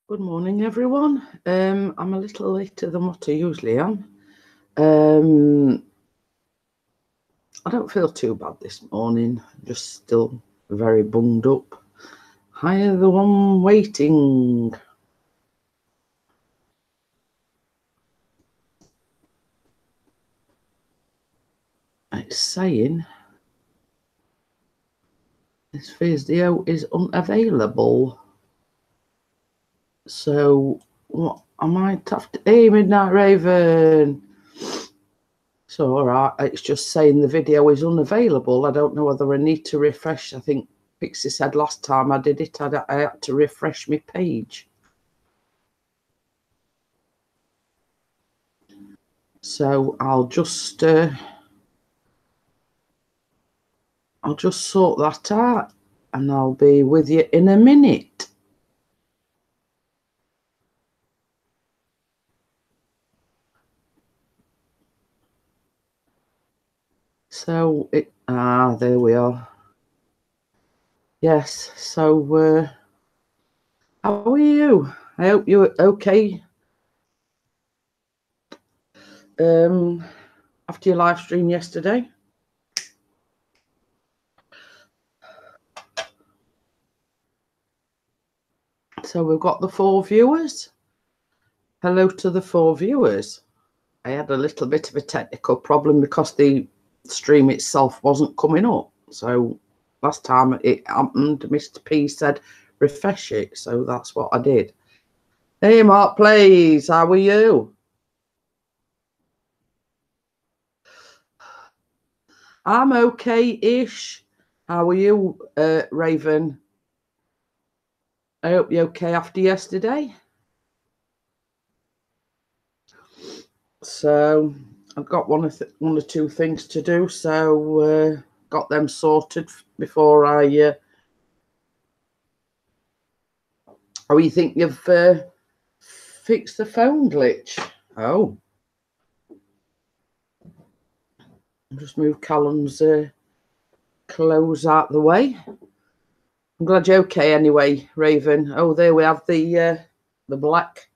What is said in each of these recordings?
Good morning, everyone. I'm a little later than what I usually am. I don't feel too bad this morning, just still very bunged up. Hiya, the one waiting. It's saying this video is unavailable. So what I might have to. Hey, Midnight Raven. So all right, it's just saying the video is unavailable. I don't know whether I need to refresh. I think Pixie said last time I did it, I had to refresh my page. So I'll just sort that out, and I'll be with you in a minute. So there we are. Yes. So how are you? I hope you're okay. After your live stream yesterday. So we've got the 4 viewers. Hello to the 4 viewers. I had a little bit of a technical problem because the stream itself wasn't coming up. So last time it happened, Mr. P said refresh it. So that's what I did. Hey, Mark Plays, how are you? I'm okay-ish. How are you, Raven? I hope you're okay after yesterday. So I've got one or two things to do. So got them sorted before I. Oh, you think you've fixed the phone glitch? Oh. I'll just move Callum's clothes out the way. I'm glad you're okay anyway, Raven. Oh, there we have the black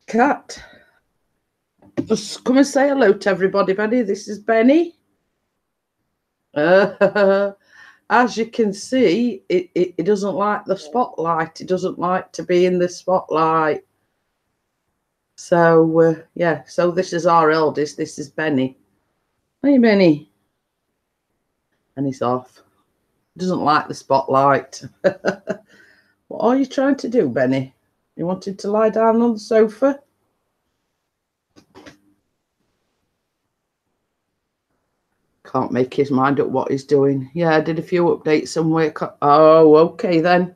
cat. Just come and say hello to everybody, Benny. This is Benny. As you can see, it doesn't like the spotlight. It doesn't like to be in the spotlight. So, yeah. So this is our eldest. This is Benny. Hey, Benny. And he's off. Doesn't like the spotlight. What are you trying to do, Benny? You wanted to lie down on the sofa? Can't make his mind up what he's doing. Yeah, I did a few updates somewhere. Oh, okay then.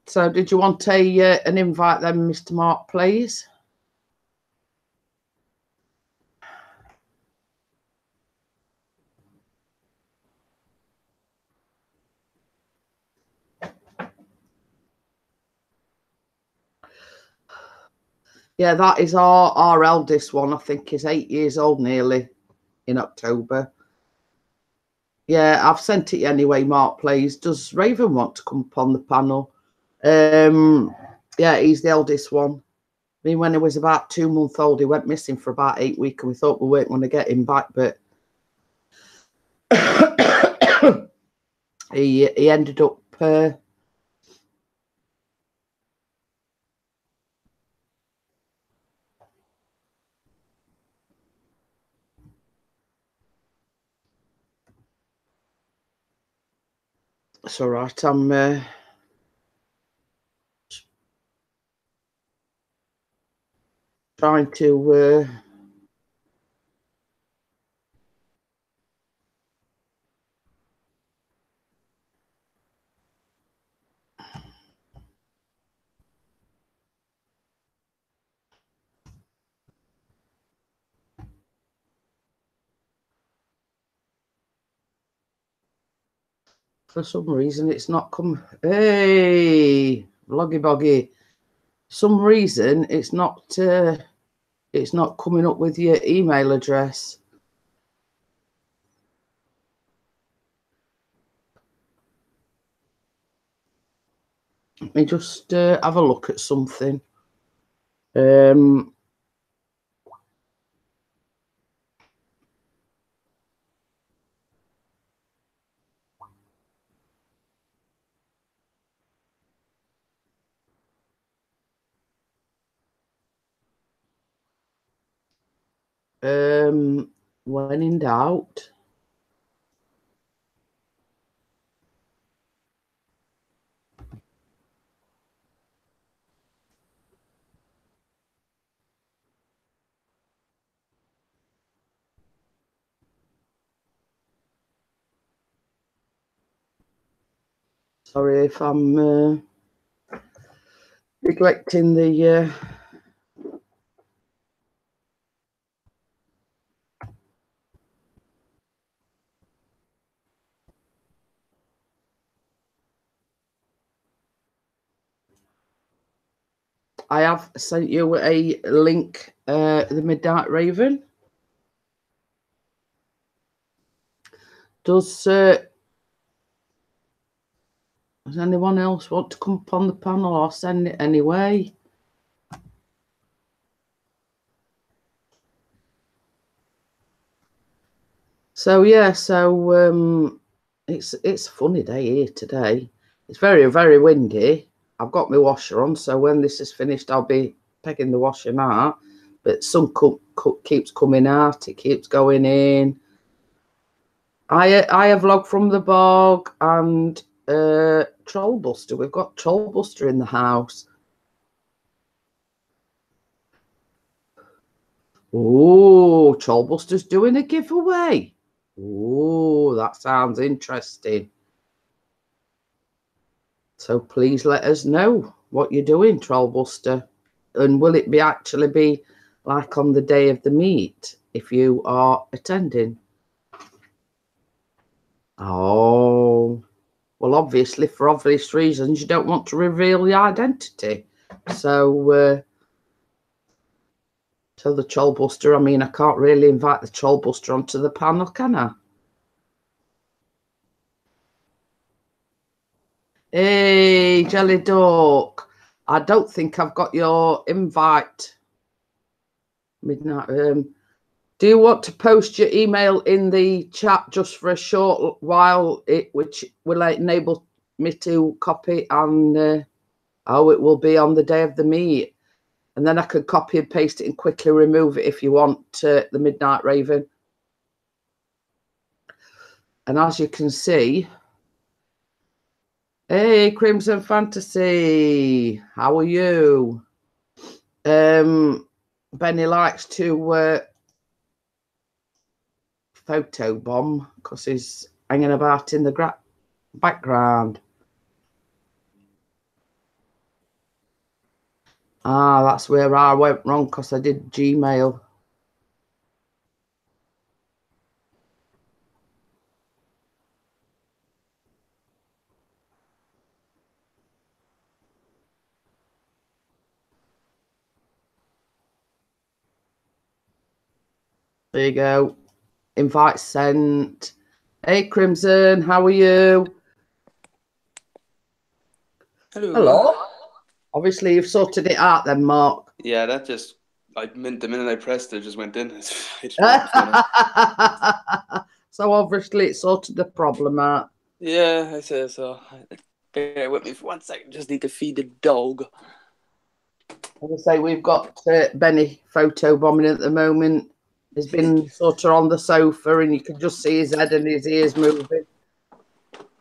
So did you want an invite then, Mr. Mark, please? Yeah, that is our eldest one. I think is 8 years old nearly in October. Yeah, I've sent it anyway, Mark, please. Does Raven want to come up on the panel? Yeah, he's the eldest one. I mean, when he was about 2 months old, he went missing for about 8 weeks, and we thought we weren't going to get him back, but he ended up it's all right. I'm trying to for some reason it's not come. Hey, Vloggy Boggy. Some reason it's not coming up with your email address. Let me just have a look at something. When in doubt. Sorry if I'm neglecting the I have sent you a link, the Midnight Raven. Does anyone else want to come up on the panel, or send it anyway? So yeah, so it's a funny day here today. It's very, very windy. I've got my washer on, so when this is finished, I'll be pegging the washing out. But sun keeps coming out. It keeps going in. I have Log from the Bog and Trollbuster. We've got Trollbuster in the house. Oh, Trollbuster's doing a giveaway. Oh, that sounds interesting. So please let us know what you're doing, Trollbuster. And will it actually be like on the day of the meet if you are attending? Oh, well, obviously, for obvious reasons, you don't want to reveal the identity. So, so the Trollbuster, I mean, I can't really invite the Trollbuster onto the panel, can I? Hey, Jelly Duck. I don't think I've got your invite. Midnight. Do you want to post your email in the chat just for a short while, which will enable me to copy, and it will be on the day of the meet, and then I can copy and paste it and quickly remove it if you want, the Midnight Raven. And as you can see, hey, Crimson Fantasy, how are you? Benny likes to photo bomb because he's hanging about in the background. Ah, that's where I went wrong, because I did Gmail. There you go. Invite sent. Hey, Crimson, how are you? Hello. Hello. Obviously, you've sorted it out then, Mark. Yeah, that just, the minute I pressed it, just went in. So obviously it sorted the problem out. Yeah, I say so. Bear with me for 1 second. Just need to feed the dog. As I say, we've got Benny photo bombing at the moment. He's been sort of on the sofa, and you can just see his head and his ears moving.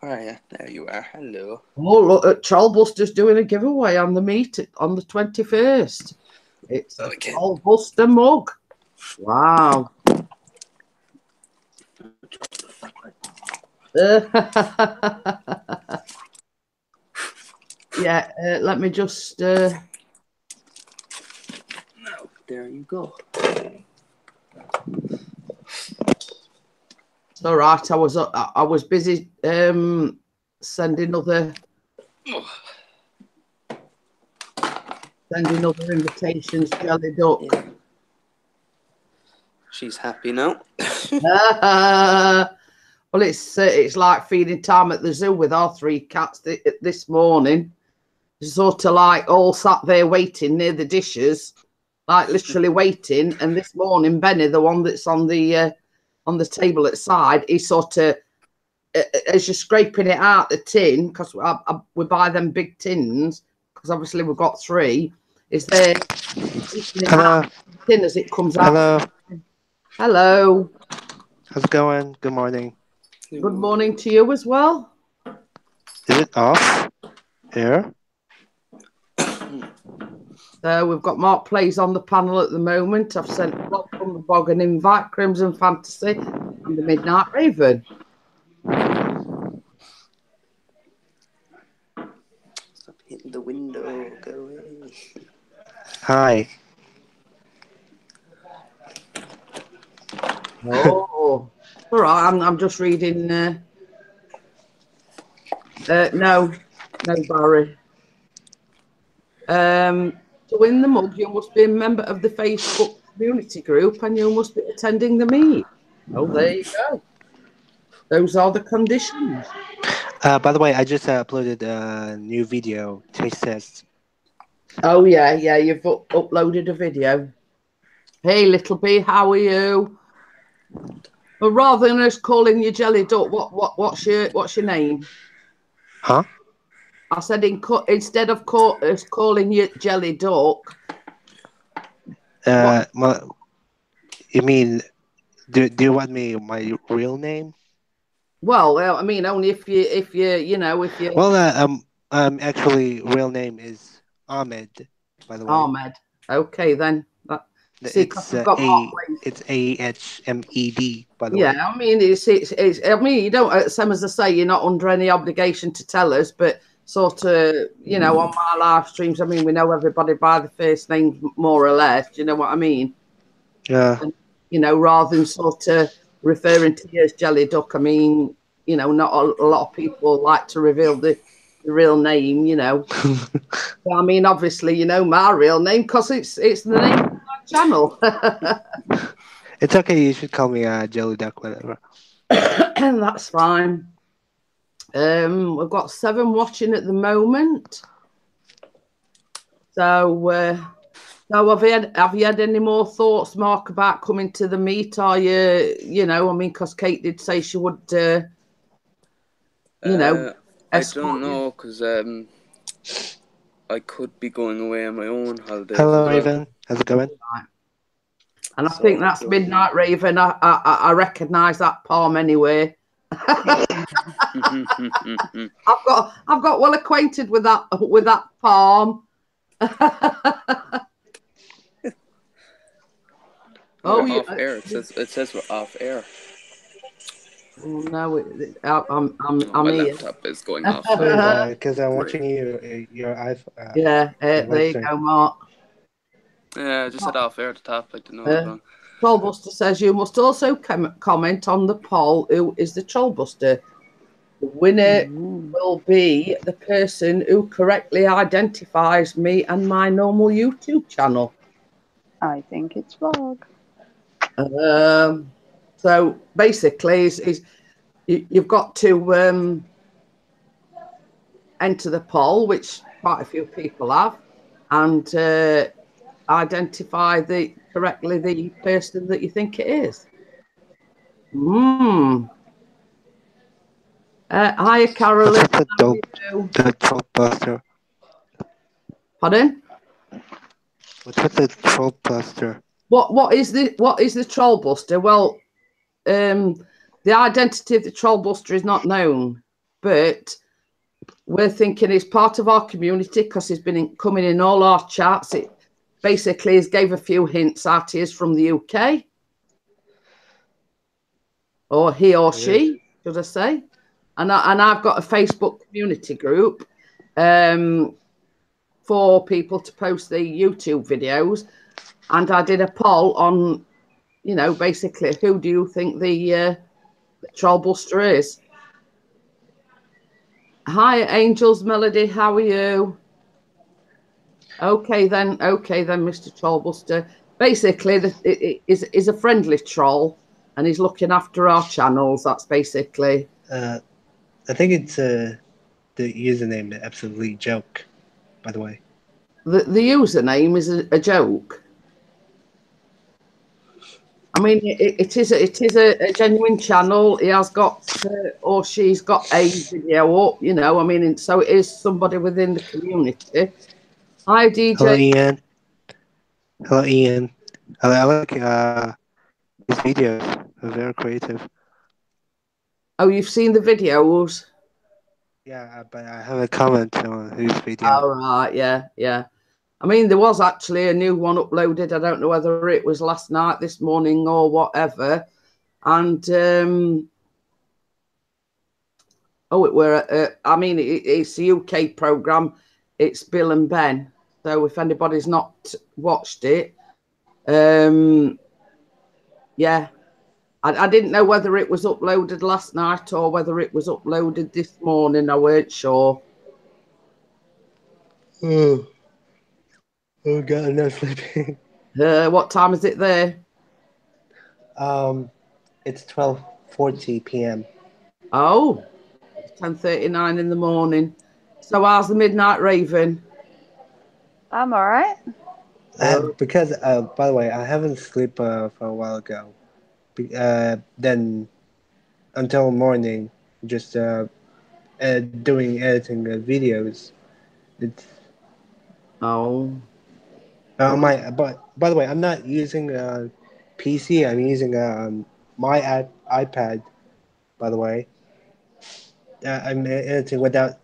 Oh, yeah, there you are. Hello. Oh, look at Trollbuster's doing a giveaway on the meet on the 21st. It's a Trollbuster mug. Wow. Yeah, let me just. No, there you go. It's all right. I was busy sending other invitations. Jelly Duck. Yeah. She's happy now. Well, it's like feeding time at the zoo with our 3 cats this morning. sort of like all sat there waiting near the dishes, like literally waiting. And this morning, Benny, the one that's on the table at the side, he sort of, as you're scraping it out the tin, because we buy them big tins, because obviously we've got 3. Is there Hello. tin as it comes Hello. out? Hello. How's it going? Good morning. Good morning to you as well. Is it off? Air? So we've got Mark Plays on the panel at the moment. I've sent Rob from the Bog an invite, Crimson Fantasy, and the Midnight Raven. Stop hitting the window. Go away. Hi. Oh, all right. I'm just reading. No, Barry. To win the mug, you must be a member of the Facebook community group, and you must be attending the meet. Oh, there you go. Those are the conditions. By the way, I just uploaded a new video, taste test. Oh yeah, you've uploaded a video. Hey, little bee, how are you? But rather than us calling you Jelly Duck, what's your name? Huh? I said instead of us calling you Jelly Duck. You mean, do you want my real name? Well, I mean, only if you. Well, actually, real name is Ahmed. By the way, Ahmed. Okay, then. it's Ahmed. By the way. Yeah, I mean, it's. I mean, you don't. Same as I say, you're not under any obligation to tell us, but sort of, on my live streams, I mean, we know everybody by the first name more or less. Do you know what I mean? Yeah. And, rather than sort of referring to you as Jelly Duck, I mean, not a lot of people like to reveal the real name, Well, I mean, obviously, my real name because it's the name of my channel. It's okay. You should call me Jelly Duck, whatever. That's fine. We've got 7 watching at the moment. So, have you had any more thoughts, Mark, about coming to the meet? Are you, I mean, because Kate did say she would, I don't know, because I could be going away on my own holidays. Hello, Raven. How's it going? And I think that's Midnight Raven. I recognise that palm anyway. I've got well acquainted with that palm. Off air. It says we're off air. No, I'm my here. laptop is going off. Because I'm watching your iPhone. There you go, Mark. Yeah, I just said off air at the top. I didn't know. Trollbuster says you must also comment on the poll. Who is the Trollbuster? The winner will be the person who correctly identifies me and my normal YouTube channel. I think it's Vlog. So basically, you've got to enter the poll, which quite a few people have, and identify correctly the person that you think it is. Hi, Carolyn. What's the Trollbuster? Pardon? What's the Trollbuster? What is the Trollbuster? Well, the identity of the Trollbuster is not known, but we're thinking he's part of our community because he's been coming in all our chats. It basically has gave a few hints out he is from the UK, or he or she, should I say? And I've got a Facebook community group for people to post the YouTube videos, and I did a poll on, basically who do you think the Trollbuster is? Hi, Angels Melody, how are you? Okay then, Mr. Trollbuster. Basically, it is a friendly troll, and he's looking after our channels. That's basically. I think it's the username, the Absolutely Joke. by the way. The username is a joke. I mean, it is a genuine channel. He has got or she's got a video up, you know. I mean, and so it is somebody within the community. Hi, DJ. Hello, Ian. Hello, Ian. I like his videos. They're very creative. Oh, you've seen the videos? Yeah, but I have a comment on his video. All right, yeah. I mean, there was actually a new one uploaded. I don't know whether it was last night, this morning, or whatever. And it were. I mean, it's a UK program. It's Bill and Ben. So if anybody's not watched it, yeah. I didn't know whether it was uploaded last night or whether it was uploaded this morning. I weren't sure. Oh God, I'm not sleeping. What time is it there? It's 12:40 p.m. Oh, it's 10:39 in the morning. So how's the Midnight Raven? I'm all right. Because by the way, I haven't slept for a while ago. Then until morning, just doing editing videos. It's Oh. but by the way, I'm not using a PC. I'm using my iPad. By the way, I'm editing without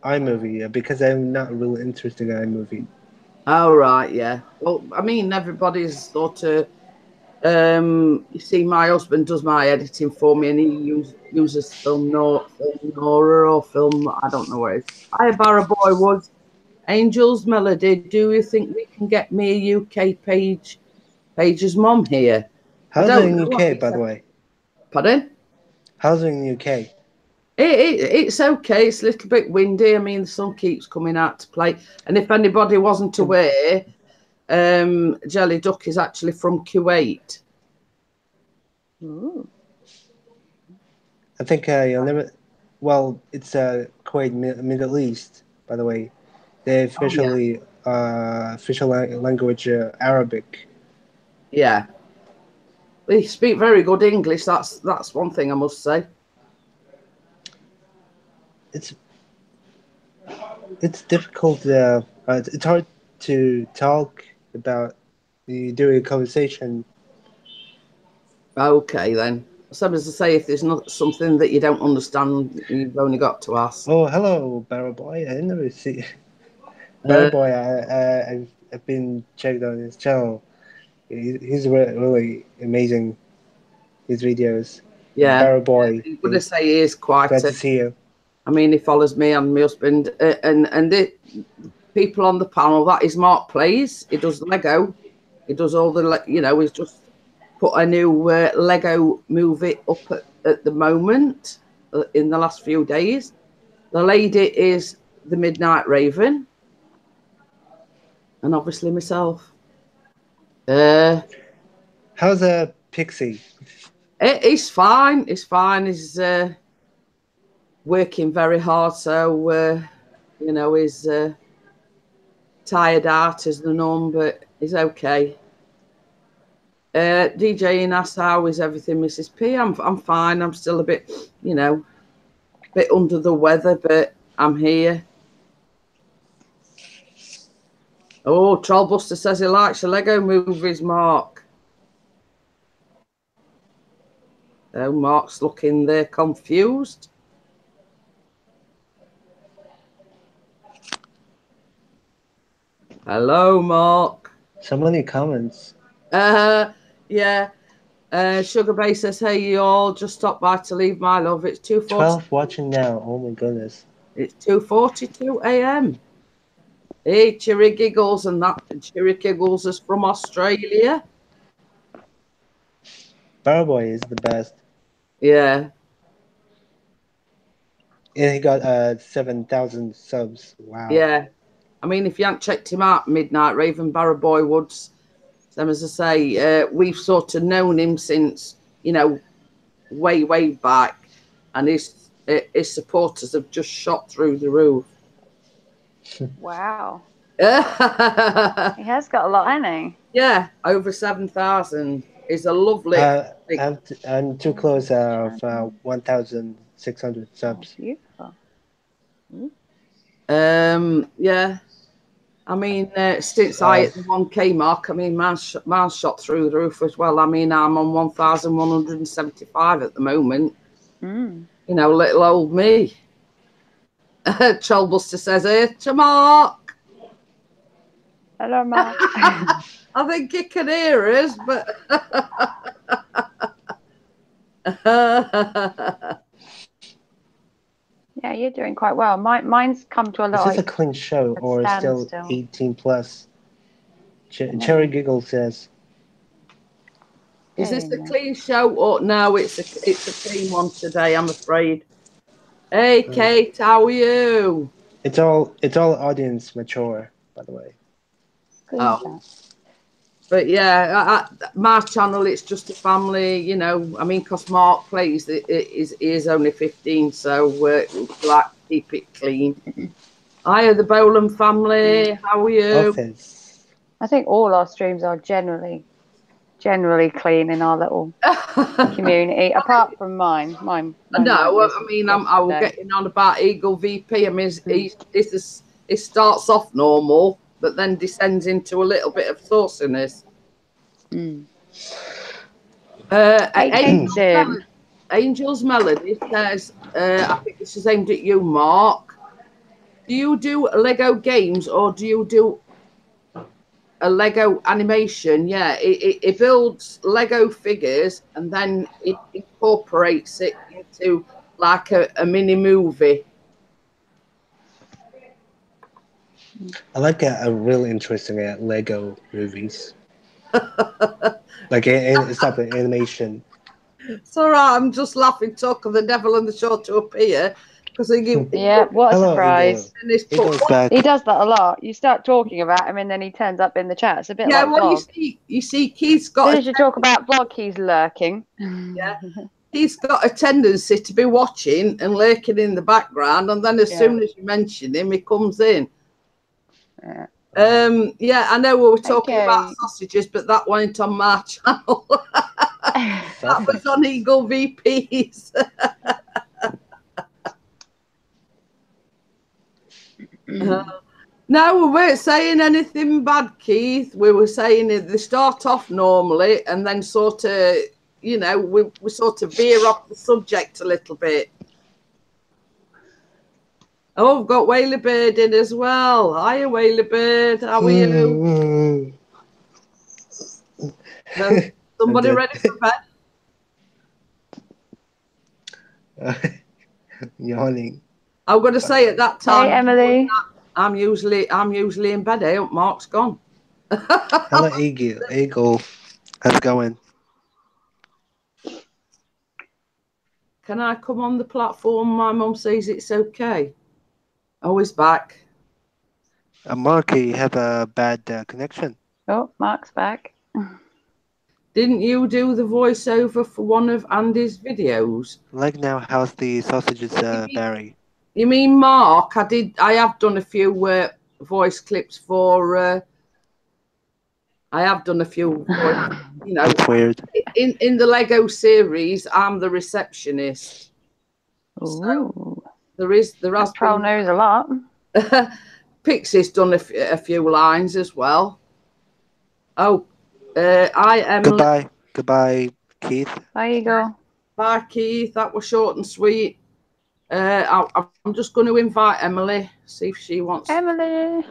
iMovie because I'm not really interested in iMovie. Oh, right, yeah. Well, I mean, everybody's sort of, you see, my husband does my editing for me and he uses Film Nora or Film, I don't know what it is. Hi, Barra Boy Woods. Angel's Melody, do you think we can get me a UK Paige's mum here? How's it in UK, by the way? Pardon? How's it in UK? It's okay. It's a little bit windy. I mean, the sun keeps coming out to play. And if anybody wasn't aware, Jelly Duck is actually from Kuwait. Ooh. I think you'll never. Well, it's Kuwait, Middle East, by the way. They officially official language Arabic. Yeah, they speak very good English. That's one thing I must say. It's difficult. It's hard to talk about. You do a conversation. Okay, then. So as I say, if there's not something that you don't understand, you've only got to ask. Oh, hello, Barrel Boy. I never see Barrel Boy. I've been checked on his channel. He's really amazing. His videos. Yeah, Barrel Boy. I'm gonna say he is quite. Glad to see you. I mean, he follows me and my husband, and the people on the panel. That is Mark Plays. He does Lego. He does all the, he's just put a new Lego movie up at the moment in the last few days. The lady is the Midnight Raven, and obviously myself. How's Pixie? He's fine. He's fine. He's working very hard, so he's tired out as the norm, but he's okay. DJ Inas, how is everything, Mrs. P? I'm fine. I'm still a bit, bit under the weather, but I'm here. Oh, Trollbuster says he likes the Lego movies, Mark. Oh, Mark's looking there confused. Hello, Mark. So many comments. Yeah. Sugar Bay says, hey, you all, just stopped by to leave my love. It's 2:40. 12 watching now. Oh, my goodness. It's 2:42 a.m. Hey, Cheery Giggles, and that Cheery Giggles is from Australia. Barrel Boy is the best. Yeah. And he got 7,000 subs. Wow. Yeah. I mean, if you haven't checked him out, Midnight Raven, Barra Boy Woods, as I say, we've sort of known him since, way, way back. And his supporters have just shot through the roof. Wow. Yeah, He has got a lot, hasn't over 7,000 is a lovely. big- I'm too close of 1,600 he? subs. Beautiful. Yeah. I mean, since I hit the 1K mark, I mean, mine's shot through the roof as well. I mean, I'm on 1,175 at the moment. Mm. You know, little old me. Trollbuster says, hey, to Mark. Hello, Mark. I think he can hear us, but. Yeah, you're doing quite well. Mine's come to a Is lot. this a clean show at or still standstill. 18 plus? Cherry Giggle says. Is this a clean show or no? It's a clean one today, I'm afraid. Hey, Kate, how are you? It's all audience mature, by the way. Good Oh. But yeah, my channel, it's just a family, you know. I mean, because Mark plays, he is only 15, so we like to keep it clean. Hiya, the Bolan family. How are you? Office. I think all our streams are generally clean in our little community, apart from mine. Mine No, went I mean, I will yesterday. get on about Eagle VP. I mean, it starts off normal, but then descends into a little bit of sauciness. Mm. Angel's Melody says, I think this is aimed at you, Mark. Do you do Lego games or do you do a Lego animation? Yeah, it builds Lego figures and then it incorporates it into like a mini movie. I like a real interesting Lego movies. Like stop it, animation. It's all right. I'm just laughing, talk of the devil and the show to appear because Yeah, what a Hello, surprise. Eagle's back. He does that a lot. You start talking about him and then he turns up in the chat. It's a bit like well, Vlog. you see, Keith's got. As soon as you talk about Vlog, he's lurking. Yeah, he's got a tendency to be watching and lurking in the background, and then as soon as you mention him, he comes in. Yeah. I know we were talking about sausages, but that went on my channel. That was on Eagle VPs. No, we weren't saying anything bad, Keith. We were saying they start off normally and then sort of, you know, we sort of veer off the subject a little bit. Oh, I've got Whaley Bird in as well. Hiya, Whaley Bird. How are you? Somebody ready for bed? Yawning. I'm going to say at that time. Hey, Emily. I'm usually in bed. Mark's gone. Hello, Eagle. How's it going? Can I come on the platform? My mum says it's okay. Oh, he's back. Mark, you have a bad connection. Oh, Mark's back. Didn't you do the voiceover for one of Andy's videos? Like now, how's the sausages, Barry? You mean Mark? I have done a few voice clips for. I have done a few. You know, that's weird. In the Lego series, I'm the receptionist. Ooh. So there has Troll knows a lot. Pixie's done a few lines as well. Oh, I am. Goodbye, Keith. There you go. Bye, Keith. That was short and sweet. I'm just going to invite Emily, see if she wants. Emily,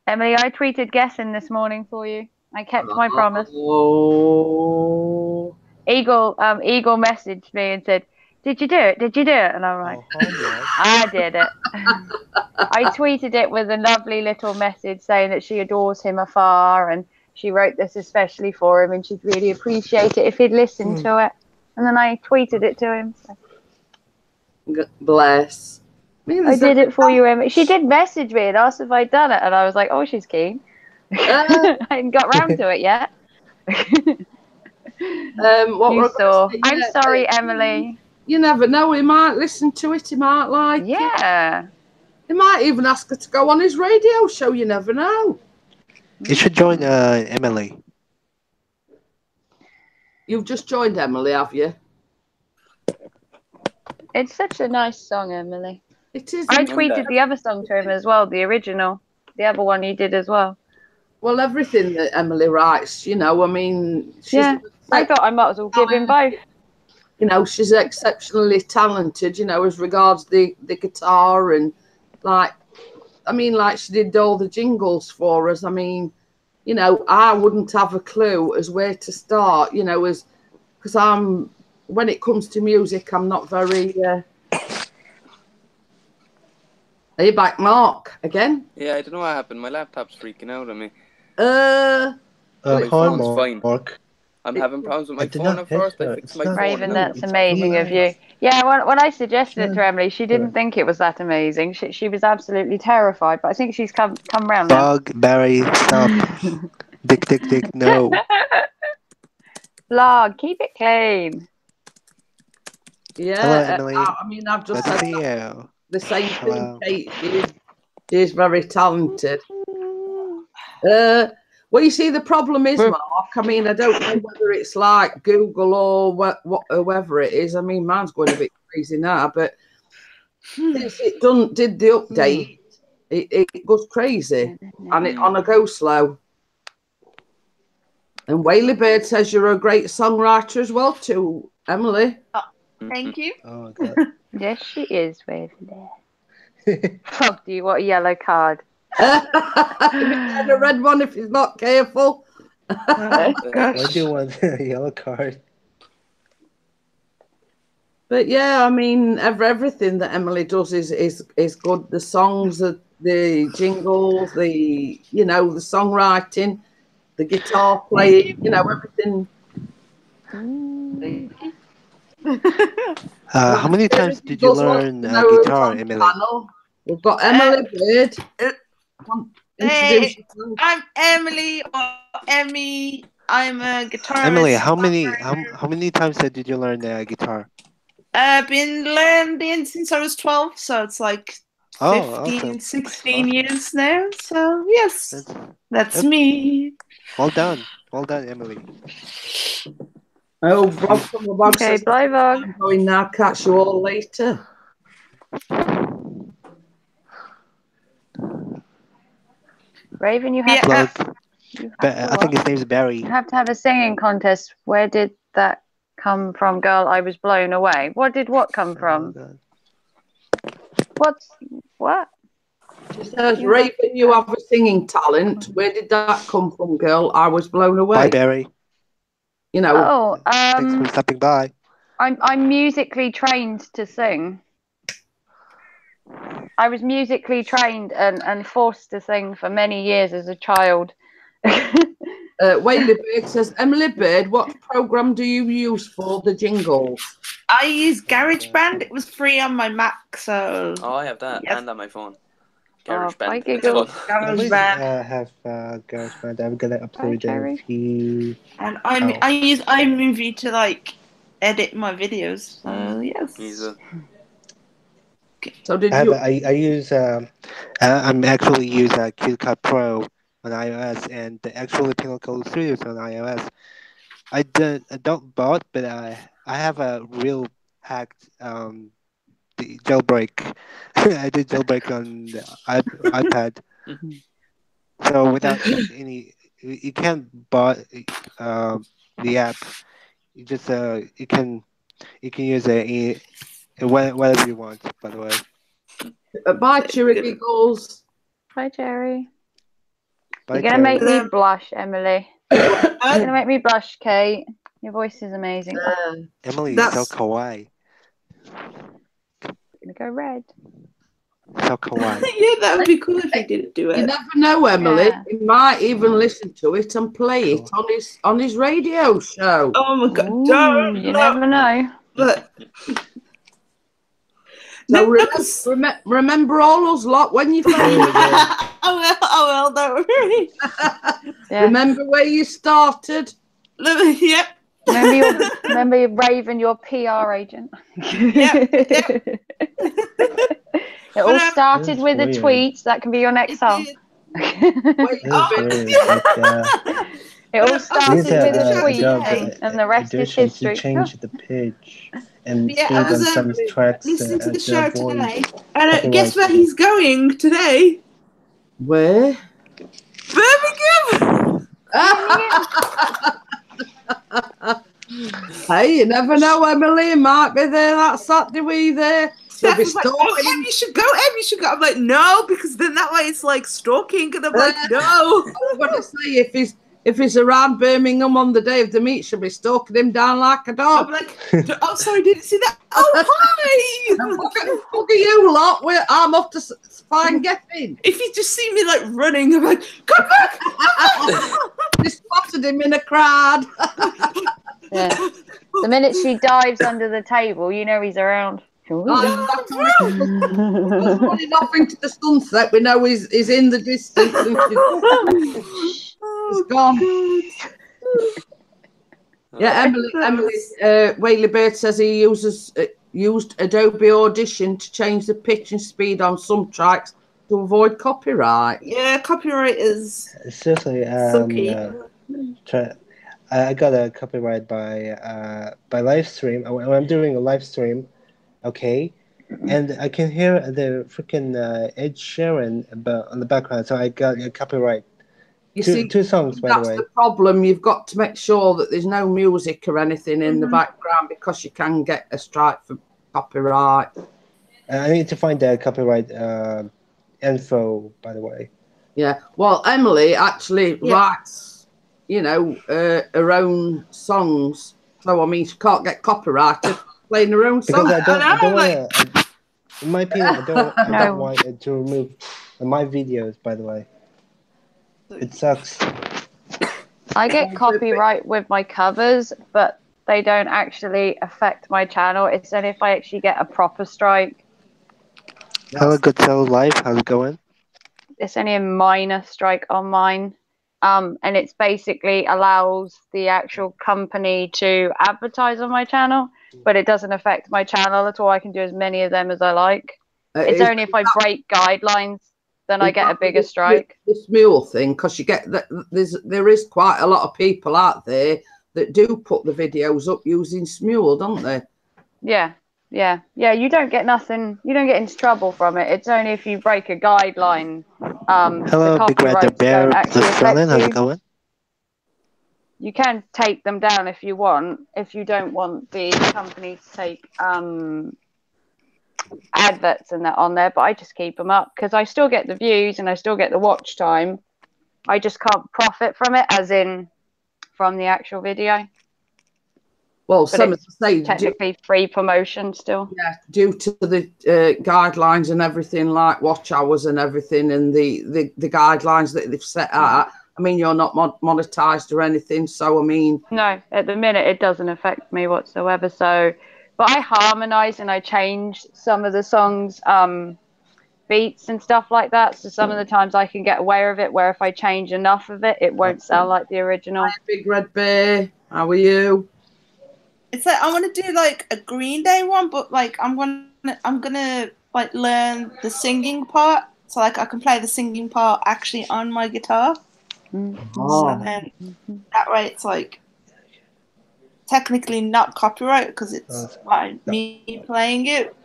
I tweeted guessing this morning for you. I kept my promise. Oh. Eagle messaged me and said, "Did you do it? Did you do it?" And I'm like, "I did it." I tweeted it with a lovely little message saying that she adores him afar and she wrote this especially for him and she'd really appreciate it if he'd listen to it. And then I tweeted it to him. So. Bless. I did it for you, Emma. She did message me and asked if I'd done it, and I was like, "Oh, she's keen." I hadn't got round to it yet. I'm sorry, Emily. You never know. He might listen to it. He might like it. Yeah. He might even ask her to go on his radio show. You never know. You should join Emily. You've just joined Emily, have you? It's such a nice song, Emily. It is. I tweeted the other song to him as well, the original. The other one you did as well. Well, everything that Emily writes, you know, I mean, I thought I might as well give him both. You know, she's exceptionally talented, you know, as regards the guitar and like she did all the jingles for us. I mean, you know, I wouldn't have a clue as where to start, you know, because when it comes to music, I'm not very. Are you back, Mark, again? Yeah, I don't know what happened. My laptop's freaking out on me. Hi, fine. Mark. I'm having problems with my phone at first. I fixed my phone. Raven, that's amazing of you. Yeah, when I suggested it to Emily, she didn't think it was that amazing. She was absolutely terrified, but I think she's come round now. Bug, Barry, stop. Dick, no. Log, keep it clean. Yeah, Hello, Emily. I mean, I've just Good to said see you. the same Hello. thing, Kate. She is very talented. Well, you see, the problem is, Mark, I mean, I don't know whether it's like Google or whoever it is. I mean, mine's going a bit crazy now, but since it did the update, it goes crazy, and it on a go slow. And Whaley Bird says you're a great songwriter as well, too, Emily. Thank you. Oh, God. Yes, she is, Waverly. Fuck you, what a yellow card. And a red one if he's not careful. Why do you want a yellow card? But yeah, I mean, everything that Emily does is good. The songs, the jingles, the songwriting, the guitar playing, you know, everything. How many times did you learn guitar, Emily? Panel. We've got Emily Bird. Hey, I'm Emily or Emmy. I'm a guitarist. Emily, how many times did you learn guitar? I've been learning since I was 12, so it's like 15, 16 years now. So yes, that's me. Well done, Emily. Oh, Rob from the box. Okay, bye, Vog. I'm going now. Catch you all later. Raven, you have I think his name's Barry. You have to have a singing contest. Where did that come from, girl? I was blown away. What come from? What? She says, Raven, you have a singing talent. Where did that come from, girl? I was blown away. Bye, Barry. You know. Thanks for stopping by. I'm musically trained to sing. I was musically trained and forced to sing for many years as a child. Whaley Bird says, Emily Bird, what program do you use for the jingles? I use GarageBand. It was free on my Mac, so. Oh, I have that and on my phone. GarageBand. I have GarageBand. I'm gonna upload a few. And I use iMovie to like edit my videos. So yes. So did I use I'm actually use CuteCut Pro on iOS and actually Pinnacle Studios on iOS. I don't bought, but I have a real hacked the jailbreak. I did jailbreak on the iPad. So without any, you can't buy the app. You just you can use it whatever you want. By the way. Bye, Cheery Giggles. Bye, Jerry. Bye, You're gonna make me blush, Emily. You're gonna make me blush, Kate. Your voice is amazing. Emily is so kawaii. Gonna go red. So kawaii. Yeah, that would be cool if he didn't do it. You never know, Emily. Yeah. He might even listen to it and play it on his radio show. Oh my god! Ooh, you never know. But so remember all us lot when you oh well, don't worry. Yeah. Remember where you started? Yep. Remember Raven, your PR agent. Yep. It all started with a weird. tweet. That can be your next song. It all started with a tweet, and the rest is history. To change the pitch and speed on some tracks. Listening to the show today, and guess where he's going today? Where? Birmingham. Hey, you never know, Emily. It might be there that Saturday. We there. Steph was like, "Oh, Em, you should go. Em, you should go." I'm like, "No," because then that way it's like stalking, and I'm like, "No." I'm gonna say if he's around Birmingham on the day of the meet, she'll be stalking him down like a dog. I'm like, "Oh, sorry, didn't see that." Oh, hi. Look at you lot. I'm off to find Getting. If you just see me like running, I'm like, "Come back!" They spotted him in a crowd. Yeah. The minute she dives under the table, you know he's around. Running off into the sunset, we know he's in the distance. He's gone. Yeah, Emily Whaley Bird says he used Adobe Audition to change the pitch and speed on some tracks to avoid copyright. Yeah, copyright is seriously. I got a copyright by live stream. When I'm doing a live stream, okay, and I can hear the freaking Ed Sheeran on the background, so I got a copyright. Two songs, by the way. That's the problem. You've got to make sure that there's no music or anything in the background because you can get a strike for copyright. I need to find the copyright info, by the way. Yeah. Well, Emily actually writes, her own songs. So, I mean, she can't get copyrighted playing her own songs. Because I don't want to, in my opinion, I don't want it to remove my videos, by the way. It sucks. I get copyright with my covers, but they don't actually affect my channel. It's only if I actually get a proper strike. Hello, Good Soul Live. How's it going? It's only a minor strike on mine. And it's basically allows the actual company to advertise on my channel, but it doesn't affect my channel at all. I can do as many of them as I like. It's only if I break guidelines, then I get a bigger strike. This mule thing, because you get that there is quite a lot of people out there that do put the videos up using Smule, don't they? Yeah. You don't get nothing. You don't get into trouble from it. It's only if you break a guideline. Hello, Big Red Bear. How's it going? You can take them down if you want. If you don't want the company to take adverts and that on there, but I just keep them up because I still get the views and I still get the watch time. I just can't profit from it, as in from the actual video. Well, some of say technically free promotion still. Yeah, due to the guidelines and everything, like watch hours and everything, and the guidelines that they've set out. I mean, you're not monetized or anything, so I mean, no, at the minute it doesn't affect me whatsoever. So, but I harmonize and I change some of the songs, beats and stuff like that. So some of the times I can get away with it, where if I change enough of it, it won't sound like the original. Hi, Big Red Bear, how are you? It's like I want to do like a Green Day one, but like I'm gonna like learn the singing part, so like I can play the singing part actually on my guitar. So then that way it's like technically not copyright because it's like me playing it.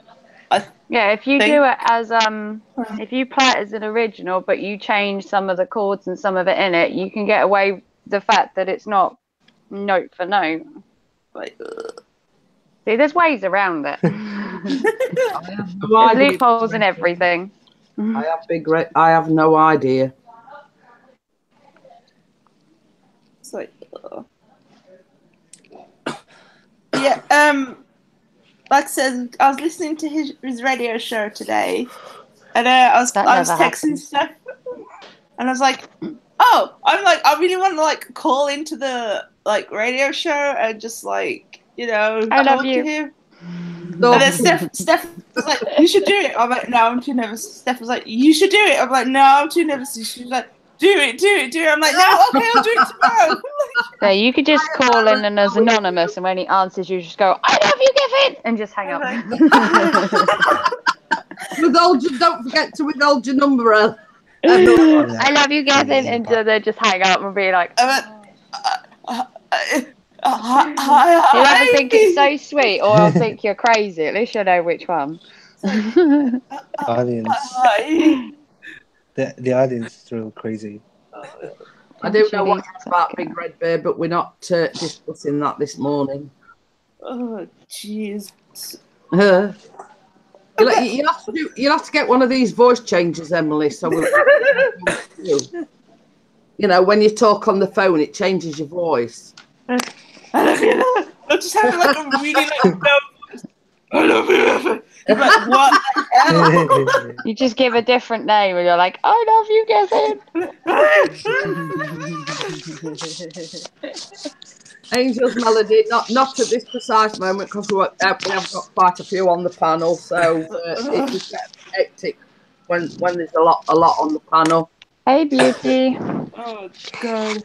Yeah, if you do it as if you play it as an original, but you change some of the chords and some of it in it, you can get away with the fact that it's not note for note. Like, see, there's ways around it. There's loopholes and everything. I have no idea. It's like, yeah. Like I said, I was listening to his radio show today, and I was texting stuff, and I was like, oh, I really want to like call into the like radio show and just like, I love you. To him. No. And then Steph was like, you should do it. I'm like, no, I'm too nervous. Steph was like, you should do it. I'm like, no, I'm too nervous. She was like, do it. I'm like, no, okay, I'll do it tomorrow. Yeah, you could just call in and as anonymous, and when he answers, you just go, I love you, Giffen, and just hang up. Don't forget to withhold your number, El. I love you, Gavin. And they just hang up and be like, Hi. you'll either think it's so sweet or I'll think you're crazy. At least you'll know which one. Audience. Hi. The audience is real crazy. I don't know what it's about Big Red Bear, but we're not discussing that this morning. Oh, jeez. You'll have to get one of these voice changes, Emily. So you know, when you talk on the phone, it changes your voice. I love you. I'm just having like a really like no voice. I love you. Like, what the hell? You just give a different name and you're like, I love you, Gavin. Angel's Melody, not at this precise moment because we have got quite a few on the panel, so it just gets hectic when there's a lot on the panel. Hey, beauty. Oh God.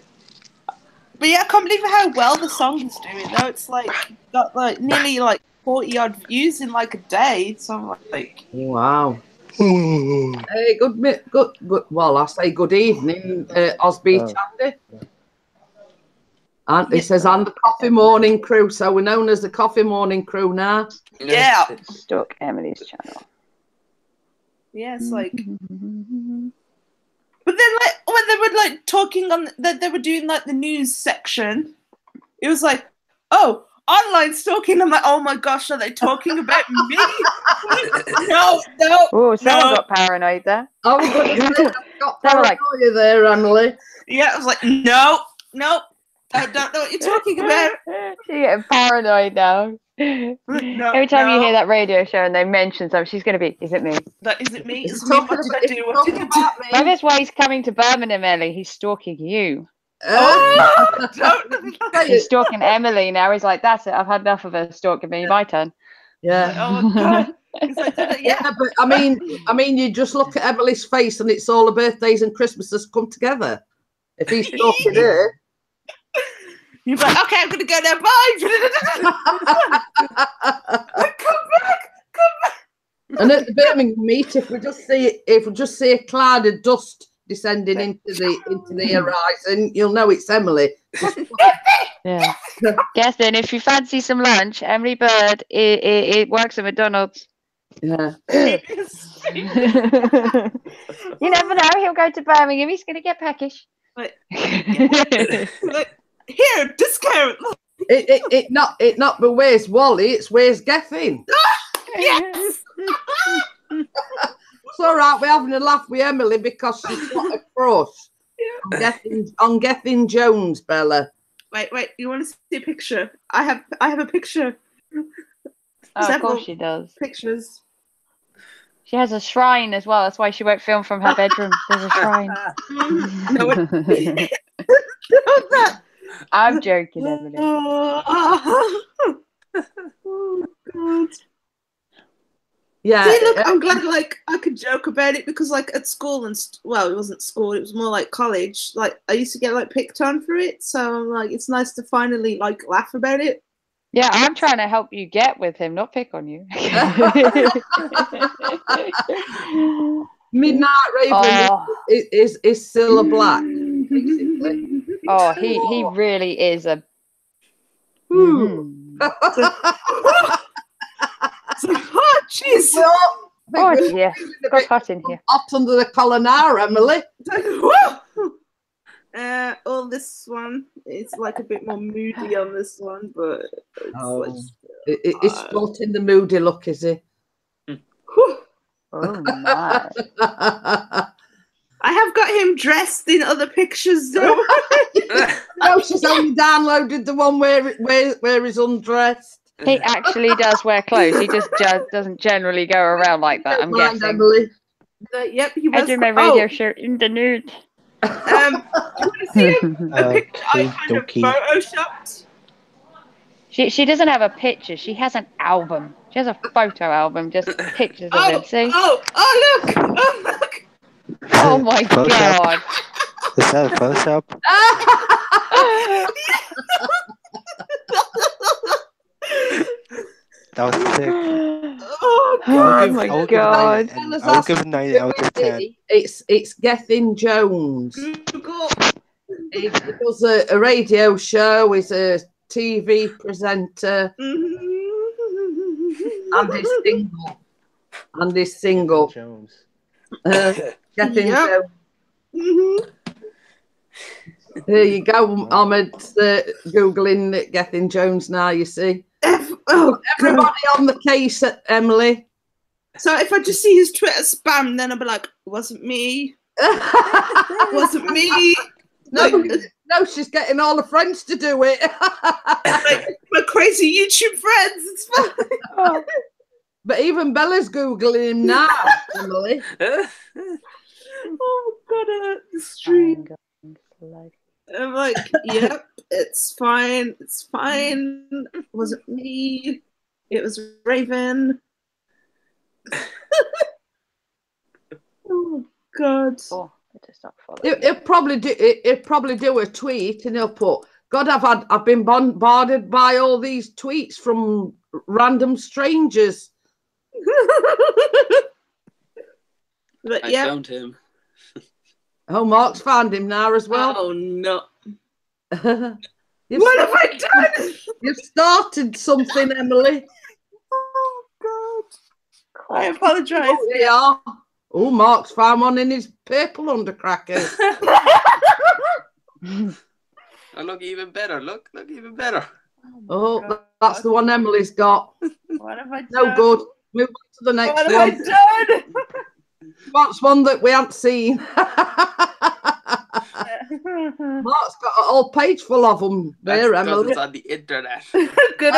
But yeah, I can't believe how well the song is doing though. It's like got like nearly like 40 odd views in like a day. So I'm like, wow. Hey, good. Well, I say good evening, Osby Chandy. And it says, "And the Coffee Morning Crew." So we're known as the Coffee Morning Crew now. yeah, Stuck Emily's channel. yeah, it's like. But then, like when they were like talking on, they were doing like the news section. It was like, oh, online stalking. I'm like, oh my gosh, are they talking about me? No. Oh, someone got paranoid there. I was going to say, got They were like, you there, Emily. Yeah, I was like, no. I don't know what you're talking about. She's getting paranoid now. Every time you hear that radio show and they mention something, she's going to be, is it me? That is it me? Is it me? What did I do? What did I do? Well, that's why he's coming to Birmingham, Ellie. He's stalking you. He's stalking Emily now. He's like, that's it. I've had enough of her stalking me. My turn. Yeah. Oh God. Yeah, but I mean, you just look at Emily's face and it's all the birthdays and Christmases come together. If he's stalking her. You're like, okay, I'm gonna go now. Bye. Come back. And at the Birmingham meet, if we just see a cloud of dust descending into the horizon, you'll know it's Emily. Yeah. Gaston, if you fancy some lunch, Emily Bird, it works at McDonald's. Yeah. You never know. He'll go to Birmingham. He's gonna get peckish. Like, here, discount. It not but where's Wally? It's where's Gethin. Yes. It's all right. We're having a laugh with Emily because she's got a crush on Gethin Jones, Bella. Wait. You want to see a picture? I have a picture. Oh, of course she does. Pictures. She has a shrine as well. That's why she won't film from her bedroom. There's a shrine. I'm joking, Emily. Oh God. Yeah. See, look, I'm glad like I could joke about it because like at school and well, it wasn't school, it was more like college. Like I used to get like picked on for it, so I'm like, it's nice to finally like laugh about it. Yeah, I'm trying to help you get with him, not pick on you. Midnight Raven is Cilla Black, basically. Oh, he really is a. Oh jeez! Oh yeah, got hot in here. Hot under the collar now, Emily. All this one, it's like a bit more moody on this one, but it's sporting the moody look, is it? Oh my! I have got him dressed in other pictures though. No, she's only downloaded the one where he's undressed. He actually does wear clothes. He just doesn't generally go around like that. I'm guessing. Emily. Yep, he was. I do my radio shirt in the nude. Do you want to see a picture I kind of photoshopped? She doesn't have a picture. She has an album. She has a photo album, just pictures of him. See? Oh, look! Oh, look! Oh my God! Is that a Photoshop? That was sick. Oh I'll my I'll God. I'll give a 9 out of 10. It's Gethin Jones. Google. He does a radio show. He's a TV presenter, and he's single. And he's single. Jones. Gethin Yep. Jones. Mhm. There you go, Ahmed's Googling Gethin Jones now, you see. Oh, Everybody on the case at Emily. so if I just see his Twitter spam, then I'll be like, it wasn't me. It wasn't me. No, she's getting all her friends to do it. Like, my crazy YouTube friends. It's fine. Oh, But even Bella's Googling him now, Emily. Oh my God, the stream. I'm like, yep, it's fine. It's fine. It wasn't me. It was Raven. Oh God. oh, I just not following. He'll probably do a tweet and he'll put, God, I've been bombarded by all these tweets from random strangers. But I yeah. found him. Oh, Mark's found him now as well. Oh no. You've What have I done? You've started something, Emily. Oh God. I apologize. Oh, they are. Oh, Mark's found one in his purple undercrackers. Oh, look even better. Look even better. Oh, that's the one Emily's got. What have I done? No good. Move on to the next What have one. I done? That's one that we haven't seen. Mark's got a whole page full of them there, That's because Emily. it's on the internet. Good.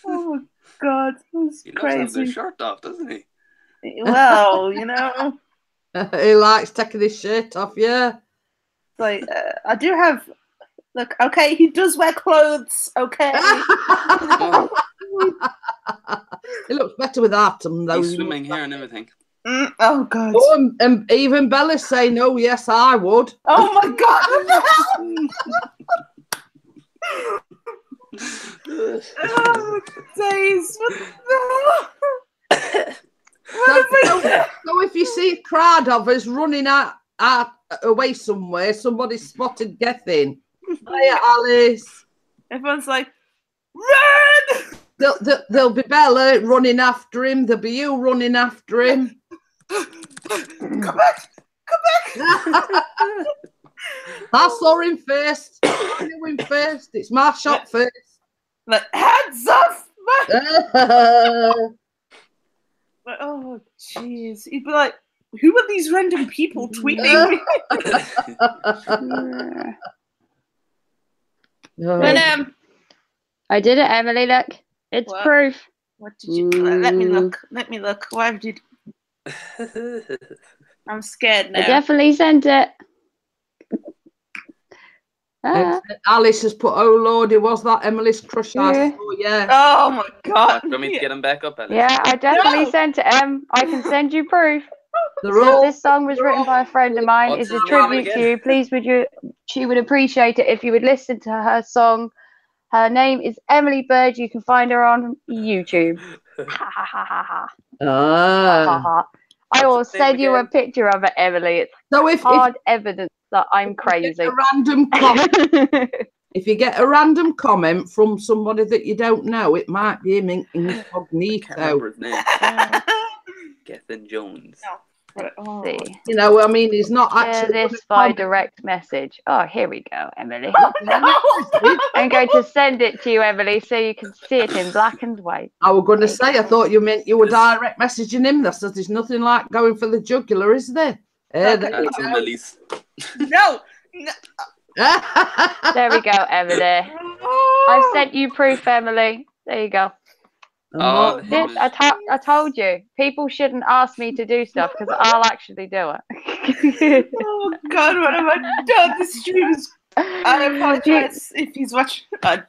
Oh my God, that's He loves having his crazy. shirt off, doesn't he? Well, you know, He likes taking his shirt off, yeah. like I do have. Look, okay, he does wear clothes. Okay. Oh, He looks better with that. Though. he's swimming here and everything. Oh God. Oh, and even Bella's saying, "Oh yes, I would." Oh my God. Oh, days. So if you see a crowd of us running out away somewhere, somebody spotted Gethin. Hiya, Alice. Everyone's like, run! There'll be Bella running after him. There'll be you running after him. Come back! Come back! I saw him first. I knew him first. It's my shot first. Like, hands off! Like, oh, jeez. He'd be like, who are these random people tweeting me? But, I did it, Emily. Look, it's What? proof. what did you do? Let me look. Let me look. Why did I'm scared I now. definitely sent it. Ah, Alice has put, oh Lordy, was that Emily's crush? I Yeah. saw, yeah. Oh my God. Do you want me to get him back up, Alice? yeah, I definitely No. sent it. I can send you proof. They're So all, this song was written by a friend of mine. What's It's a his name tribute to again? you. Please, she would appreciate it if you would listen to her song. Her name is Emily Bird. You can find her on YouTube. Ha ha ha ha ha. Ha, ha. I will What's his name send you a again? picture of it, Emily. It's so if hard evidence that I'm crazy. a random if you get a random comment from somebody that you don't know, it might be him I can't incognito. remember his name. Gethin Jones. Oh. See. You know, I mean, he's not Share actually. this by direct message. Oh, here we go, Emily. I'm going to send it to you, Emily, so you can see it in black and white. I was going to say, I thought you meant you were direct messaging him. That says there's nothing like going for the jugular, is there? There you That's go. Emily's. No. No. There we go, Emily. I've sent you proof, Emily. There you go. Oh, This, I told you, people shouldn't ask me to do stuff because I'll actually do it. Oh God, what have I done? This stream is. I apologize if he's watching.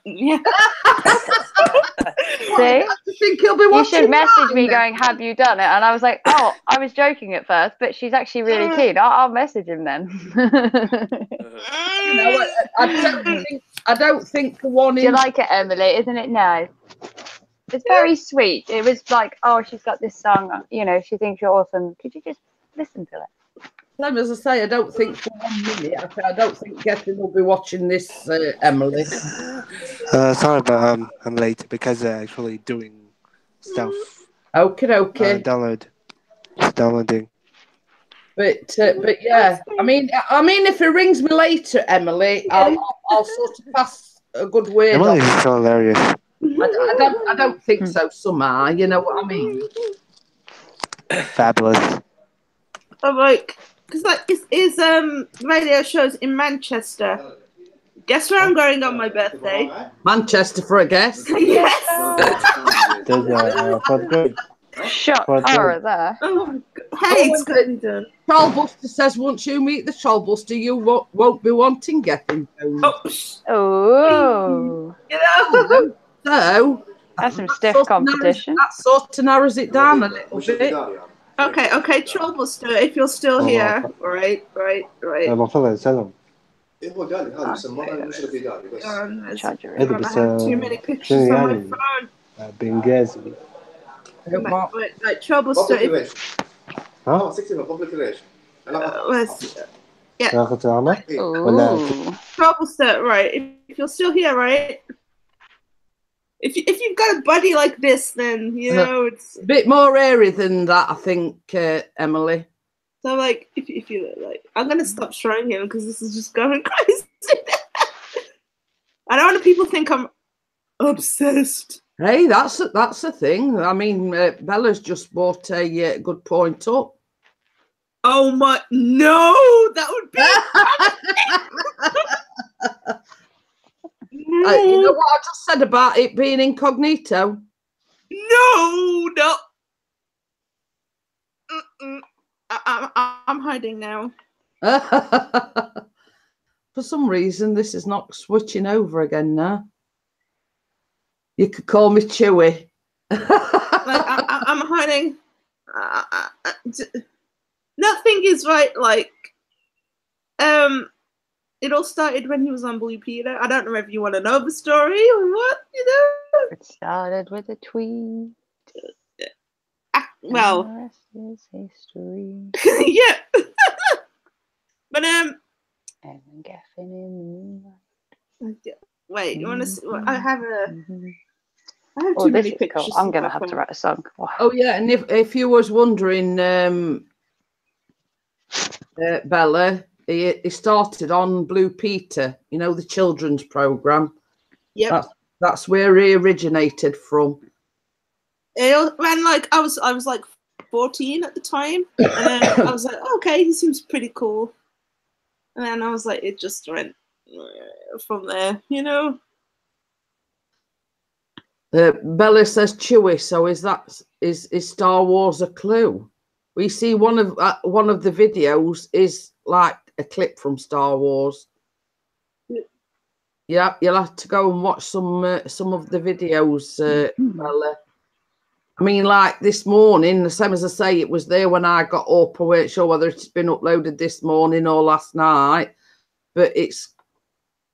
Yeah. See? I think he'll be You watching. should message me mine. going, have you done it? And I was like, oh, I was joking at first, but she's actually really keen. I'll message him then. You know, I don't think I don't think the one Do you in. like it, Emily? Isn't it nice? It's very sweet. It was like, oh, she's got this song. You know, she thinks you're awesome. Could you just listen to it? Same as I say, I don't think for 1 minute. I don't think Gethin will be watching this, Emily. Sorry, but I'm late because actually doing stuff. Okay. Downloading. But yeah, I mean, if it rings me later, Emily, I'll sort of pass a good word on. Emily is so hilarious. I don't think so. Somehow, you know what I mean. Fabulous. I'm like, because like is radio shows in Manchester. Guess where I'm going on my birthday? Manchester for a guess. Yes. There's fourth grade. Shut Fourth Tara grade. there. Oh, hey, it's totally done. Trollbuster says once you meet the Trollbuster, you won't be wanting Gethin. Oh. You know. So That's some that stiff sort of competition. that sort of narrows it down a little bit. Okay, Trollbuster, if you're still here, right. المفروض أسألهم. I have too many pictures on my phone. بإنجازي. Wait, Trollbuster. Yeah. ناخذ عمر. Ooh. Trollbuster, right? If you're still here, right? If you've got a buddy like this, then you know it's a bit more airy than that, I think, Emily. So like, if you like, I'm gonna stop showing him because this is just going crazy. I don't want people think I'm obsessed. Hey, that's a thing. I mean, Bella's just brought a good point up. Oh my! No, that would be. No. You know what I just said about it being incognito? No. I'm hiding now. For some reason, this is not switching over again now. You could call me Chewy. I'm hiding. Nothing is right. Like, it all started when he was on Blue Peter. I don't know if you want to know the story or what. You know, it started with a tweet. Well, the rest is history. Yeah. But and Gethin in the moonlight. Wait, you want to see? I have Oh, too this many is pictures. cool. I'm gonna have to write a song. Wow. Oh yeah, and if you was wondering, Bella, he started on Blue Peter. You know, the children's program. Yep. That's where he originated from. And like I was like 14 at the time, and then I was like, okay, he seems pretty cool. And then I was like, it just went from there, you know. Bella says Chewie. So is Star Wars a clue? We see one of the videos is like a clip from Star Wars. Yeah, you'll have to go and watch some of the videos, Bella. I mean, like this morning, the same as I say, it was there when I got up. I weren't sure whether it's been uploaded this morning or last night, but it's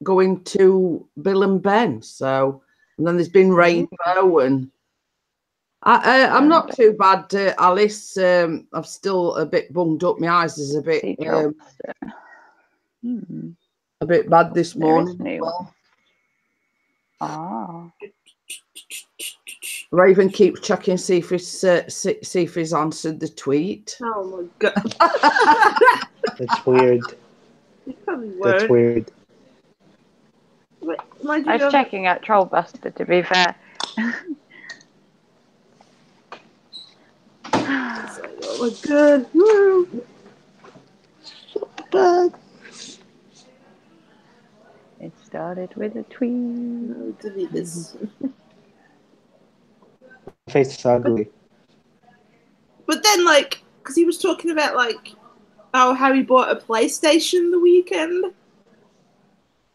going to Bill and Ben. So, and then there's been Rainbow, and I'm not too bad, Alice. I'm still a bit bunged up. My eyes is a bit bad this morning. Well. Raven keeps checking, see if he's answered the tweet. Oh my god, that's weird. That's weird. Wait, I was checking out Trollbuster, to be fair. Oh my god, so bad. It started with a tweet. No, delete this. Face is ugly. But then, like, because he was talking about, like, how he bought a PlayStation the weekend.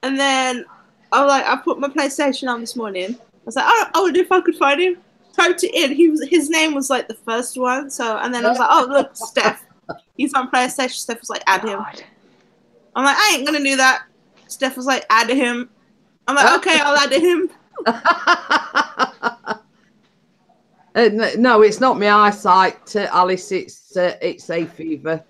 And then I put my PlayStation on this morning. I was like, I wonder if I could find him. Typed it in. His name was like the first one. So, and then I was like, oh look, Steph. He's on PlayStation. Steph was like, add him. I'm like, I ain't gonna do that. Steph was like, add him. I'm like, okay, I'll add him. No, it's not my eyesight, Alice. It's hay fever.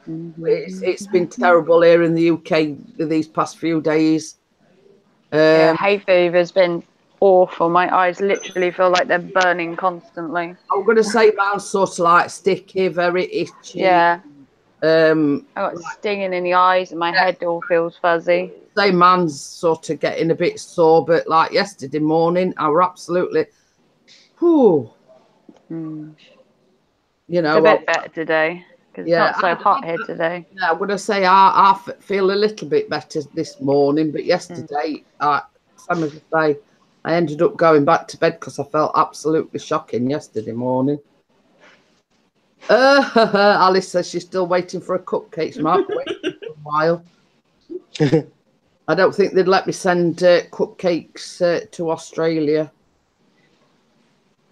It's been terrible here in the UK these past few days. Yeah, hay fever's been awful. My eyes literally feel like they're burning constantly. I'm going to say mine's sort of like sticky, very itchy. Yeah. I got Like, stinging in the eyes and my head all feels fuzzy. say man's sort of getting a bit sore, but like yesterday morning, I were absolutely, whew, you know. It's a bit better today because Yeah, it's not so hot here today. Yeah, I'm going to say I feel a little bit better this morning, but yesterday, same as I say, I ended up going back to bed because I felt absolutely shocking yesterday morning. Alice says she's still waiting for a cupcake. She might be waiting for a while. I don't think they'd let me send cupcakes to Australia.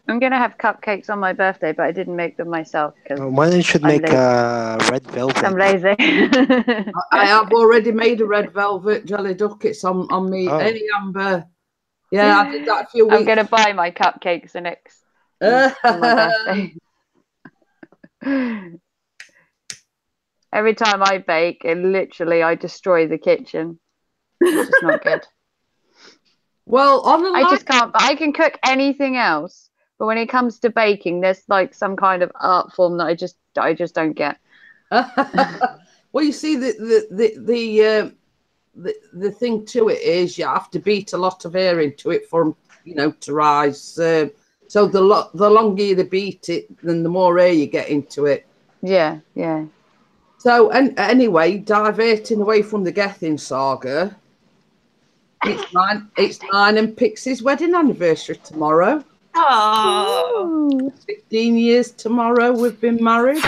I'm going to have cupcakes on my birthday, but I didn't make them myself because Why don't you should make red velvet? I'm lazy. I have already made a red velvet jelly duck. It's on me. Oh. Hey, Amber. Yeah, I did that a few weeks. I'm going to buy my cupcakes the next on my birthday. Every time I bake, I destroy the kitchen. It's just not good. Well, I just can't. But I can cook anything else. But when it comes to baking, there's like some kind of art form that I just don't get. Well, you see, the thing to it is you have to beat a lot of air into it for to rise. So the longer you beat it, then the more air you get into it. Yeah. So anyway, diverting away from the Gethin saga, it's mine and Pixie's wedding anniversary tomorrow. Oh, 15 years tomorrow we've been married.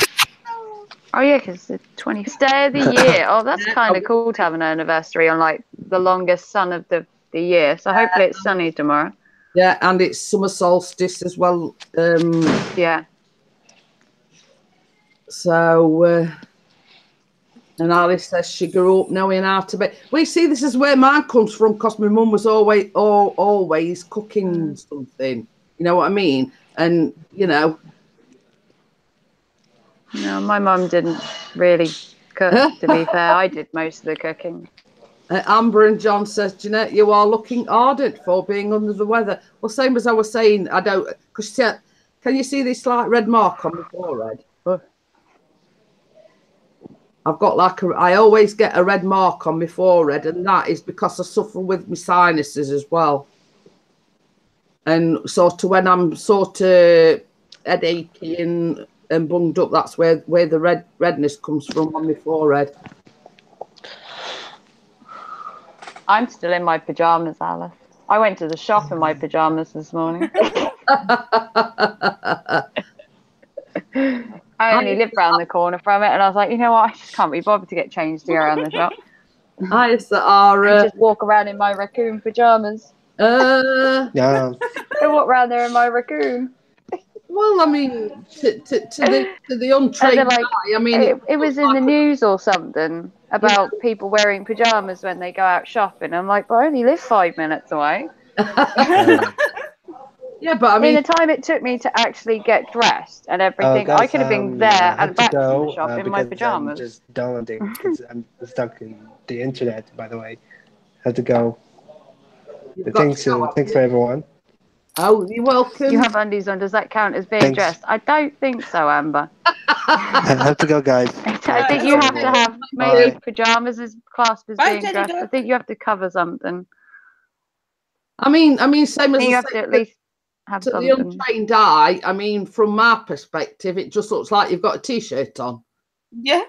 Oh yeah, because the 20th day of the year. Oh, that's kind of cool to have an anniversary on like the longest sun of the year. So hopefully it's sunny tomorrow. Yeah, and it's summer solstice as well. Yeah. So, and Alice says she grew up knowing how to bake. Well, you see, this is where mine comes from because my mum was always cooking something. You know what I mean? And, No, my mum didn't really cook, to be fair. I did most of the cooking. Amber and John says, Jeanette, you are looking ardent for being under the weather. Well, same as I was saying, I don't, because she said, can you see this slight red mark on my forehead? I've got I always get a red mark on my forehead, and that is because I suffer with my sinuses as well. And sort of when I'm sort of headachy and bunged up, that's where the redness comes from on my forehead. I'm still in my pajamas, Alice. I went to the shop in my pajamas this morning. I only live round the corner from it, and I was like, you know what? I just can't be bothered to get changed to go around the shop. I just walk around in my raccoon pajamas. Yeah. I walk around there in my raccoon. Well, I mean, to the untrained eye, I mean, it was in the news or something about people wearing pajamas when they go out shopping. I'm like, but I only live 5 minutes away. Yeah, but I mean, in the time it took me to actually get dressed and everything, guys, I could have been there and back from the shop in my pajamas. I'm just downloading because I'm stuck in the internet. By the way, have to go. But thanks for everyone. Oh, you're welcome. You have undies on. Does that count as being dressed? I don't think so, Amber. I have to go, guys. I think you have to have maybe pajamas as classed as being dressed. I think you have to cover something. I mean, same as you have to at least have to something. the untrained eye. I mean, from my perspective, it just looks like you've got a t-shirt on. Yeah.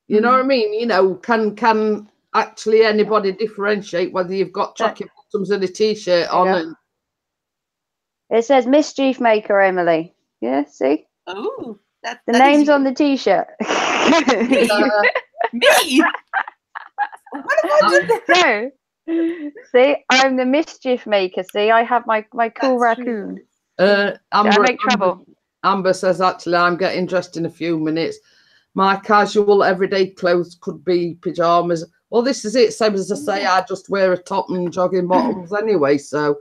You know what I mean? Can actually anybody differentiate whether you've got tracky bottoms and a t-shirt on? Yeah. And it says Mischief Maker Emily. Yeah, see? Oh, the name's on the t-shirt. Me? What have I done? No. See, I'm the Mischief Maker. See, I have my cool raccoon. Amber, I make trouble. Amber says, actually, I'm getting dressed in a few minutes. My casual everyday clothes could be pajamas. Well, this is it. Same as I say, I just wear a top and jogging bottoms anyway. So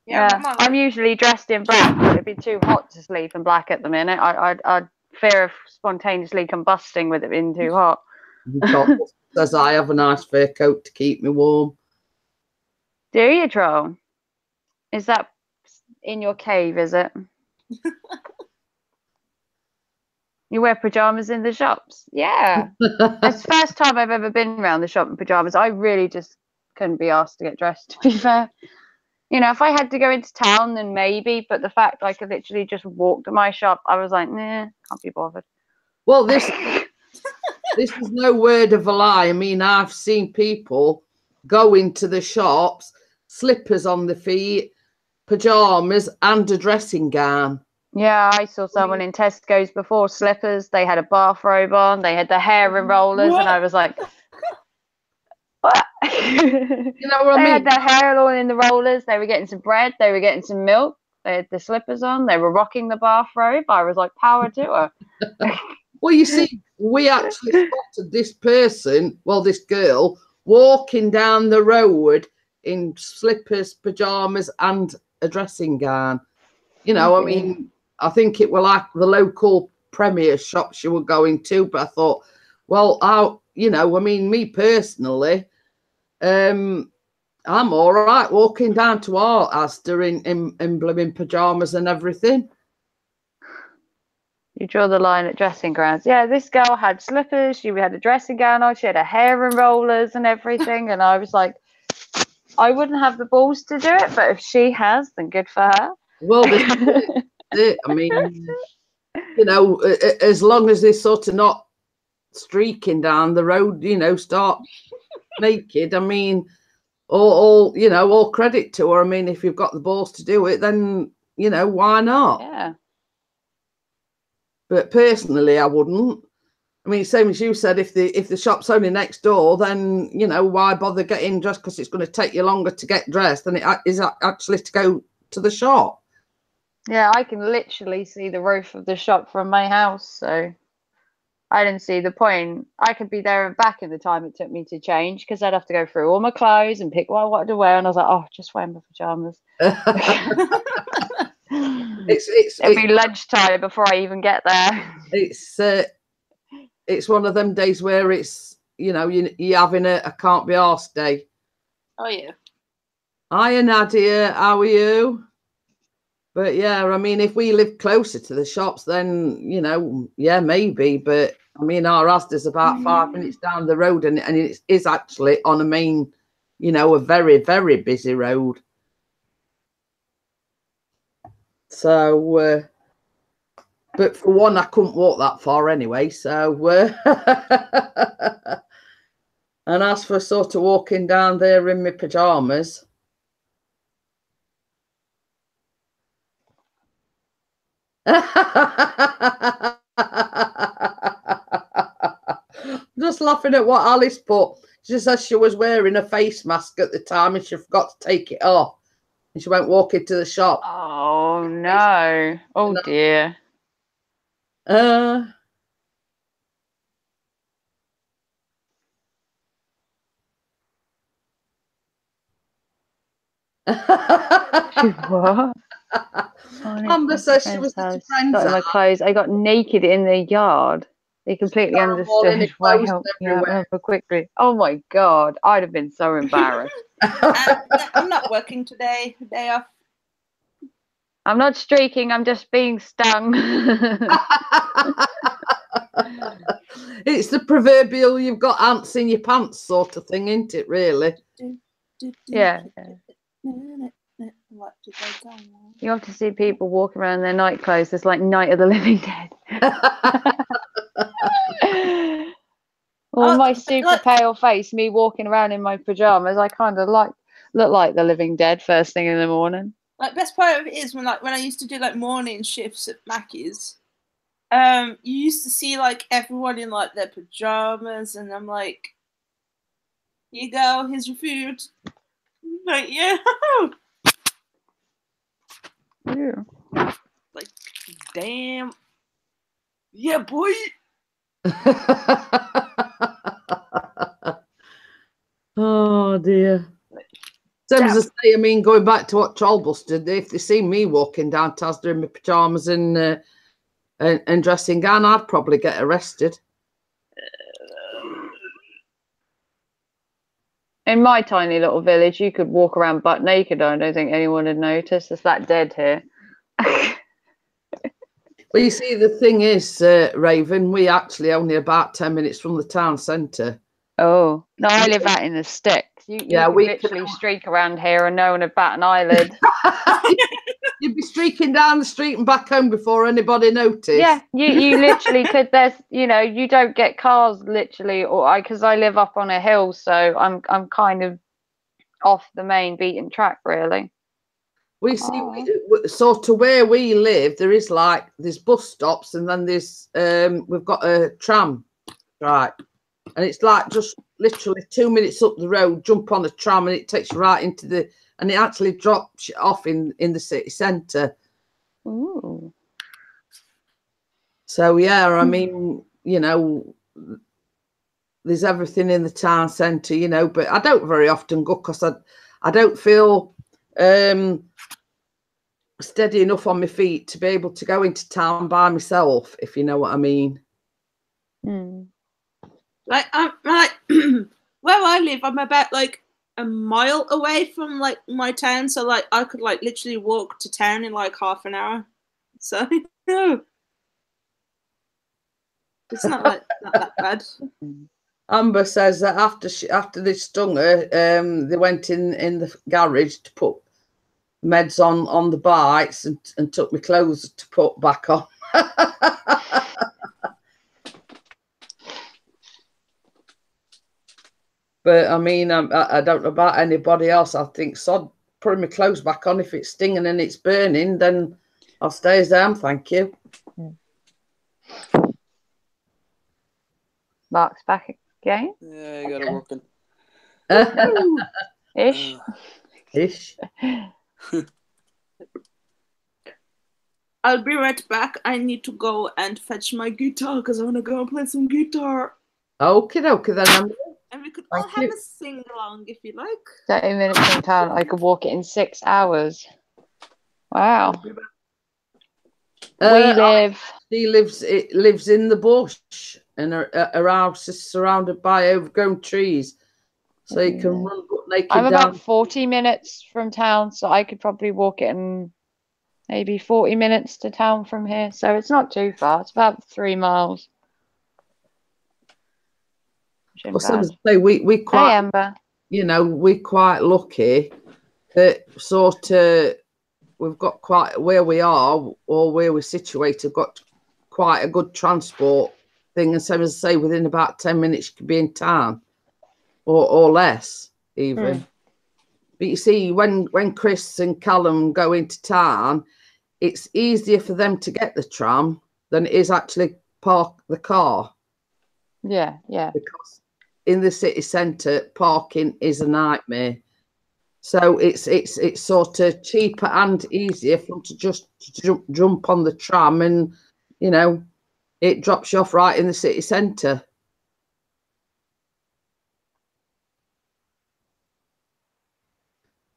yeah, I'm usually dressed in black, but it'd be too hot to sleep in black at the minute. I'd fear of spontaneously combusting with it being too hot. says I have a nice fur coat to keep me warm. Do you, Troll? Is that in your cave, is it? You wear pajamas in the shops? Yeah. It's the first time I've ever been around the shop in pajamas. I really just couldn't be asked to get dressed, to be fair. You know, if I had to go into town, then maybe. But the fact I could literally just walk to my shop, I was like, nah, can't be bothered. Well, this is no word of a lie. I mean, I've seen people go into the shops, slippers on the feet, pajamas, and a dressing gown. Yeah, I saw someone in Tesco's before, slippers. They had a bathrobe on. They had the hair in rollers, and I was like, what? You know what I mean? They had their hair all in the rollers. They were getting some bread. They were getting some milk. They had the slippers on. They were rocking the bathrobe. I was like, power to her. Well, you see, we actually spotted this person, well, this girl, walking down the road in slippers, pajamas, and a dressing gown. You know, I mean, I think it were like the local Premier shop she were going to, but I thought, well, you know, I mean, me personally, I'm all right walking down to our Asda in blooming pajamas and everything. You draw the line at dressing gowns. Yeah, this girl had slippers. She had a dressing gown on. She had her hair in rollers and everything. And I was like, I wouldn't have the balls to do it, but if she has, then good for her. Well, this is it. I mean, you know, as long as they're sort of not streaking down the road, you know, start naked. I mean, all you know, all credit to her. I mean, if you've got the balls to do it, then you know, why not? Yeah. But personally, I wouldn't. I mean, same as you said, if the shop's only next door, then you know, why bother getting dressed? Because it's going to take you longer to get dressed than it is actually to go to the shop. Yeah, I can literally see the roof of the shop from my house, so I didn't see the point. I could be there and back in the time it took me to change, because I'd have to go through all my clothes and pick what I wanted to wear, and I was like, oh, just wear my pajamas. It'll be lunchtime before I even get there. It's one of them days where it's, you know, you're having a can't be arsed day. Oh yeah. Hiya, Nadia, how are you? But yeah, I mean, if we live closer to the shops, then, you know, yeah, maybe. But I mean, our Asda's about 5 minutes down the road, and it is actually on a main, you know, a very, very busy road. So, but for one, I couldn't walk that far anyway. So, and as for sort of walking down there in my pajamas, just laughing at what Alice put. She says she was wearing a face mask at the time and she forgot to take it off, and she went walking to the shop. Oh no! Oh dear. What? Amber says she was at a friend's got my clothes. I got naked in the yard. They completely understood why I helped me out so quickly. Oh my god, I'd have been so embarrassed. I'm not working today. Day off. I'm not streaking. I'm just being stung. It's the proverbial "you've got ants in your pants" sort of thing, isn't it? Really? Yeah. What did they go on? You have to see people walking around in their night clothes. It's like Night of the Living Dead. Well, my super pale face, me walking around in my pajamas, I kind of look like the Living Dead first thing in the morning. Like, best part of it is when I used to do like morning shifts at Mackey's, you used to see like everyone in like their pajamas, and I'm like, "Here you go, here's your food." Like, yeah. Yeah. Like, damn. Yeah, boy. Oh dear. Same as I say, I mean, going back to what Trollbus did, if they see me walking down Tasda in my pyjamas and dressing gown, I'd probably get arrested. In my tiny little village, you could walk around butt naked. I don't think anyone would notice. It's that dead here. Well, you see, the thing is, Raven, we actually only about 10 minutes from the town centre. Oh, no, I live out in the sticks. You can literally streak around here and no one would bat an eyelid. You'd be streaking down the street and back home before anybody noticed. Yeah, you literally could. There's, you don't get cars literally, because I live up on a hill, so I'm kind of off the main beaten track, really. We see, sort of where we live, there's bus stops, and then there's we've got a tram, right, and it's like just literally 2 minutes up the road, jump on a tram, and it takes you right into and it actually drops you off in the city centre. Ooh. So yeah, I mean, there's everything in the town centre, but I don't very often go because I don't feel steady enough on my feet to be able to go into town by myself, if you know what I mean. Like where I live, I'm about like a mile away from like my town, so like I could like literally walk to town in like half an hour. So no, it's not that bad. Amber says that after they stung her, they went in the garage to put meds on the bites and took my clothes to put back on. But I mean, I don't know about anybody else. I think sod putting my clothes back on. If it's stinging and it's burning, then I'll stay as I am, thank you. Mark's back again. Yeah, I got it working. Ish. I'll be right back. I need to go and fetch my guitar because I want to go and play some guitar. Okay, then. And we could all have a sing along if you like. 30 minutes from town. I could walk it in 6 hours. Wow. He lives in the bush, and her house is surrounded by overgrown trees, so you can run naked. I'm about 40 minutes from town, so I could probably walk it in maybe 40 minutes to town from here. So it's not too far. It's about 3 miles. Well, some say we quite, hey, Amber. We're quite lucky that sort of we've got quite where we are or where we're situated, got quite a good transport thing. And so as I say, within about 10 minutes, you could be in town or less even. But you see, when Chris and Callum go into town, it's easier for them to get the tram than it is actually park the car. Yeah. Because in the city centre, parking is a nightmare. So it's sort of cheaper and easier for them to just jump on the tram, and it drops you off right in the city centre.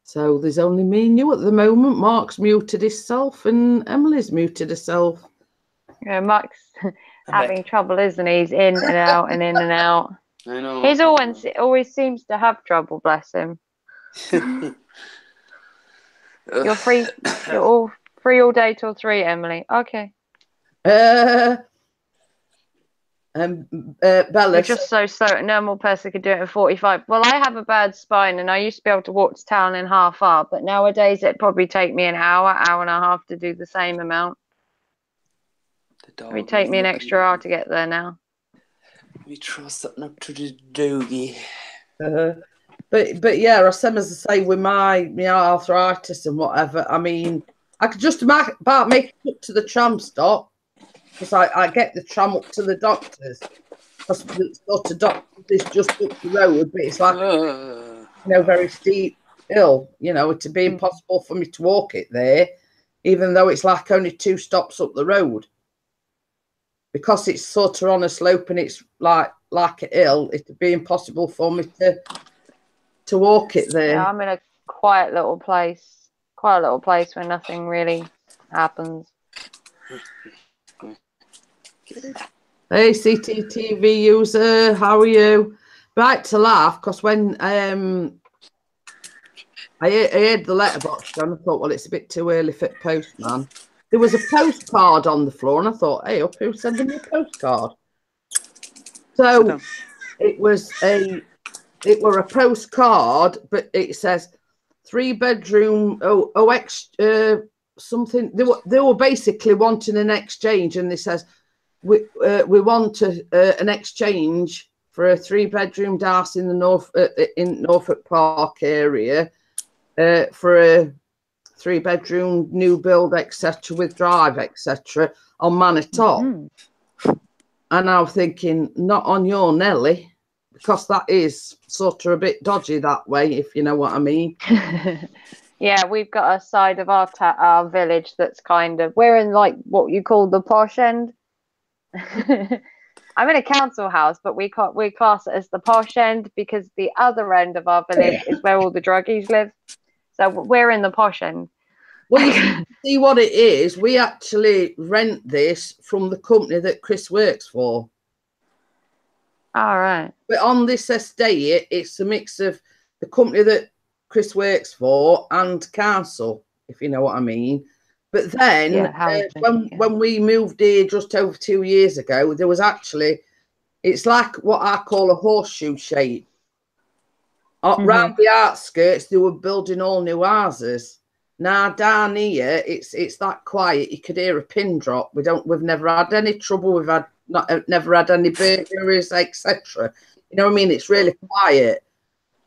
So there's only me and you at the moment. Mark's muted himself and Emily's muted herself. Yeah, Mark's having trouble, isn't he? He's in and out and in and out. I know. He's always seems to have trouble, bless him. You're free. You're all free all day till 3, Emily. Okay. Bella. You're just so slow. A normal person could do it in 45. Well, I have a bad spine, and I used to be able to walk to town in half hour, but nowadays it'd probably take me an hour and a half to do the same amount. It would take me an extra hour to get there now. We throw something up to the doggy. But yeah, as I say, with my arthritis and whatever, I mean, I could just about make it up to the tram stop, because I get the tram up to the doctor's, because the sort of doctor's is just up the road, but it's like very steep hill. It'd be impossible for me to walk it there, even though it's like only 2 stops up the road. Because it's sort of on a slope and it's like a hill, it'd be impossible for me to walk it there. Yeah, I'm in a quiet little place where nothing really happens. Hey, CTTV user, how are you? Right to laugh, because when I heard the letterbox and I thought, well, it's a bit too early for the postman. There was a postcard on the floor, and I thought, hey, up, who's sending me a postcard? So it were a postcard, but it says 3-bedroom something. They were basically wanting an exchange, and they says we want an exchange for a 3-bedroom house in the in Norfolk Park area for a 3-bedroom new build, etc., with drive, etc., on Manor Top. And I was thinking, not on your Nelly, because that is sort of a bit dodgy that way, if you know what I mean. Yeah, we've got a side of our village that's kind of, we're in like what you call the posh end. I'm in a council house, but we class it as the posh end because the other end of our village is where all the druggies live. So we're in the posh end. Well, you see what it is. We actually rent this from the company that Chris works for. All right. But on this estate, it's a mix of the company that Chris works for and council, if you know what I mean. But then when we moved here just over 2 years ago, there was actually, it's like what I call a horseshoe shape. Around the outskirts, they were building all new houses. Now down here, it's that quiet. You could hear a pin drop. We've never had any trouble. We've never had any burglaries, etc. You know what I mean? It's really quiet.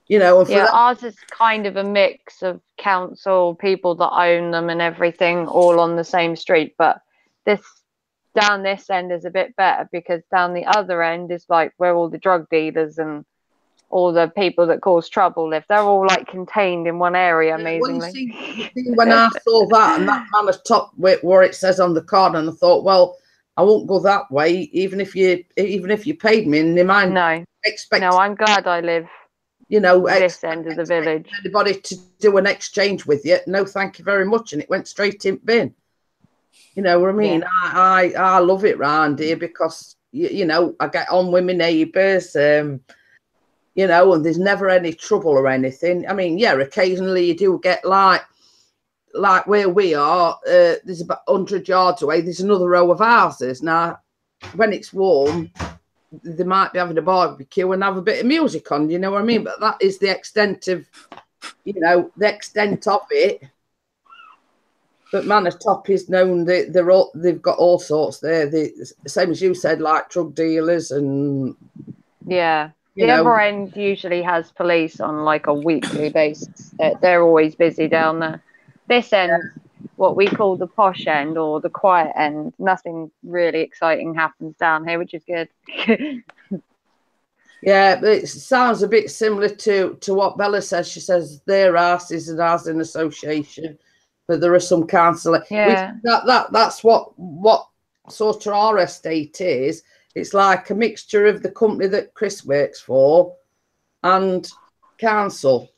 You know. And ours is kind of a mix of council, people that own them, and everything, all on the same street. But down this end is a bit better because down the other end is like where all the drug dealers and all the people that cause trouble live. They're all like contained in one area, amazingly. Well, you see, when I saw that and that Manor Top where it says on the card, and I thought, well, I won't go that way, even if you paid me. And they might expect. No, I'm glad I live. You know, this end of the village. Anybody to do an exchange with you? No, thank you very much, and it went straight in bin. You know what I mean? Yeah. I love it round here because you know I get on with my neighbours. You know, and there's never any trouble or anything. I mean, yeah, occasionally you do get like where we are, there's about 100 yards away, there's another row of houses. Now, when it's warm, they might be having a barbecue and have a bit of music on, you know what I mean? But that is the extent of, you know, the extent of it. But Manor Top is known, they've got all sorts there. The same as you said, like drug dealers and... Yeah. The other end usually has police on like a weekly basis. They're always busy down there. This end, what we call the posh end or the quiet end, nothing really exciting happens down here, which is good. Yeah, it sounds a bit similar to what Bella says. She says their house is an housing association, but there are some council. Yeah, that's what sort of our estate is. It's like a mixture of the company that Chris works for and council.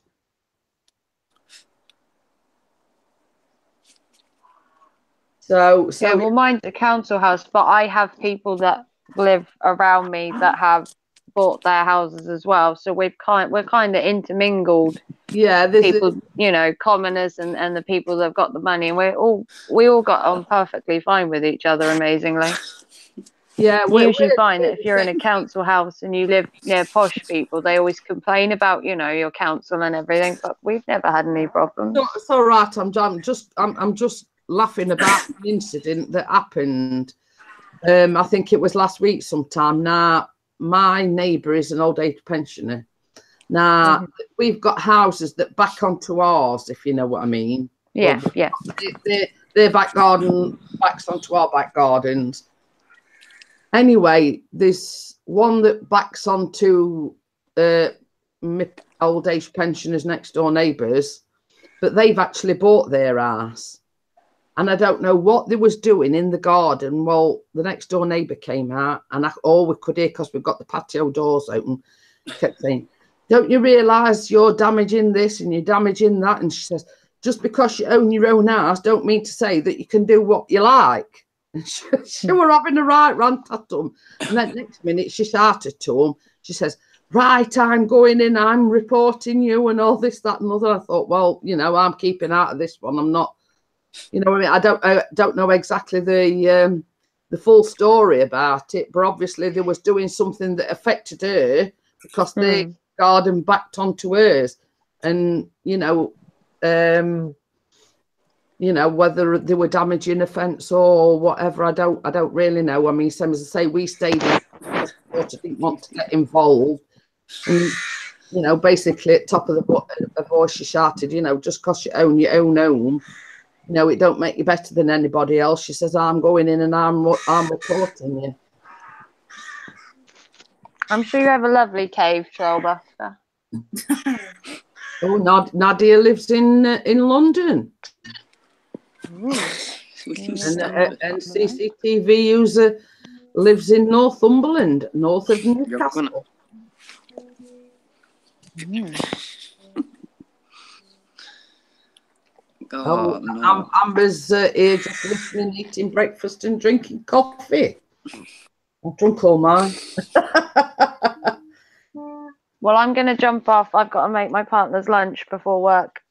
So yeah, well, mine's a council house, but I have people that live around me that have bought their houses as well. So we're kind of intermingled. Yeah, people, you know, commoners and the people that have got the money, and we all got on perfectly fine with each other, amazingly. Yeah, you usually find that if you're in a council house and you live near posh people, they always complain about, you know, your council and everything. But we've never had any problems. No, it's all right. I'm just laughing about an incident that happened. I think it was last week sometime. Now, my neighbour is an old age pensioner. Now, we've got houses that back onto ours, if you know what I mean. Yeah, well, yeah. Their back garden backs onto our back gardens. Anyway, there's one that backs onto old age pensioners' next door neighbours, but they've actually bought their house. And I don't know what they was doing in the garden. Well, the next door neighbour came out, and all we could hear, because we've got the patio doors open, kept saying, don't you realise you're damaging this and you're damaging that? And she says, just because you own your own house don't mean to say that you can do what you like. And she were having a right rant at them. And then next minute she shouted to them. She says, right, I'm going in, I'm reporting you and all this, that and other. I thought, well, you know, I'm keeping out of this one. I'm not, you know what I mean? I don't know exactly the full story about it, but obviously they was doing something that affected her because the garden backed onto hers. And, whether they were damaging a fence or whatever, I don't really know. I mean, same as I say, we stayed in because I didn't want to get involved. And, basically at top of the voice, she shouted, just because you own your own home, it don't make you better than anybody else. She says, I'm going in and I'm reporting you. I'm sure you have a lovely cave, Trollbuster. Oh, Nadia lives in London. And CCTV user lives in Northumberland, north of Newcastle. No. Amber's here just listening, eating breakfast and drinking coffee. I've drunk all mine. Well, I'm going to jump off. I've got to make my partner's lunch before work.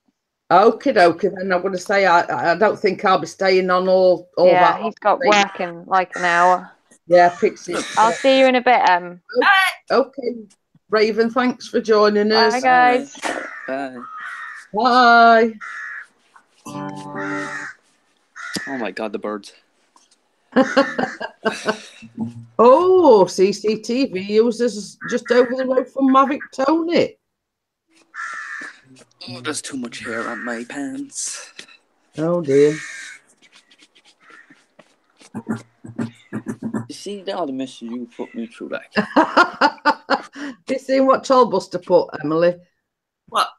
Okie dokie. Then I'm going to say I don't think I'll be staying on all that. Yeah, he's got work in like an hour. Yeah, Pixie. I'll see you in a bit, Okay. Raven, thanks for joining us. Bye, guys. Bye. Bye. Oh my God, the birds. Oh, CCTV users just over the road from Mavic Tony. Oh, there's too much hair on my pants. Oh dear. You see all the messages you put me through, like. You seen what Trollbuster put, Emily? What?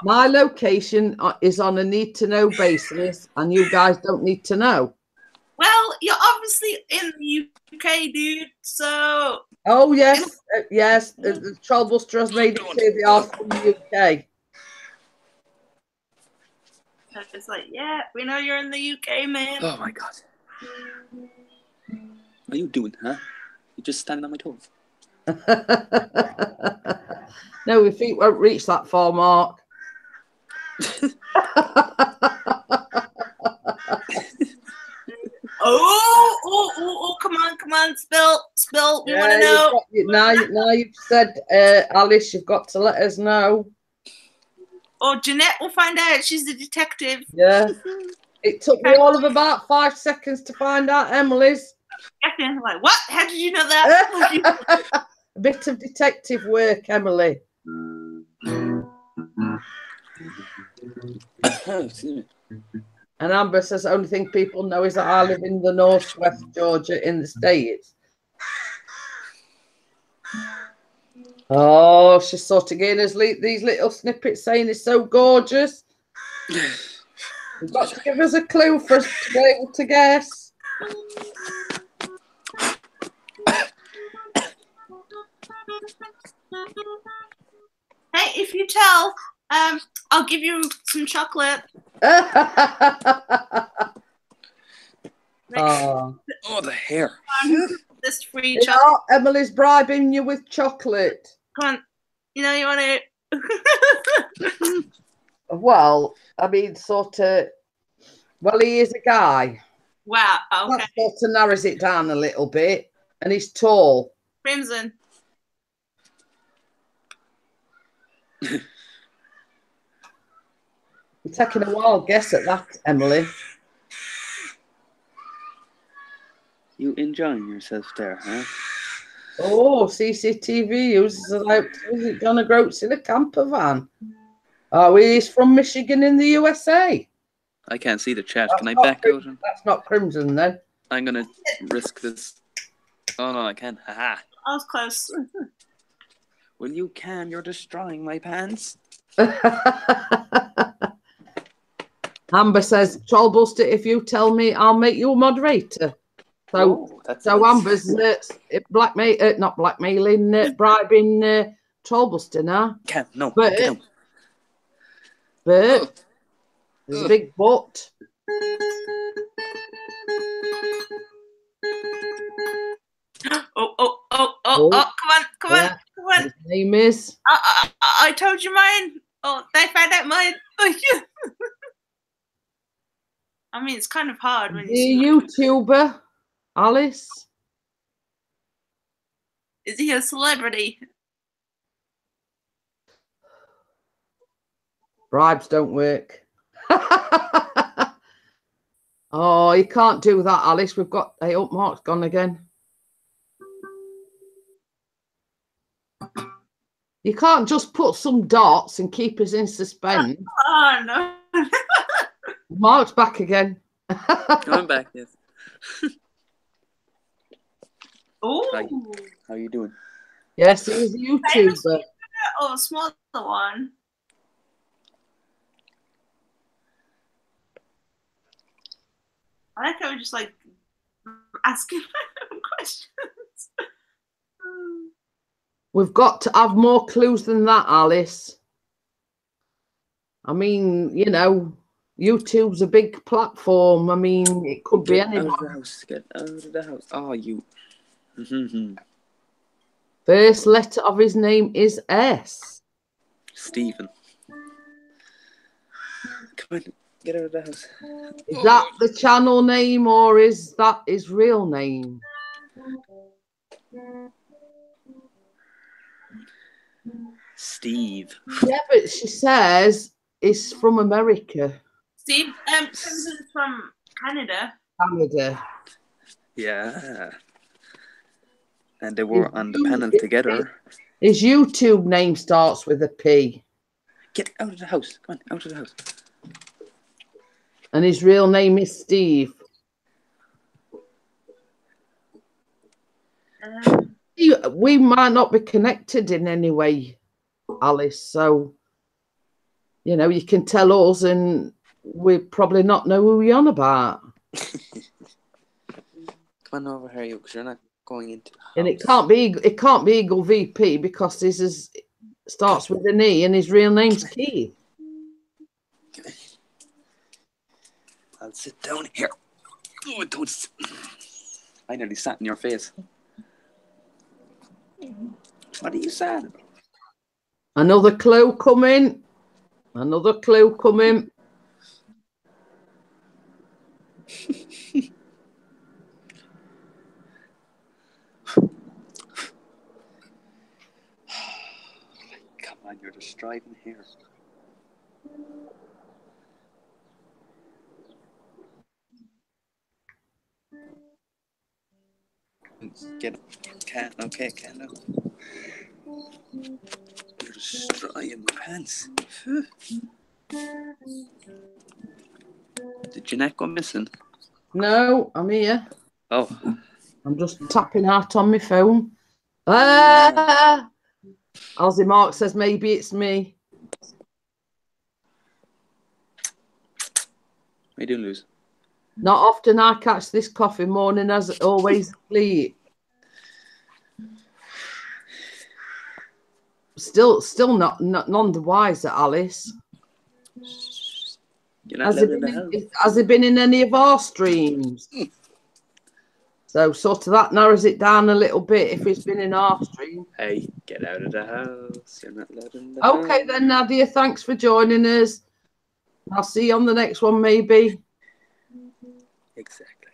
My location is on a need-to-know basis, and you guys don't need to know. Well, you're obviously in the UK, dude, so... Oh, yes, yes. The Trollbuster has made it clear they are from the UK. It's like, yeah, we know you're in the UK, man. Oh, my God. What are you doing, huh? You're just standing on my toes. No, my feet won't reach that far, Mark. Oh, come on, spill. We want to know. Now you've said, Alice, you've got to let us know. Oh, Jeanette will find out. She's the detective. Yeah. It took me all of about 5 seconds to find out Emily's. I'm like, what? How did you know that? A bit of detective work, Emily. And Amber says the only thing people know is that I live in the northwest Georgia in the States. Oh, she's sort of getting us these little snippets saying it's so gorgeous. You've got to give us a clue for us to be able to guess. Hey, if you tell, I'll give you some chocolate. Oh, the hair. This free chocolate. Yeah, Emily's bribing you with chocolate. Come on. You want to... Well, I mean, sort of... Well, he is a guy. Wow, okay. That sort of narrows it down a little bit. And he's tall. Crimson. You're taking a wild guess at that, Emily. You enjoying yourself there, huh? Oh, CCTV users are like, visit John O'Groats in a camper van. Oh, he's from Michigan in the USA. I can't see the chat. Can I back out? That's not Crimson, then. I'm going to risk this. Oh, no, I can't. Haha. I was close. Well, you can. You're destroying my pants. Amber says, Trollbuster, if you tell me, I'll make you a moderator. So, nice. Amber's not blackmailing, bribing troll buster now. Ken, no. But- Get down. But there's a big but. Come on. His name is. I told you mine. Oh, they found out mine. I mean, it's kind of hard when The YouTuber, Alice. Is he a celebrity? Bribes don't work. Oh, you can't do that, Alice. We've got Mark's gone again. You can't just put some dots and keep us in suspense. Oh no. Mark's back again. I'm back, yes. Oh. Hi. How you doing? Yes, he's a YouTuber. Oh, a smaller one. I like how we're just like asking questions. We've got to have more clues than that, Alice. I mean, you know, YouTube's a big platform. I mean, it could be Get anyone. out of the house. Get out of the house. Oh, you. First letter of his name is S. Stephen. Come on. Get out of the house. Is that the channel name or is that his real name? Steve. Yeah, but she says it's from America. Steve, Simpson's from Canada. Canada. Yeah. And they were on the panel together. His YouTube name starts with a P. Get out of the house. Come on, out of the house. And his real name is Steve. We might not be connected in any way, Alice. So, you know, you can tell us and we probably not know who you're on about. Come on over here, you, because you're not going into the house. And it can't be Eagle VP because this is starts with an E and his real name's Keith. I'll sit down here. Oh, don't. I nearly sat in your face. What are you sad about? Another clue coming. Another clue coming. Come on, you're just driving here. Get up. Can't, okay, can't now. You're destroying my pants. Did your neck go missing? No, I'm here. Oh. I'm just tapping out on my phone. Ah! Aussie Mark says maybe it's me. I do lose. Not often I catch this coffee morning as always sleep. Still not none the wiser, Alice. You're not living in the house. Has he been in any of our streams? So sort of that narrows it down a little bit if he's been in our stream. Hey, get out of the house. You're not allowed in the house. Okay then, Nadia, thanks for joining us. I'll see you on the next one, maybe. Exactly.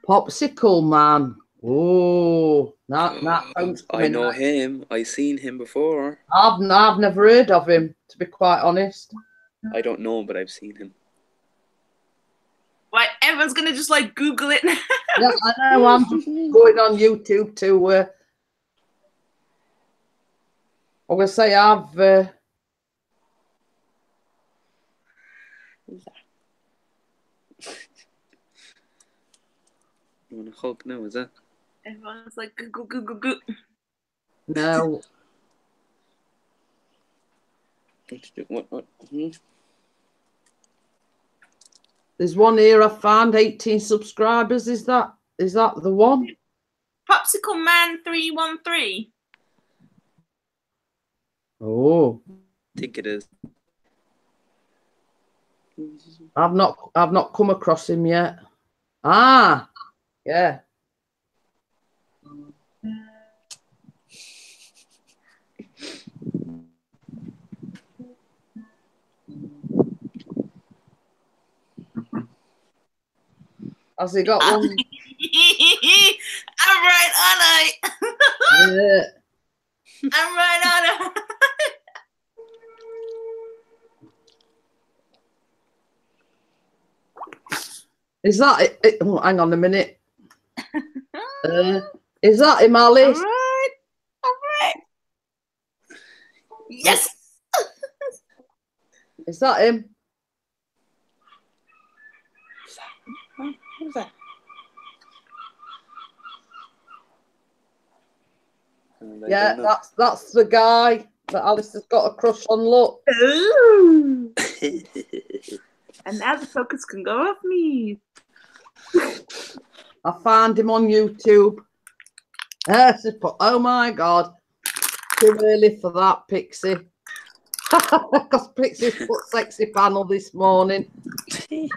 Popsicle Man. Oh, I know him. I seen him before. I've never heard of him, to be quite honest. I don't know, but I've seen him. Right, everyone's gonna just like Google it. Yeah, I know. I'm just going on YouTube to. I'm gonna say I've. Who's that? You want a hug now? Is that? Everyone's like Google. No. What? There's one here I found, 18 subscribers. Is that the one? Popsicle Man 313. Oh, I think it is. I've not come across him yet. Ah, yeah. Has he got one? I'm right on it. Yeah. I'm right on it. Is that it? Oh, hang on a minute. Is that him, Alice? All right. Yes. Is that him? Who's that? Yeah, that's the guy that Alice has got a crush on. Look. Ooh. And now the focus can go off me. I found him on YouTube. Oh my God. Too early for that, Pixie. Because Pixie's put sexy panel this morning. She's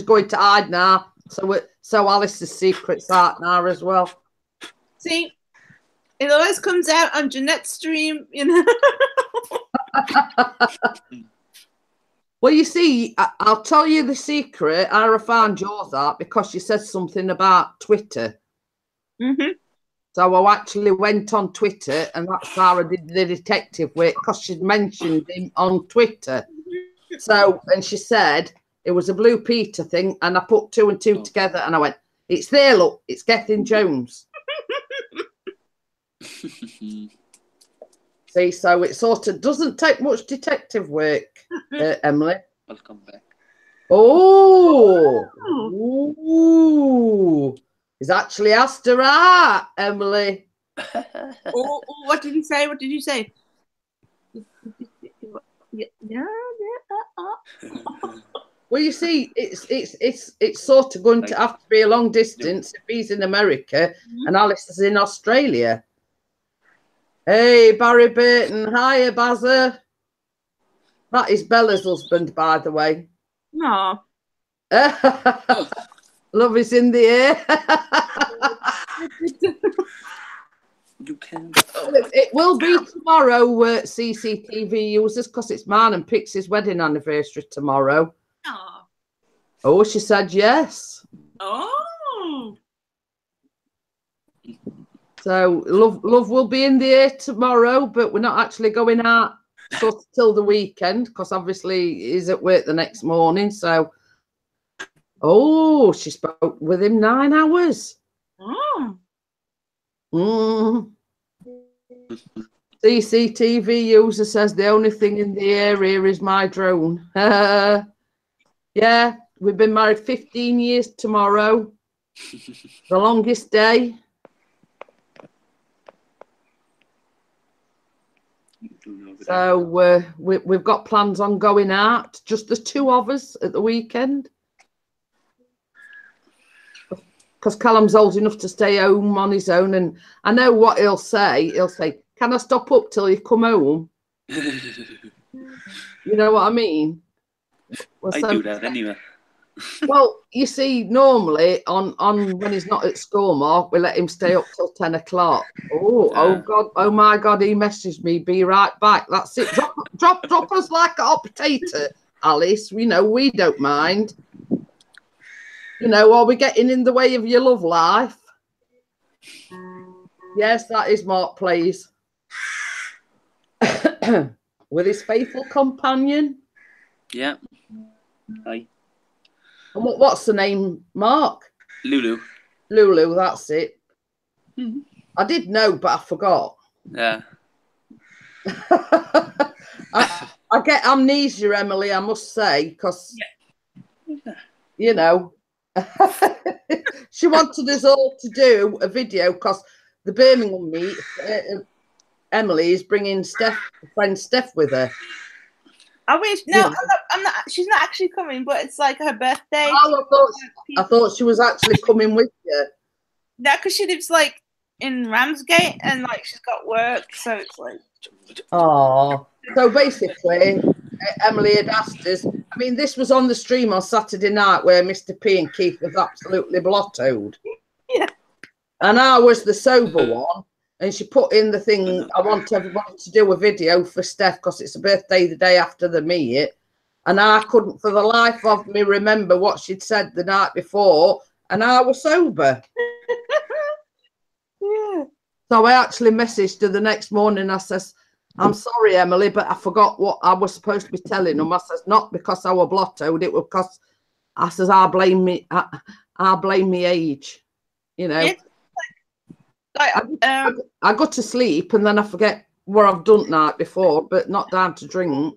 going to hide now. So Alice's secret's out now as well. See, it always comes out on Jeanette's stream, you know. Well, you see, I'll tell you the secret. I found yours out because she said something about Twitter. Mm-hmm. So I actually went on Twitter, and that's how I did the detective work, because she'd mentioned him on Twitter. So, and she said it was a Blue Peter thing, and I put two and two together, and I went, it's there, look, it's Gethin Jones. See, so it sort of doesn't take much detective work, Emily. Welcome back. Oh, ooh. He's actually asked her out, Emily. Oh, what did he say? What did you say? Yeah. Well, you see, it's sort of going to have to be a long distance if he's in America and Alice is in Australia. Hey, Barry Burton. Hiya, Bazza. That is Bella's husband, by the way. No. Love is in the air. You can. It will be tomorrow, CCTV users, because it's mine and Pixie's wedding anniversary tomorrow. Oh. Oh, she said yes. Oh. So love will be in the air tomorrow, but we're not actually going out sort of till the weekend, because obviously he's at work the next morning. So, oh, she spoke with him 9 hours. Oh. CCTV user says the only thing in the area is my drone. Yeah, we've been married 15 years tomorrow. The longest day. So we've got plans on going out, just the two of us at the weekend. Because Callum's old enough to stay home on his own, and I know what he'll say. He'll say, "Can I stop up till you come home?" You know what I mean? Well, I do that anyway. Well, you see, normally on when he's not at school, Mark, we let him stay up till 10 o'clock. Oh God, oh my God, he messaged me, be right back. That's it. Drop us like a hot potato, Alice. We know we don't mind. You know, are we getting in the way of your love life? Yes, that is Mark, please. With his faithful companion. Yeah. Hi. And what's the name, Mark? Lulu. Lulu, that's it. I did know, but I forgot. Yeah. I get amnesia, Emily, I must say, because, you know, she wanted us all to do a video because the Birmingham meet, Emily is bringing friend Steph with her. I wish. No, I'm not. She's not actually coming, but it's like her birthday. Oh, I thought she was actually coming with you. No, because she lives like in Ramsgate, and like she's got work, so it's like. Oh, so basically, Emily had asked us. I mean, this was on the stream on Saturday night where Mr. P and Keith was absolutely blottoed. Yeah. And I was the sober one, and she put in the thing. I want everybody to do a video for Steph because it's a birthday the day after the meet, and I couldn't for the life of me remember what she'd said the night before, and I was sober. Yeah. So I actually messaged her the next morning. I says, I'm sorry, Emily, but I forgot what I was supposed to be telling them. I says, not because I was blottoed, it was because I says, I blame me age. You know, Yeah, I go to sleep and then I forget what I've done the night before, but not down to drink.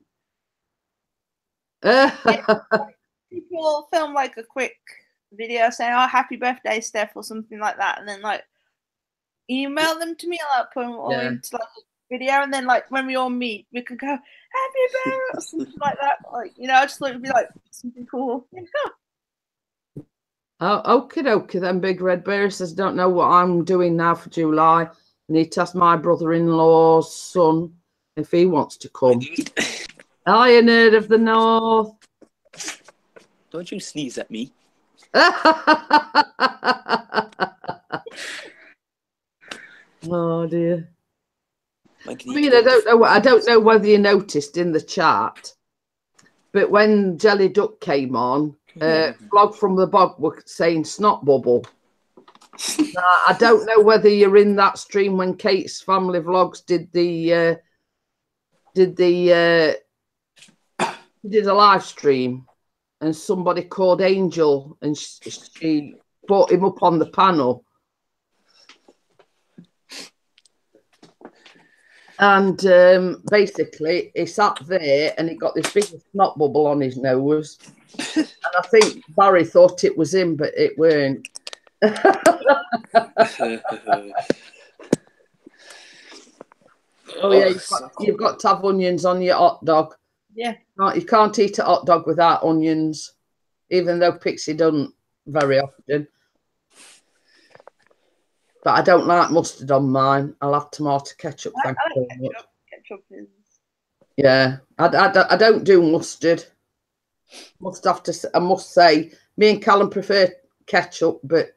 People film like a quick video saying, "Oh, happy birthday, Steph," or something like that, and then like email them to me. I'll put them all into like a video, and then like when we all meet, we could go happy birthday or something like that. Like, you know, I just thought it'd be like something cool. Oh, okie dokie then. Big Red Bear says, don't know what I'm doing now for July. I need to ask my brother-in-law's son if he wants to come. Hi, a nerd of the north. Don't you sneeze at me. Oh dear. I mean, I don't know whether you noticed in the chat, but when Jelly Duck came on, Vlog from the Bog were saying snot bubble. I don't know whether you're in that stream when Kate's Family Vlogs did a live stream, and somebody called Angel, and she brought him up on the panel. And basically, he sat there and he got this big snot bubble on his nose. And I think Barry thought it was him, but it weren't. Oh, yeah, you've got to have onions on your hot dog. Yeah. No, you can't eat a hot dog without onions, even though Pixie doesn't very often. But I don't like mustard on mine. I'll have tomato ketchup. Thank you very much. Ketchup is... Yeah, I don't do mustard. I must say, me and Callum prefer ketchup, but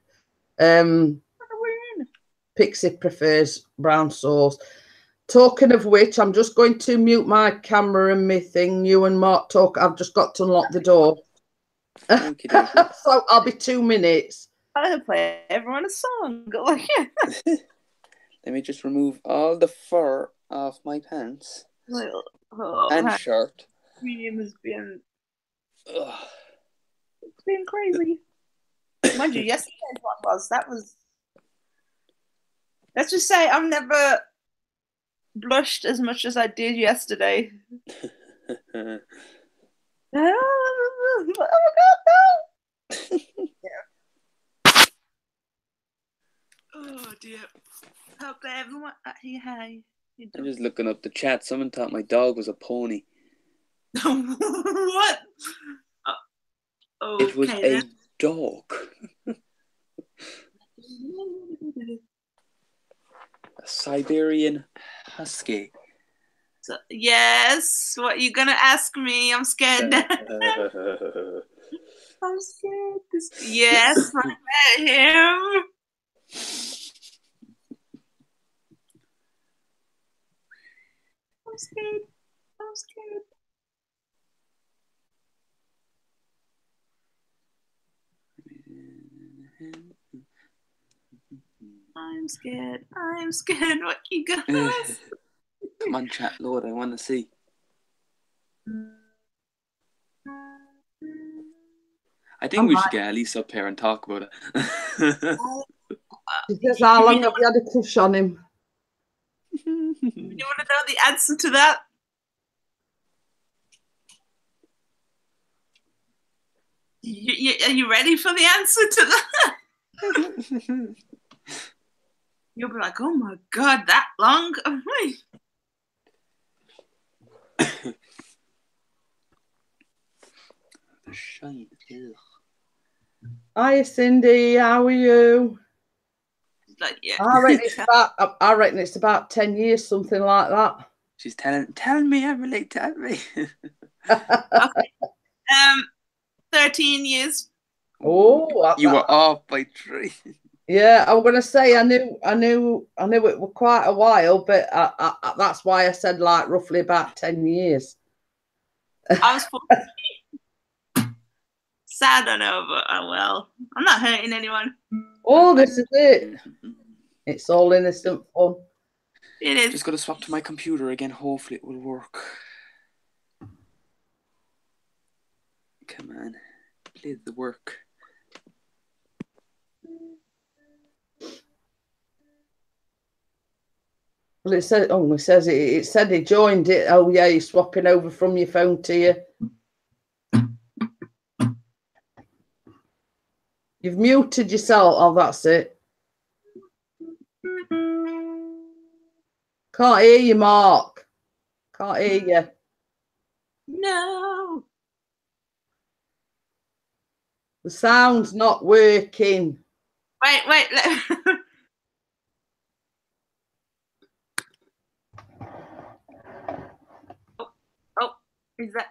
Pixie prefers brown sauce. Talking of which, I'm just going to mute my camera and my thing. You and Mark talk. I've just got to unlock the door. So I'll be 2 minutes. I'm going to play everyone a song. Let me just remove all the fur off my pants and shirt. Premium has been... It's been crazy. Mind you, yesterday's one was... Let's just say I've never blushed as much as I did yesterday. Oh my God, no! Yeah. Oh dear. Hope everyone. Hi. I'm just looking up the chat. Someone thought my dog was a pony. What? It was a dog. A Siberian Husky. So, yes. What you gonna ask me? I'm scared. I'm scared. Yes, I met him. I'm scared. I'm scared. I'm scared. I'm scared. What you gonna ask? Come on, chat, Lord. I want to see. I think we should get Elise up here and talk about it. Because how long have you had a crush on him? You want to know the answer to that? Are you ready for the answer to that? You'll be like, oh my God, that long? shine. Hi, Cindy. How are you? Like, yeah. I reckon it's about 10 years, something like that. She's telling me, Emily, tell me. Okay. 13 years. Oh, you were off by 3. Yeah, I'm gonna say I knew it was quite a while, but that's why I said like roughly about 10 years. I was 14. Sad, I know, but oh well. I'm not hurting anyone. Oh, this is it. It's all innocent fun. It is. Just got to swap to my computer again. Hopefully it will work. Come on. Play the work. Well, it said he joined it. Oh yeah, you're swapping over from your phone to you. You've muted yourself. Oh, that's it. Can't hear you, Mark. Can't hear you. No. The sound's not working. Wait. oh, is that?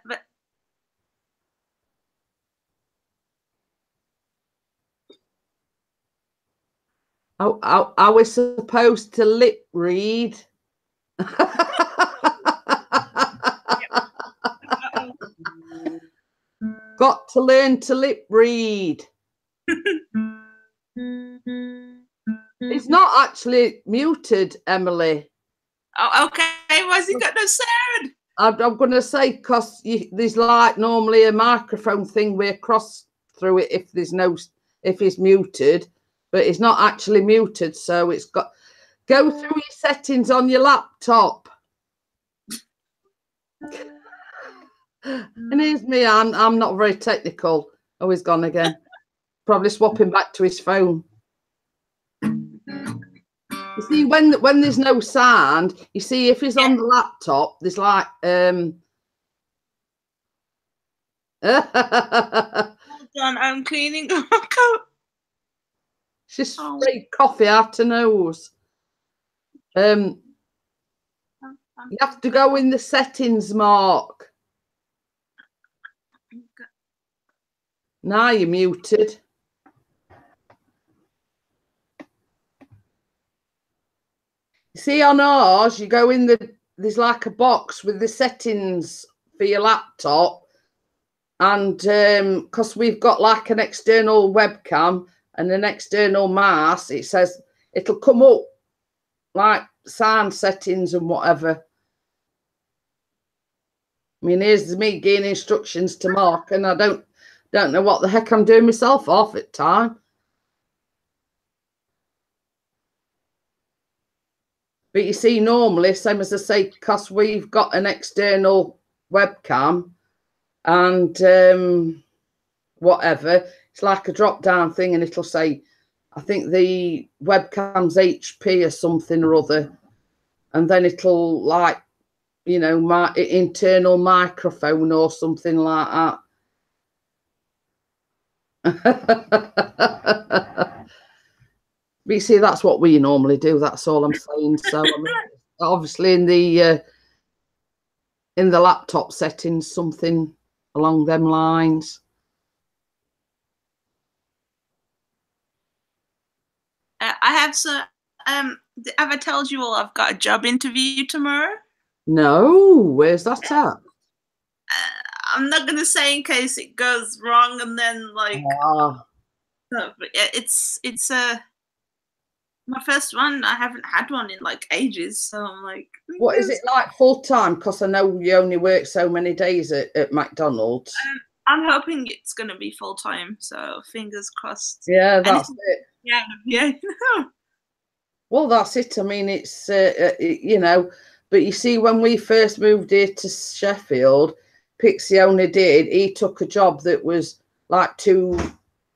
Are we supposed to lip read? Got to learn to lip read. It's not actually muted, Emily. Oh, okay. Why's he got no sound? I'm going to say because there's like normally a microphone thing we cross through it if it's muted, but it's not actually muted. So it's got go through your settings on your laptop. And here's me. I'm not very technical. Oh, he's gone again. Probably swapping back to his phone. You see, when there's no sound, you see if he's on the laptop, there's like Hold on, I'm cleaning. She's sprayed coffee out her nose. You have to go in the settings, Mark. Now you're muted. See, on ours, you go in there's like a box with the settings for your laptop. And because we've got like an external webcam and an external mouse, it says it'll come up like sound settings and whatever. I mean, here's me giving instructions to Mark, and I don't know what the heck I'm doing myself off at time. But you see, normally, same as I say, because we've got an external webcam and whatever, it's like a drop-down thing, and it'll say, I think the webcam's HP or something or other, and then it'll like, you know, my internal microphone or something like that. But you see, that's what we normally do. That's all I'm saying. So I mean, obviously in the laptop settings, something along them lines. I have some. Have I told you all I've got a job interview tomorrow? No, where's that at? I'm not gonna say in case it goes wrong, and then like, but it's my first one. I haven't had one in like ages, so I'm like, what is it like full time? Because I know you only work so many days at McDonald's. I'm hoping it's gonna be full time, so fingers crossed. Yeah, that's it. Yeah. Well, that's it. I mean, it's you know, but you see, when we first moved here to Sheffield, Pixie he took a job that was like 2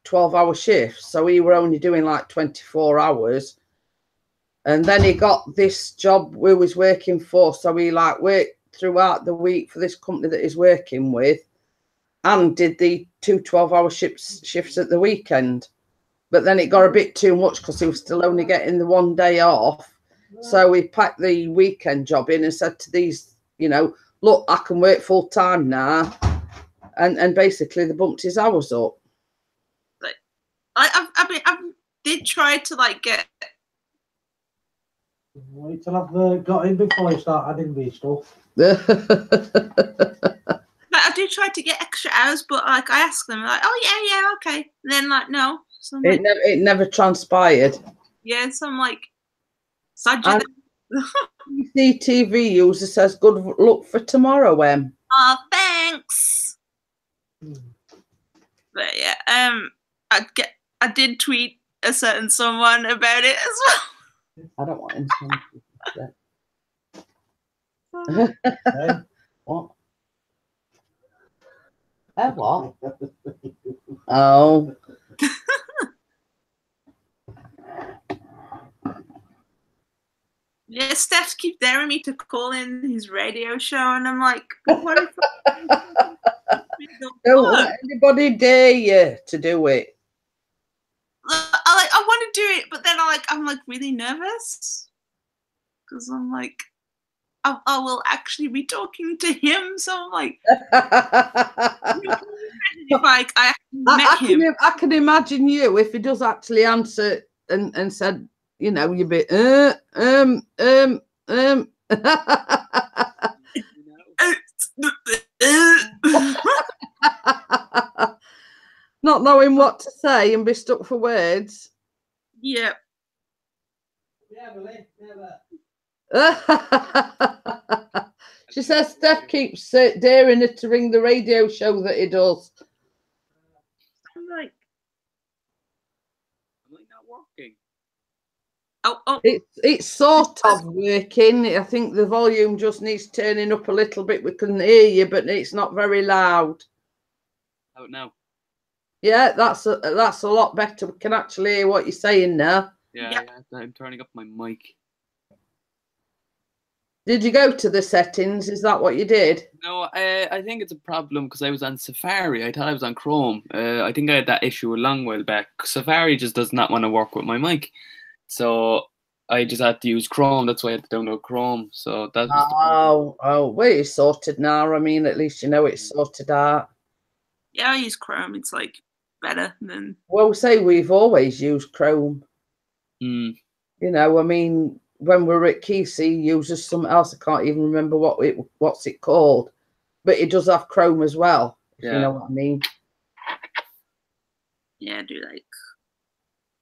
12-hour shifts, so he were only doing like 24 hours, and then he got this job we was working for, so he like worked throughout the week for this company that he's working with, and did the 2 12-hour shifts at the weekend. But then it got a bit too much because he was still only getting the 1 day off. So we packed the weekend job in and said to these, you know, look, I can work full time now. And basically they bumped his hours up. I did try to like get. Wait till I've got in before I start adding me stuff. I do try to get extra hours, but like I ask them, like, oh yeah, okay. And then like no, so like, it never transpired. Yeah, so I'm like, CCTV user says, "Good luck for tomorrow, Em." Oh, thanks. But yeah, I did tweet a certain someone about it as well. I don't want him to What? What? Oh. Yeah, Steph keeps daring me to call in his radio show, and I'm like, what if don't let anybody dare you to do it. I want to do it, but then I'm like really nervous because I'm like, I will actually be talking to him, so I'm like, if I met him. I can imagine you if he does actually answer and said, you know, you'd be not knowing what to say and be stuck for words. Yeah. She says Steph keeps daring her to ring the radio show that he does. I'm like, am I not working? Oh. It's sort of working. I think the volume just needs turning up a little bit. We can hear you, but it's not very loud. How about now? Yeah, that's a lot better. We can actually hear what you're saying now. Yeah, I'm turning up my mic. Did you go to the settings? Is that what you did? No, I think it's a problem because I was on Safari. I thought I was on Chrome. I think I had that issue a long while back. Safari just does not want to work with my mic. So I just had to use Chrome. That's why I had to download Chrome. So that's well, it's sorted now. I mean, at least you know it's sorted out. Yeah, I use Chrome. It's like better than. Well, say we've always used Chrome. You know, I mean, when we were at Kesey, he uses something else. I can't even remember what's it called, but it does have Chrome as well. If you know what I mean. Yeah, I do like.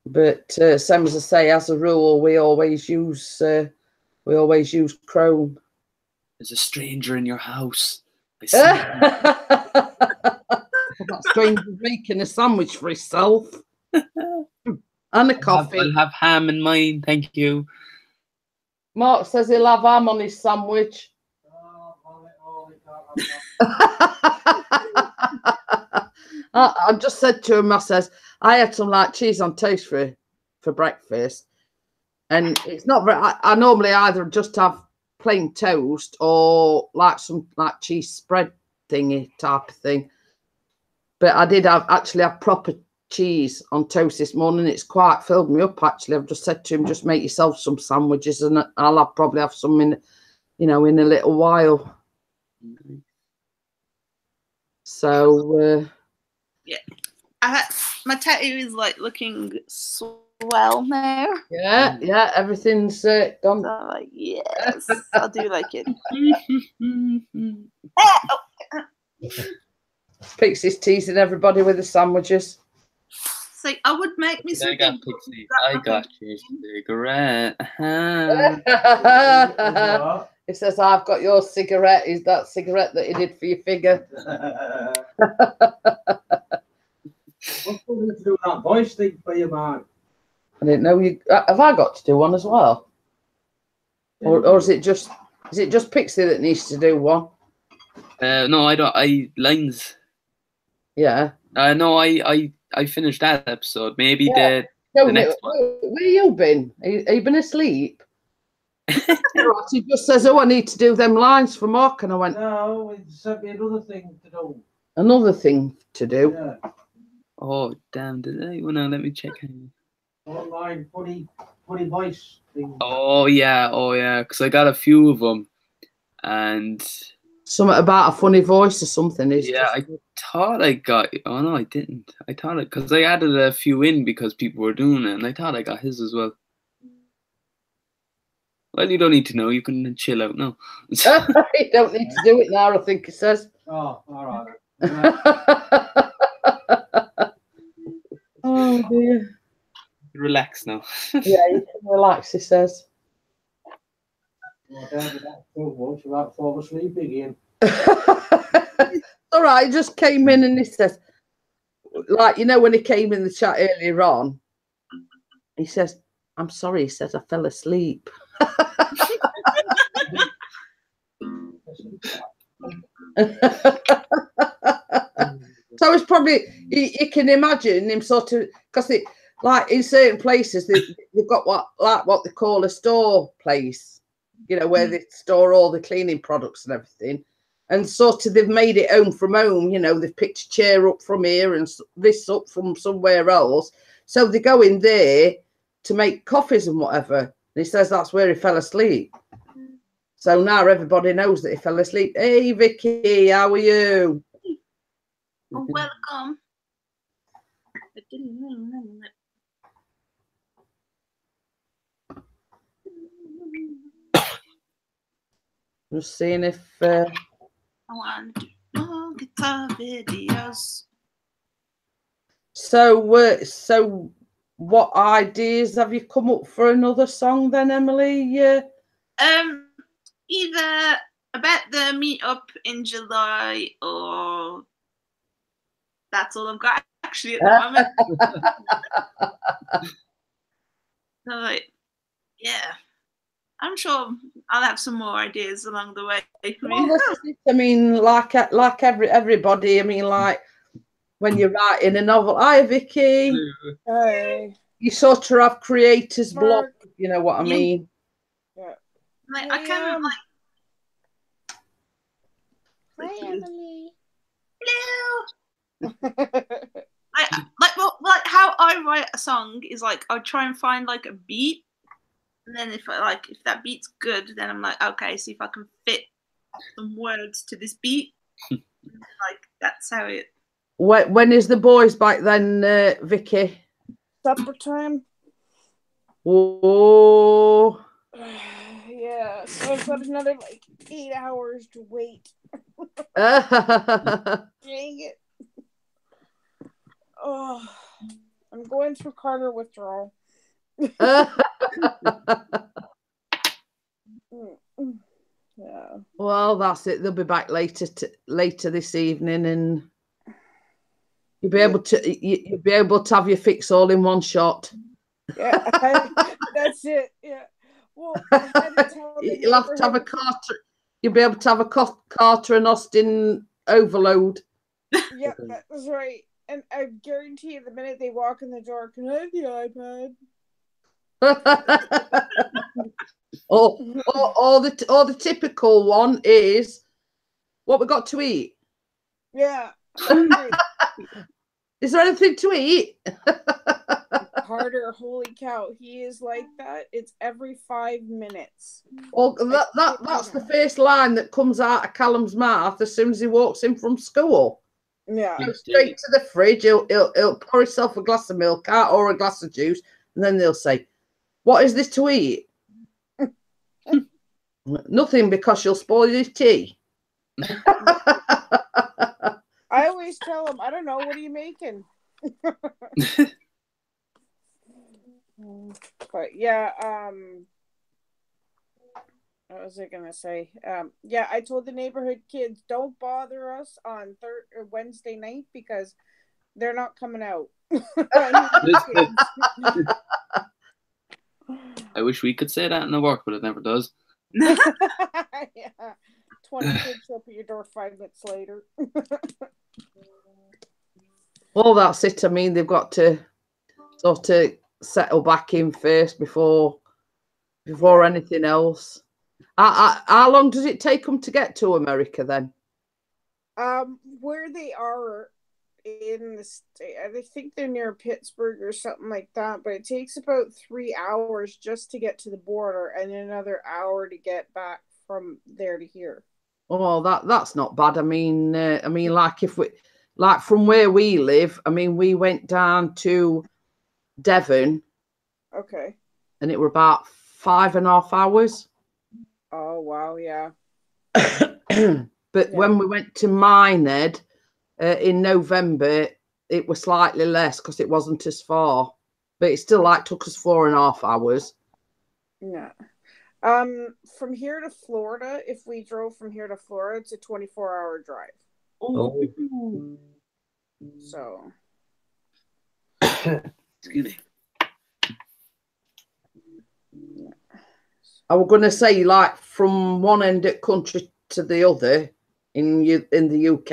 But same as I say, as a rule, we always use Chrome. There's a stranger in your house. That stranger's making a sandwich for himself and a coffee. I'll have ham in mine, thank you. Mark says he'll have ham on his sandwich. I just said to him, I says, I had some like cheese on toast for breakfast, and it's not very. I normally either just have plain toast or like some like cheese spread thingy type of thing. But I did actually have proper cheese on toast this morning. It's quite filled me up actually. I've just said to him, just make yourself some sandwiches, and I'll probably have some in a little while. So yeah, my tattoo is like looking swell now. Yeah, everything's gone. So I'm like, yes, I do like it. Pixie's teasing everybody with the sandwiches. So I would make me something. I got you cigarette. It says, I've got your cigarette. Is that cigarette that you did for your figure? What's going to do that voice thing for you, Mark? I didn't know you. Have I got to do one as well? Or is it just Pixie that needs to do one? No, I don't. Lines. Yeah. No, I finished that episode. Maybe the next one. Where you been? Have you been asleep? He just says, "Oh, I need to do them lines for Mark," and I went, "No, he sent me another thing to do." Another thing to do. Yeah. Oh, damn, did I? Well, no, let me check. Online funny voice thing. Oh, yeah, because I got a few of them. And Something about a funny voice or something. Is yeah, I thought I got. Oh, no, I didn't. I thought it, because I added a few in because people were doing it, and I thought I got his as well. Well, you don't need to know. You can chill out now. You don't need to do it now, I think it says. Oh, all right. Oh dear. Relax now. Yeah, you can relax, he says. Well, David, that's so much about fall asleep again. All right, he just came in and he says, like, you know, when he came in the chat earlier on, he says, I'm sorry, he says, I fell asleep. So it's probably, you can imagine him sort of, because like in certain places, they've got what they call a store place, you know, where they store all the cleaning products and everything. And sort of they've made it home from home, you know, they've picked a chair up from here and this up from somewhere else. So they go in there to make coffees and whatever. And he says that's where he fell asleep. So now everybody knows that he fell asleep. Hey, Vicky, how are you? Oh, welcome. I didn't know that. Just seeing if... I want to do guitar videos. So what ideas have you come up for another song then, Emily? Yeah. Either about the meetup in July or that's all I've got actually at the moment. So, yeah, I'm sure I'll have some more ideas along the way. Well, I mean, like everybody. I mean, like when you're writing a novel. Hi, Vicky. Hi. You sort of have creators block. You know what I mean? Yeah. Like, I can like. Hi, Emily. Hello. Like how I write a song is like I try and find like a beat, and then if that beat's good, then I'm like, okay, see if I can fit some words to this beat. Like that's how it. When is the boys back then, Vicky? Supper time. Oh. Yeah, so I've got another like 8 hours to wait. Dang it. Oh, I'm going through Carter withdrawal. Yeah. Well, that's it. They'll be back later this evening, and you'll be able to have your fix all in one shot. Yeah, that's it. Yeah. Well, you'll have to have a Carter. You'll be able to have a Carter and Austin overload. Yeah, that's right. And I guarantee you, the minute they walk in the door, can I have the iPad? or the typical one is what we got to eat. Yeah. Is there anything to eat? Carter, holy cow, he is like that. It's every 5 minutes. Well, that's the first line that comes out of Callum's mouth as soon as he walks in from school. Yeah. Goes straight to the fridge. He'll pour himself a glass of milk out or a glass of juice, and then they'll say, "What is this to eat?" Nothing, because you'll spoil your tea. I always tell him, I don't know, what are you making? But yeah, what was I gonna say? Yeah, I told the neighborhood kids, don't bother us on Wednesday night because they're not coming out. I wish we could say that in the work, but it never does. Yeah. 20 kids show up at your door 5 minutes later. Well, that's it. I mean, they've got to sort of settle back in first before anything else. How long does it take them to get to America then? where they are in the state, I think they're near Pittsburgh or something like that, but it takes about 3 hours just to get to the border and then another hour to get back from there to here. Oh, that's not bad. I mean, like if we, like from where we live, I mean, we went down to Devon. Okay. And it were about 5.5 hours. Oh wow, yeah. But when we went to Minehead in November, it was slightly less because it wasn't as far. But it still like took us 4.5 hours. Yeah. From here to Florida, if we drove from here to Florida, it's a 24-hour drive. Oh. So. Excuse me. I was going to say, like, from one end of the country to the other in the UK,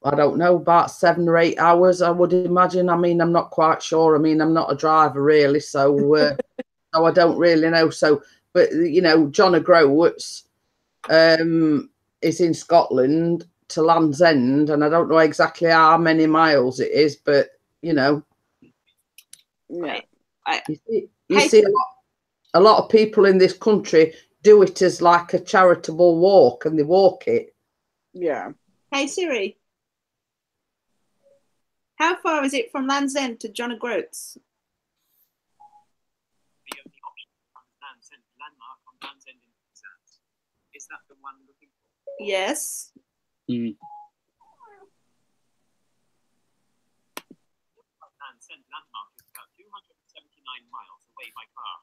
I don't know, about 7 or 8 hours, I would imagine. I mean, I'm not quite sure. I mean, I'm not a driver, really, so so I don't really know. So, but, you know, John O'Groats is in Scotland to Land's End, and I don't know exactly how many miles it is, but, you know. Yeah. You see a lot of people in this country do it as like a charitable walk, and they walk it. Yeah. Hey Siri, how far is it from Land's End to John O'Groats? The only option on Land's End landmark on Land's End in Penzance. Is that the one looking for? Yes. Mm. Land's End landmark is about 279 miles away by car.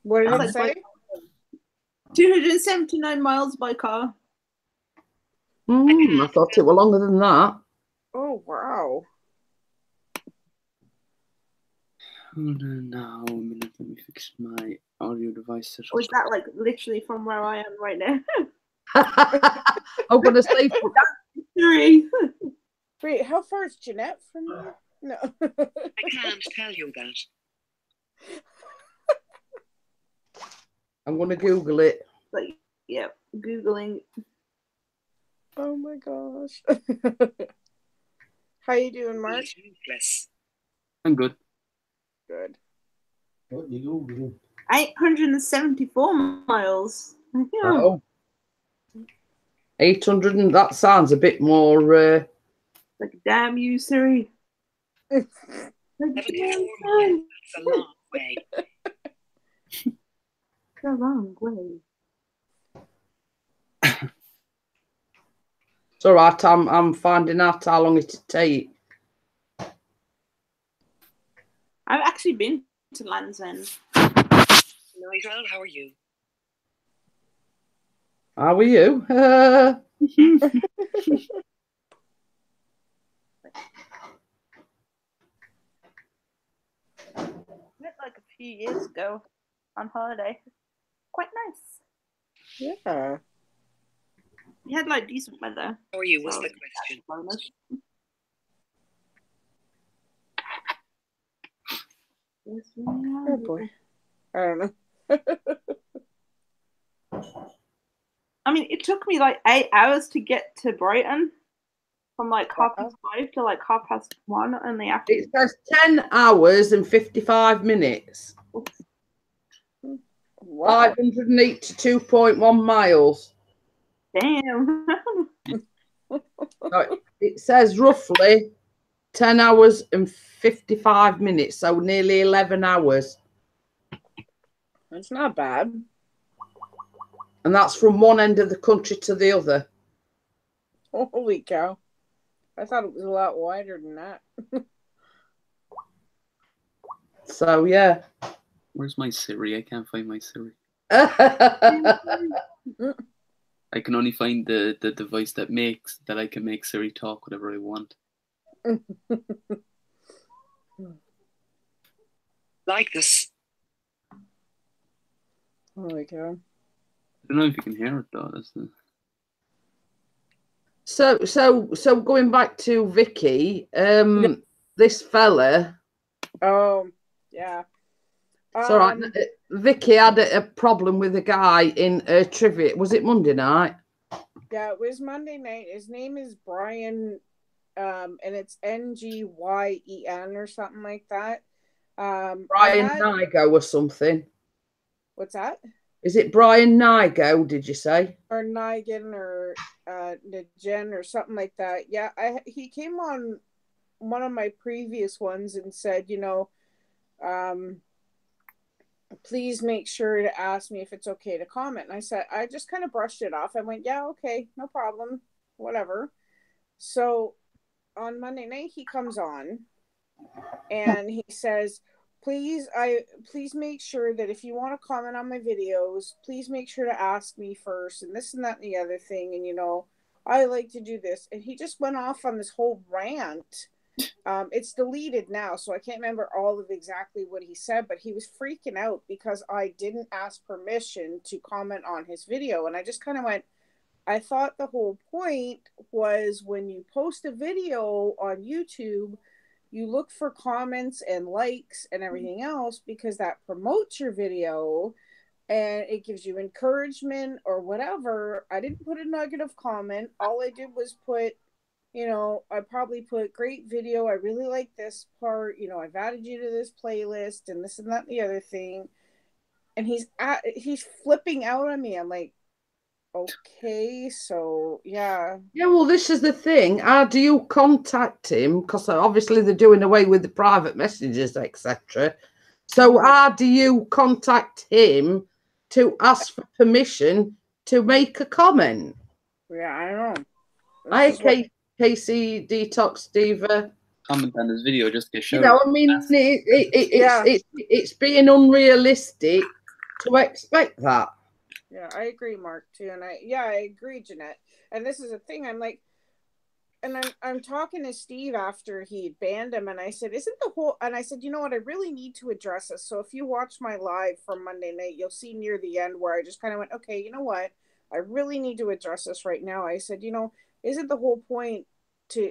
What did it say? 279 miles by car. I thought it were longer than that. Oh, wow. Hold on now a minute, let me fix my audio device. Or is that like literally from where I am right now? I'm going to say Siri. Wait, how far is Jeanette from you? No. I can't tell you that. I'm going to Google it. Like, yeah, Googling. Oh my gosh. How you doing, Mark? I'm good. Good. What you Googling? 874 miles. Yeah. Oh. 800, and that sounds a bit more... Like, damn you, Siri. Like, That's a long way. It's a long way. It's all right, I'm finding out how long it'll take. I've actually been to Land's End. Nigel, how are you? How are you? Went like a few years ago on holiday. Quite nice. Yeah. We had like decent weather. How are you? Was So the question. bonus. Yes, we are. Oh boy. I don't know. I mean, it took me like 8 hours to get to Brighton from like 5:30 to like 1:30 in the afternoon. It says 10 hours and 55 minutes. Wow. 582.1 miles. Damn. So it says roughly 10 hours and 55 minutes, so nearly 11 hours. That's not bad. And that's from one end of the country to the other. Holy cow. I thought it was a lot wider than that. So, yeah. Where's my Siri? I can't find my Siri. Oh, I can only find the device that I can make Siri talk whatever I want. Like this. Holy cow. I don't know if you can hear it though. That's the... So going back to Vicky, this fella. Oh, yeah. It's all right. Vicky had a problem with a guy in trivia. Was it Monday night? Yeah, it was Monday night. His name is Brian, and it's Ngyen or something like that. Brian Nigo or something. What's that? Is it Brian Nigo, did you say? Or Nigan or Nigen or something like that. Yeah, he came on one of my previous ones and said, you know, please make sure to ask me if it's okay to comment. And I said, I just kind of brushed it off. I went, yeah, okay, no problem, whatever. So on Monday night, he comes on and he says, please make sure that if you want to comment on my videos, please make sure to ask me first, and this and that and the other thing. And, you know, I like to do this. And he just went off on this whole rant. It's deleted now, so I can't remember all of exactly what he said, but he was freaking out because I didn't ask permission to comment on his video. And I just kind of went, I thought the whole point was when you post a video on YouTube, you look for comments and likes and everything else because that promotes your video and it gives you encouragement or whatever. I didn't put a negative comment. All I did was put, you know, I probably put great video. I really like this part. You know, I've added you to this playlist and this and that and the other thing. And he's flipping out on me. I'm like, okay, so yeah. Yeah, well, this is the thing. How do you contact him? Because obviously they're doing away with the private messages, etc. So how do you contact him to ask for permission to make a comment? Yeah, I don't know. Hi, Casey Detox Diva. Comment on this video, just get shown. You know, I mean, it's being unrealistic to expect that. Yeah, I agree, Mark, too. And I agree, Jeanette. And this is a thing. I'm like, and I'm talking to Steve after he banned him, and I said, you know what, I really need to address this. So if you watch my live from Monday night, you'll see near the end where I just kind of went, okay, you know what, I really need to address this right now. I said, you know, isn't the whole point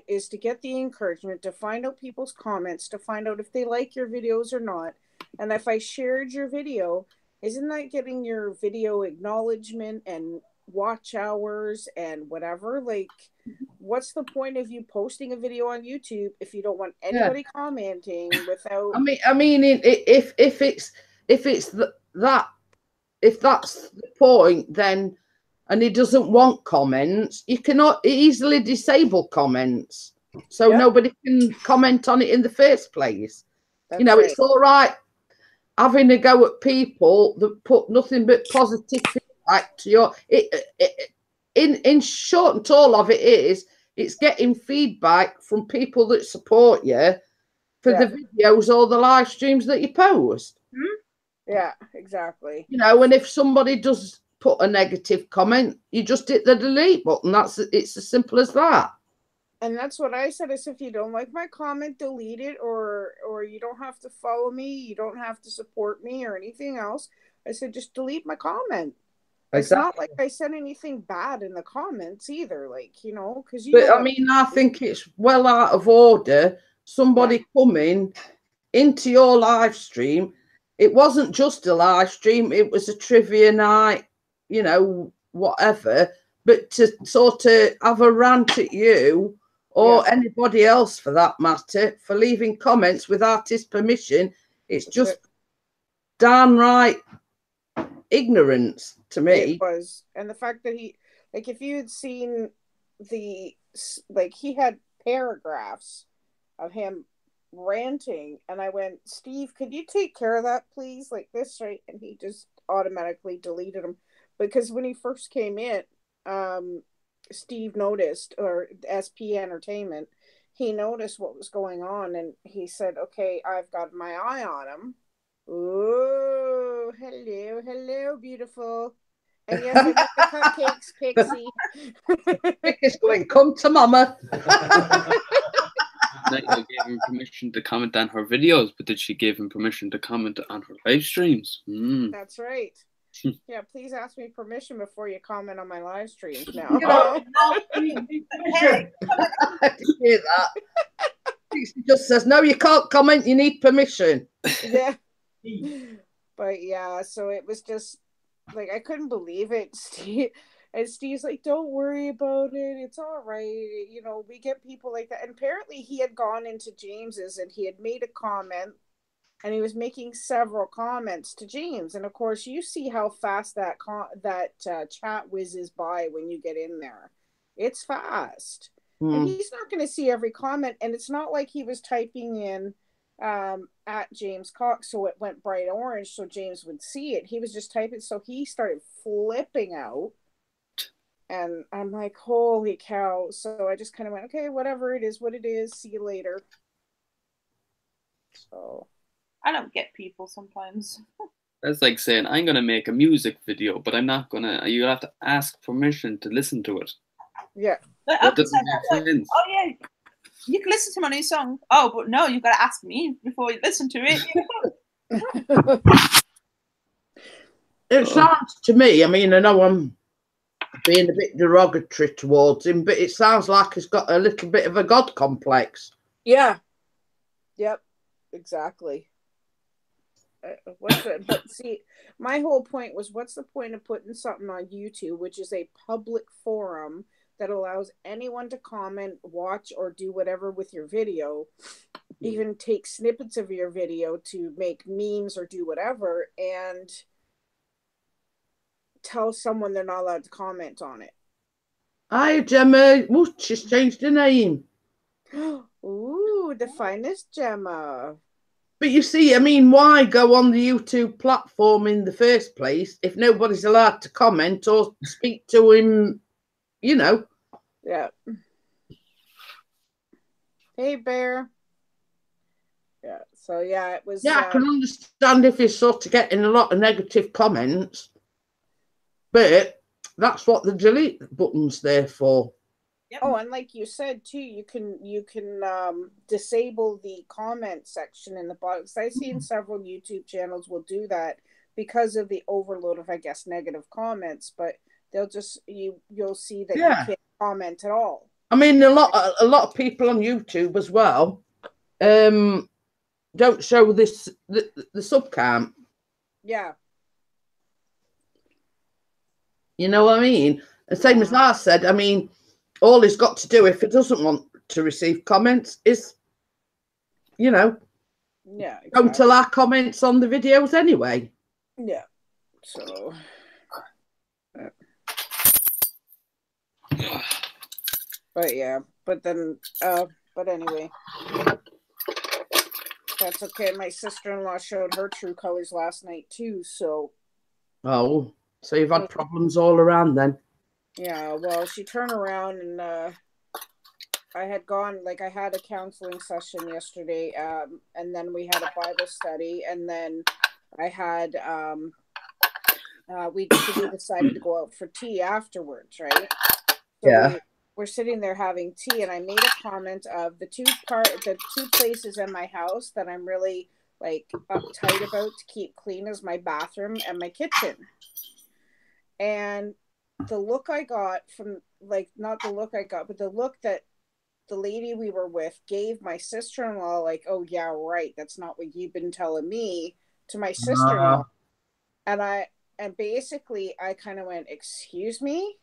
is to get the encouragement, to find out people's comments, to find out if they like your videos or not. And if I shared your video, isn't that getting your video acknowledgement and watch hours and whatever? Like, what's the point of you posting a video on YouTube if you don't want anybody commenting without? I mean, if that's the point, then, and he doesn't want comments, you cannot easily disable comments, so nobody can comment on it in the first place. That's, you know, right. It's all right having a go at people that put nothing but positive feedback to your. In short and tall of it is, it's getting feedback from people that support you for the videos or the live streams that you post. Yeah, exactly. You know, and if somebody does put a negative comment, you just hit the delete button. It's as simple as that. And that's what I said, is if you don't like my comment, delete it, or you don't have to follow me, you don't have to support me or anything else. I said, just delete my comment. Exactly. It's not like I said anything bad in the comments either, like, you know, because you. But I mean, I think it's well out of order. Somebody coming into your live stream. It wasn't just a live stream; it was a trivia night, you know, whatever. But to sort of have a rant at you or anybody else for that matter for leaving comments without his permission, it's just downright ignorance to me. It was. And the fact that he, like, if you had seen he had paragraphs of him ranting, and I went, Steve, could you take care of that, please? Like this, right? And he just automatically deleted them. Because when he first came in, Steve noticed, or SP Entertainment, he noticed what was going on, and he said, okay, I've got my eye on him. Ooh, hello, beautiful. And yes, I got the cupcakes, Pixie. Pixie's going, come to mama. Nigel gave him permission to comment on her videos, but did she give him permission to comment on her live streams? That's right. Yeah, please ask me permission before you comment on my live streams now. I hear that. She just says, no, you can't comment, you need permission. Yeah. But yeah, so it was just like, I couldn't believe it. And Steve's like, don't worry about it. It's all right. You know, we get people like that. And apparently he had gone into James's and he had made a comment and he was making several comments to James. And of course, you see how fast that chat whizzes by when you get in there. It's fast. And he's not going to see every comment. And it's not like he was typing in at James Cox so it went bright orange so James would see it. He was just typing. So he started flipping out. And I'm like, holy cow. So I just kind of went, okay, whatever it is, what it is. See you later. So I don't get people sometimes. That's like saying, I'm going to make a music video, but I'm not going to, you have to ask permission to listen to it. Yeah. That doesn't make sense. Oh, yeah. You can listen to my new song. Oh, but no, you've got to ask me before you listen to it. It sounds to me, I mean, I know I'm being a bit derogatory towards him, but it sounds like he's got a little bit of a God complex. Yeah. Yep. Exactly. But see, my whole point was, what's the point of putting something on YouTube, which is a public forum that allows anyone to comment, watch, or do whatever with your video, even take snippets of your video to make memes or do whatever, and tell someone they're not allowed to comment on it. Hi, Gemma. Ooh, she's changed her name. Ooh, the finest Gemma. But you see, I mean, why go on the YouTube platform in the first place if nobody's allowed to comment or speak to him, you know? Yeah. Hey, Bear. Yeah, so yeah, it was... Yeah, I can understand if you're sort of getting a lot of negative comments, but that's what the delete button's there for. Yep. Oh, and like you said too, you can disable the comment section in the bottom. Because I've seen several YouTube channels will do that because of the overload of, I guess, negative comments. But they'll just you'll see that you can't comment at all. I mean, a lot of people on YouTube as well don't show the sub count. Yeah. You know what I mean? The same as I said. I mean, all he's got to do if he doesn't want to receive comments is, you know, exactly. Don't tell our comments on the videos anyway. Yeah. So. But yeah, but then, but anyway, that's okay. My sister-in-law showed her true colors last night too. So. Oh, so you've had problems all around then. Yeah, well, she turned around and I had gone, like, I had a counseling session yesterday, and then we had a Bible study, and then I had, we decided to go out for tea afterwards, right? So yeah. We're sitting there having tea, and I made a comment of the two places in my house that I'm really, like, uptight about to keep clean is my bathroom and my kitchen. And the look I got from, like, not the look I got, but the look that the lady we were with gave my sister-in-law, like, oh, yeah, right, that's not what you've been telling me, to my sister-in-law. And basically, I kind of went, excuse me?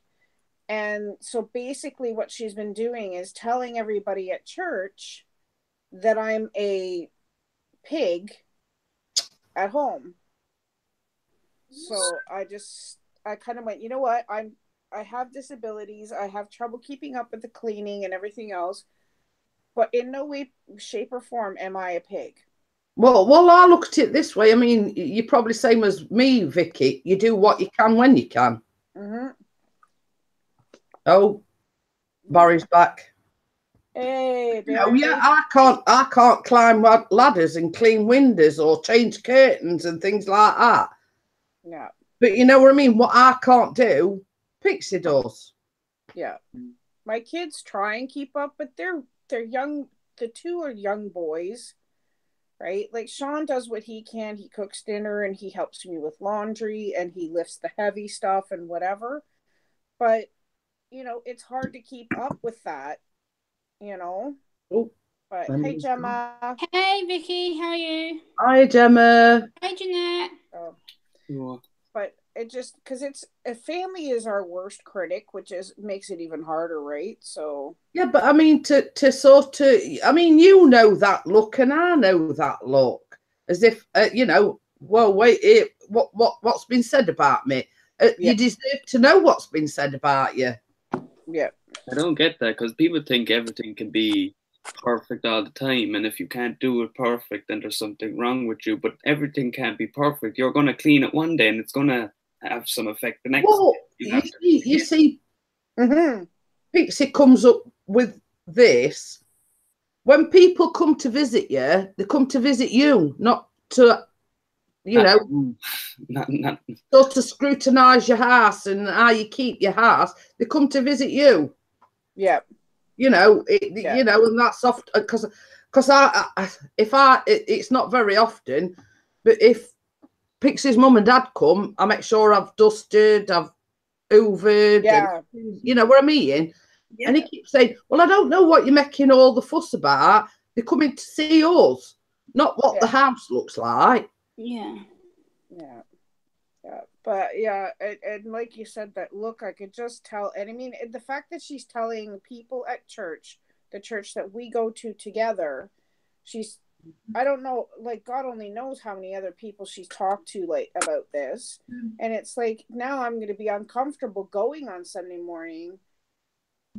And so basically what she's been doing is telling everybody at church that I'm a pig at home. So I kind of went, you know what? I have disabilities. I have trouble keeping up with the cleaning and everything else. But in no way, shape, or form am I a pig. Well, I look at it this way. I mean, you're probably same as me, Vicky. You do what you can when you can. Mm-hmm. Oh, Barry's back. Hey, yeah, I can't climb ladders and clean windows or change curtains and things like that. Yeah. But you know what I mean? What I can't do, Pixie does. Yeah. My kids try and keep up, but they're young. The two are young boys, right? Like Sean does what he can. He cooks dinner and he helps me with laundry and he lifts the heavy stuff and whatever. But, you know, it's hard to keep up with that, you know. Oh, but hey, Gemma. Hey, Vicky. How are you? Hi, Gemma. Hi, Jeanette. But it just because it's a family is our worst critic, which makes it even harder, right? So Yeah, but I mean, to sort of, I mean, you know that look, and I know that look, as if you know. Well, wait, what's been said about me? Yeah. You deserve to know what's been said about you. yeah, I don't get that because people think everything can be perfect all the time, and if you can't do it perfect, then there's something wrong with you. But everything can't be perfect. You're going to clean it one day, and it's going to have some effect the next Well, day. you see, mm-hmm. Pixie comes up with this. When people come to visit you, they come to visit you, not to, you know, not sort of scrutinise your house and how you keep your house. They come to visit you. Yeah. You know, you know, and that's often because it's not very often, but if Pixie's mum and dad come, I make sure I've dusted, I've hoovered, Yeah. and, you know what I mean? Yeah. And he keeps saying, well, I don't know what you're making all the fuss about. They're coming to see us, not what the house looks like. Yeah. Yeah. Yeah. But yeah, and like you said, that look, I could just tell. And I mean, the fact that she's telling people at church, the church that we go to together, I don't know, like God only knows how many other people she's talked to like about this. And it's like, now I'm going to be uncomfortable going on Sunday morning,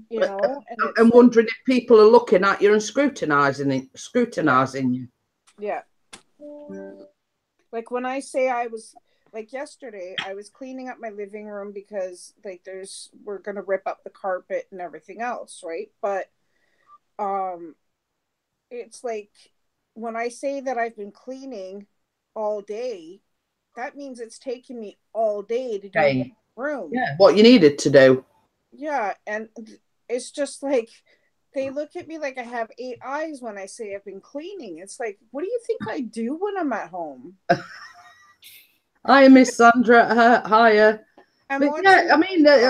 you know, and I'm wondering if people are looking at you and scrutinizing you. Yeah. Like when I say like yesterday, I was cleaning up my living room because like we're going to rip up the carpet and everything else. Right. But, it's like, when I say that I've been cleaning all day, that means it's taking me all day to do the room. Yeah, what you needed to do. Yeah, and it's just like they look at me like I have 8 eyes when I say I've been cleaning. It's like, what do you think I do when I'm at home? Hi, Miss Sandra. Hiya. But yeah, I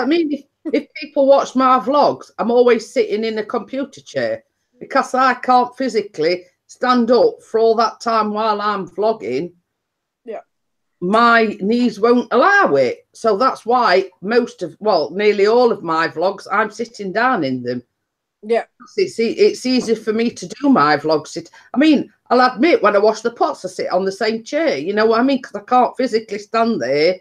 mean, if people watch my vlogs, I'm always sitting in a computer chair because I can't physically stand up for all that time while I'm vlogging. Yeah. My knees won't allow it. So that's why nearly all of my vlogs, I'm sitting down in them. Yeah. It's easy for me to do my vlogs. I mean, I'll admit when I wash the pots, I sit on the same chair. You know what I mean? Because I can't physically stand there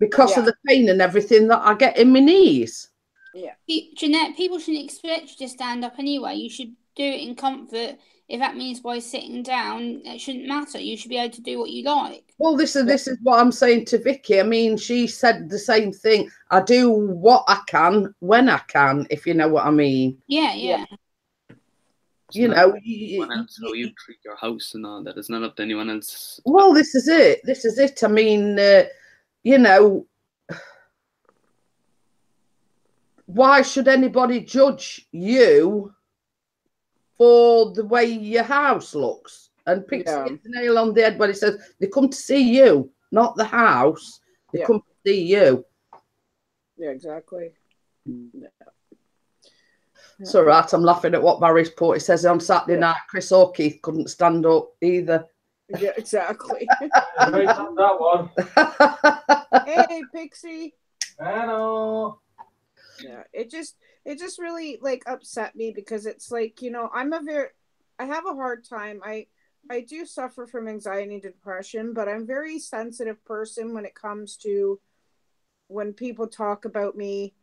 because of the pain and everything that I get in my knees. Yeah. Jeanette, people shouldn't expect you to stand up anyway. You should do it in comfort. If that means by sitting down, it shouldn't matter. You should be able to do what you like. Well, this is what I'm saying to Vicky. I mean, she said the same thing. I do what I can when I can, if you know what I mean. Yeah. You know, how you treat your house and all that. It's not up to anyone else. Well, this is it. I mean, you know, why should anybody judge you for the way your house looks? And Pixie hits the nail on the head when he says they come to see you, not the house. They come to see you. Yeah, exactly. Yeah. It's all right. I'm laughing at what Barry's put. He says on Saturday night, Chris O'Keefe couldn't stand up either. Yeah, exactly. That one. Hey, Pixie. Hello. Yeah, it just really like upset me because it's like, you know, I have a hard time. I do suffer from anxiety and depression, but I'm a very sensitive person when it comes to when people talk about me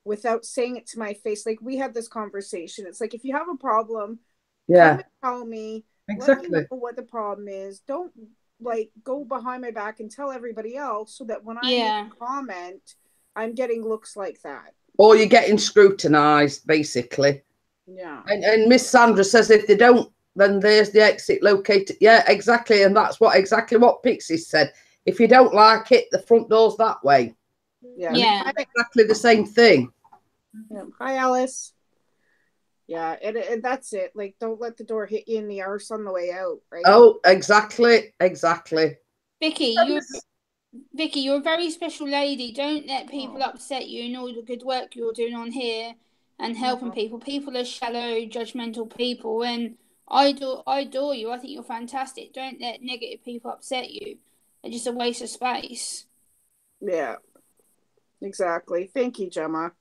without saying it to my face. Like we had this conversation. It's like, if you have a problem, come and tell me. Exactly. Let me know what the problem is. Don't like go behind my back and tell everybody else so that when I make a comment, I'm getting looks like that. Or you're getting scrutinised, basically. Yeah. And Miss Sandra says if they don't, then there's the exit located. Yeah, exactly. And that's exactly what Pixie said. If you don't like it, the front door's that way. Yeah. Exactly the same thing. Yeah. Hi, Alice. Yeah, and that's it. Like, don't let the door hit you in the arse on the way out, right? Oh, exactly. Vicky, you're a very special lady. Don't let people upset you in all the good work you're doing on here and helping people. People are shallow, judgmental people, and I adore you. I think you're fantastic. Don't let negative people upset you. They're just a waste of space. Yeah, exactly. Thank you, Gemma.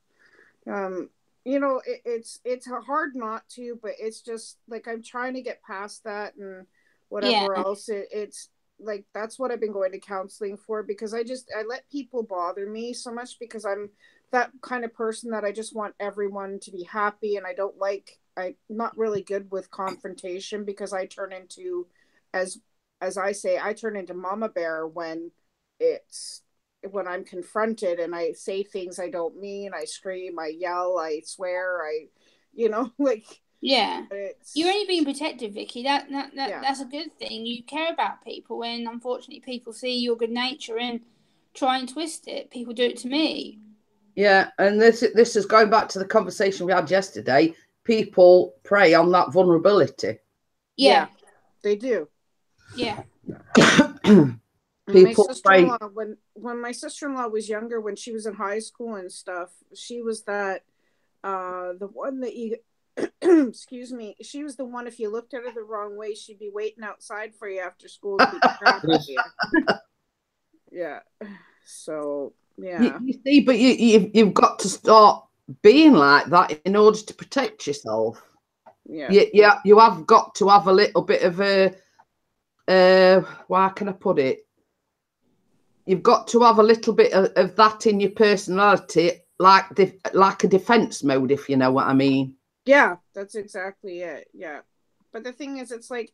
You know, it's hard not to, but it's just like I'm trying to get past that and whatever else. It's like that's what I've been going to counseling for, because I let people bother me so much because I'm that kind of person that I just want everyone to be happy, and I'm not really good with confrontation because I turn into, as I say, I turn into mama bear when I'm confronted and I say things I don't mean. I scream, I yell, I swear, like. Yeah, you're only being protective, Vicky. That's a good thing. You care about people, and unfortunately, people see your good nature and try and twist it. People do it to me. Yeah, and this is going back to the conversation we had yesterday. People prey on that vulnerability. Yeah, they do. Yeah. People my sister-in-law, when my sister-in-law was younger, when she was in high school and stuff, she was that the one that you excuse me, she was the one, if you looked at her the wrong way, she'd be waiting outside for you after school to beat the crap out of you. Yeah. So yeah. You see, but you've got to start being like that in order to protect yourself. Yeah. You have got to have a little bit of a how can I put it? You've got to have a little bit of that in your personality, like a defense mode, if you know what I mean. Yeah, that's exactly it. Yeah. But the thing is, it's like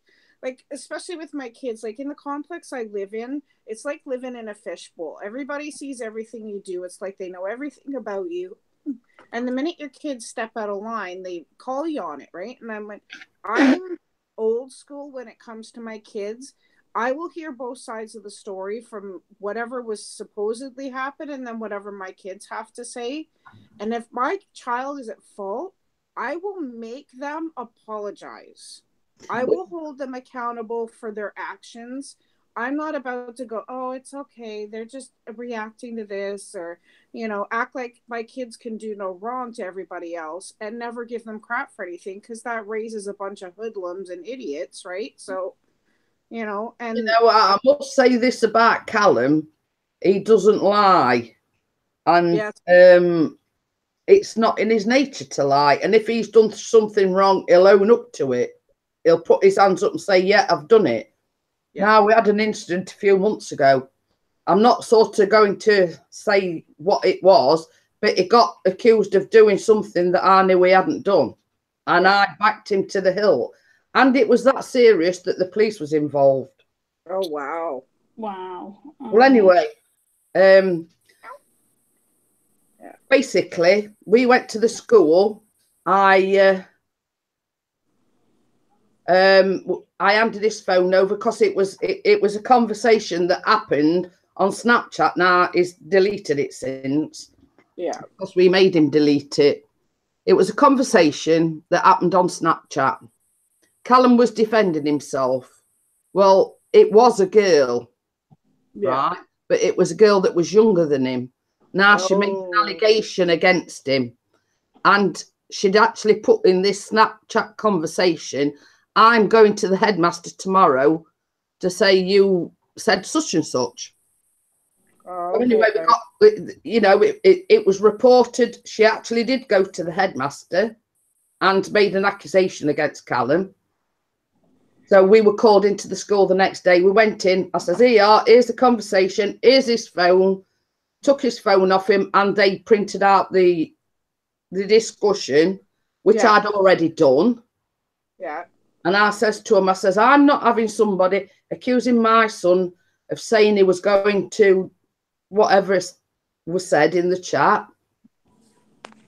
especially with my kids, like in the complex I live in, it's like living in a fishbowl. Everybody sees everything you do. It's like they know everything about you. And the minute your kids step out of line, they call you on it, right? And I'm like, I'm old school when it comes to my kids. I will hear both sides of the story, from whatever was supposedly happened and then whatever my kids have to say. And if my child is at fault, I will make them apologize. I will hold them accountable for their actions. I'm not about to go, oh, it's okay, they're just reacting to this, or, act like my kids can do no wrong to everybody else and never give them crap for anything, because that raises a bunch of hoodlums and idiots, right? So, and I must say this about Callum: he doesn't lie, and yes. It's not in his nature to lie. And if he's done something wrong, he'll own up to it. He'll put his hands up and say, yeah, I've done it. Yeah. Now, we had an incident a few months ago. I'm not sort of going to say what it was, but he got accused of doing something that I knew he hadn't done. And I backed him to the hill. And it was that serious that the police was involved. Oh, wow. Wow. Well, anyway, basically, we went to the school. I handed his phone over because it was a conversation that happened on Snapchat. Now he's deleted it since. Yeah. Because we made him delete it. It was a conversation that happened on Snapchat. Callum was defending himself. Well, it was a girl, right? But it was a girl that was younger than him. Now she made an allegation against him, and she'd actually put in this Snapchat conversation, I'm going to the headmaster tomorrow to say you said such and such. Oh, okay. Anyway, we got, it was reported. She actually did go to the headmaster and made an accusation against Callum. So we were called into the school the next day. We went in. I says, here's the conversation. Here's his phone. Took his phone off him, and they printed out the discussion, which I'd already done. Yeah. And I says to him, I'm not having somebody accusing my son of saying he was going to whatever was said in the chat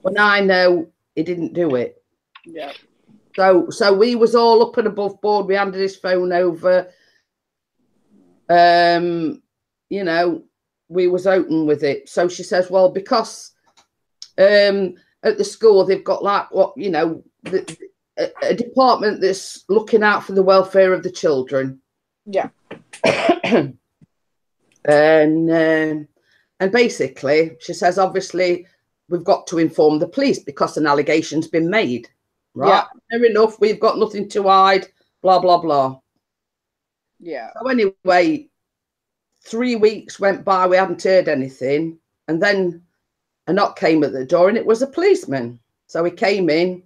when I know he didn't do it. Yeah. So we was all up and above board. We handed his phone over. We was open with it. So she says, well, because at the school they've got a department that's looking out for the welfare of the children. Yeah. And basically she says, obviously we've got to inform the police because an allegation's been made. Right. Yeah. Fair enough. We've got nothing to hide. Blah, blah, blah. Yeah. So anyway, 3 weeks went by, we hadn't heard anything. And then a knock came at the door and it was a policeman. So he came in.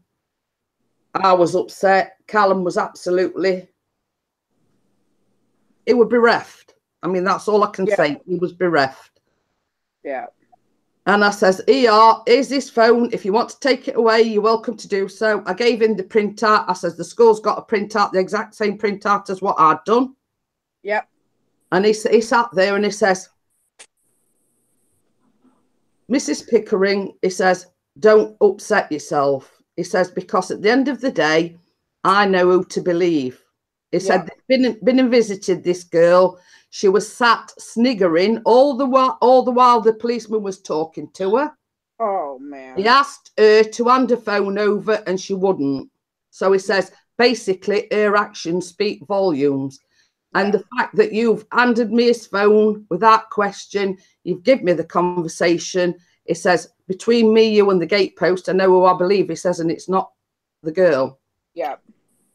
I was upset. Callum was absolutely, he was bereft. I mean, that's all I can say. He was bereft. Yeah. And I says, here's this phone. If you want to take it away, you're welcome to do so. I gave him the printout. I says, the school's got a printout, the exact same printout as what I'd done. Yep. And he sat there and he says, Mrs. Pickering, he says, don't upset yourself. He says, because at the end of the day, I know who to believe. He said, they've been and visited this girl. She was sat sniggering all the while the policeman was talking to her. Oh, man. He asked her to hand her phone over and she wouldn't. So he says, basically, her actions speak volumes. And the fact that you've handed me his phone without question, you've given me the conversation. It says, between me, you and the gatepost, I know who I believe, he says, and it's not the girl. Yeah.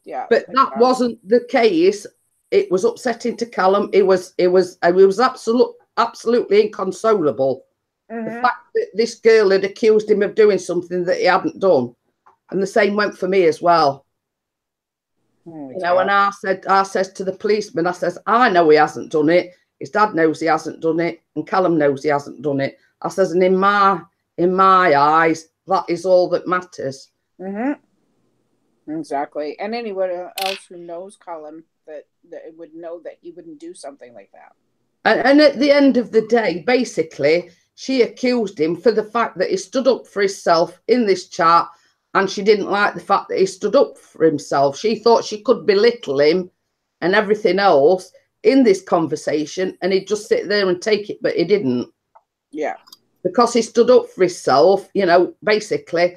Yeah. But that wasn't the case. It was upsetting to Callum. It was absolutely inconsolable. Mm-hmm. The fact that this girl had accused him of doing something that he hadn't done. And the same went for me as well. Oh, you know, and I says to the policeman, I says, I know he hasn't done it. His dad knows he hasn't done it, and Callum knows he hasn't done it. I says, and in my eyes, that is all that matters. Mm-hmm. Exactly. And anyone else who knows Callum that would know that he wouldn't do something like that. And at the end of the day, basically, she accused him for the fact that he stood up for himself in this chat. And she didn't like the fact that he stood up for himself. She thought she could belittle him and everything else in this conversation, and he'd just sit there and take it, but he didn't. Yeah. Because he stood up for himself, you know, basically,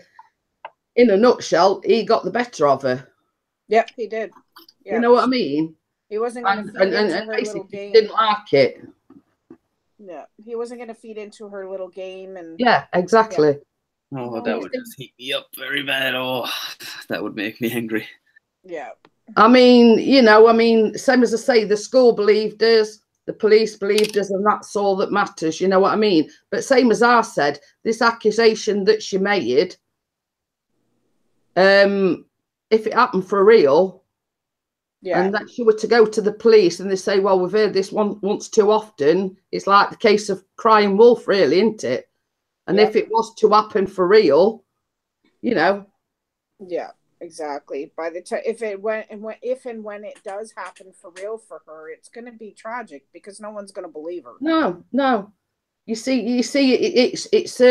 in a nutshell, he got the better of her. Yep, he did. Yep. You know what I mean? He wasn't going to feed into her little game. Didn't like it. Yeah, he wasn't going to feed into her little game. And yeah, exactly. Yeah. Oh, that would just heat me up very bad. Oh, that would make me angry. Yeah. I mean, you know, same as I say, the school believed us, the police believed us, and that's all that matters. You know what I mean? But same as I said, this accusation that she made, if it happened for real, and that she were to go to the police and they say, well, we've heard this once too often, it's like the case of crying wolf, really, isn't it? And if it was to happen for real, you know. Yeah, exactly. By the time if and when it does happen for real for her, it's going to be tragic because no one's going to believe her. No. You see, it's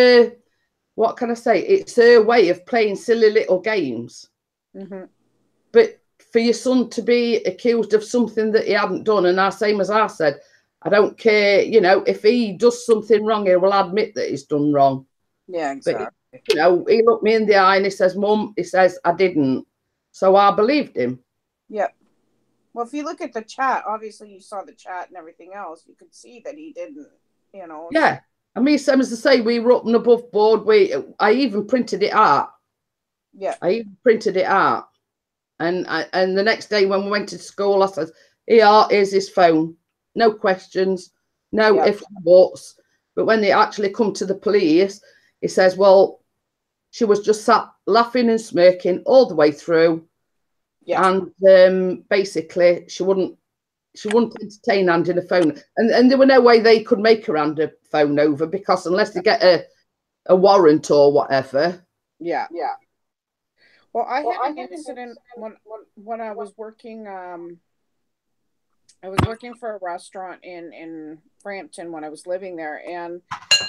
what can I say? It's her way of playing silly little games. Mm-hmm. But for your son to be accused of something that he hadn't done, and same as I said, I don't care, you know, if he does something wrong, he will admit that he's done wrong. Yeah, exactly. But, you know, he looked me in the eye and he says, Mum, he says, I didn't. So I believed him. Yep. Well, if you look at the chat, obviously you saw the chat and everything else, you could see that he didn't, you know. Yeah. I mean, same as I say, we were up and above board. I even printed it out. Yeah. I even printed it out. And the next day when we went to school, I said, here's his phone. No questions, no ifs and buts. But when they actually come to the police, he says, well, she was just sat laughing and smirking all the way through. Yeah. And basically she wouldn't entertain handing a phone. And there were no way they could make her hand a phone over because unless they get a warrant or whatever. Yeah. Yeah. Well, I had an incident when I was working I was working for a restaurant in Brampton when I was living there, and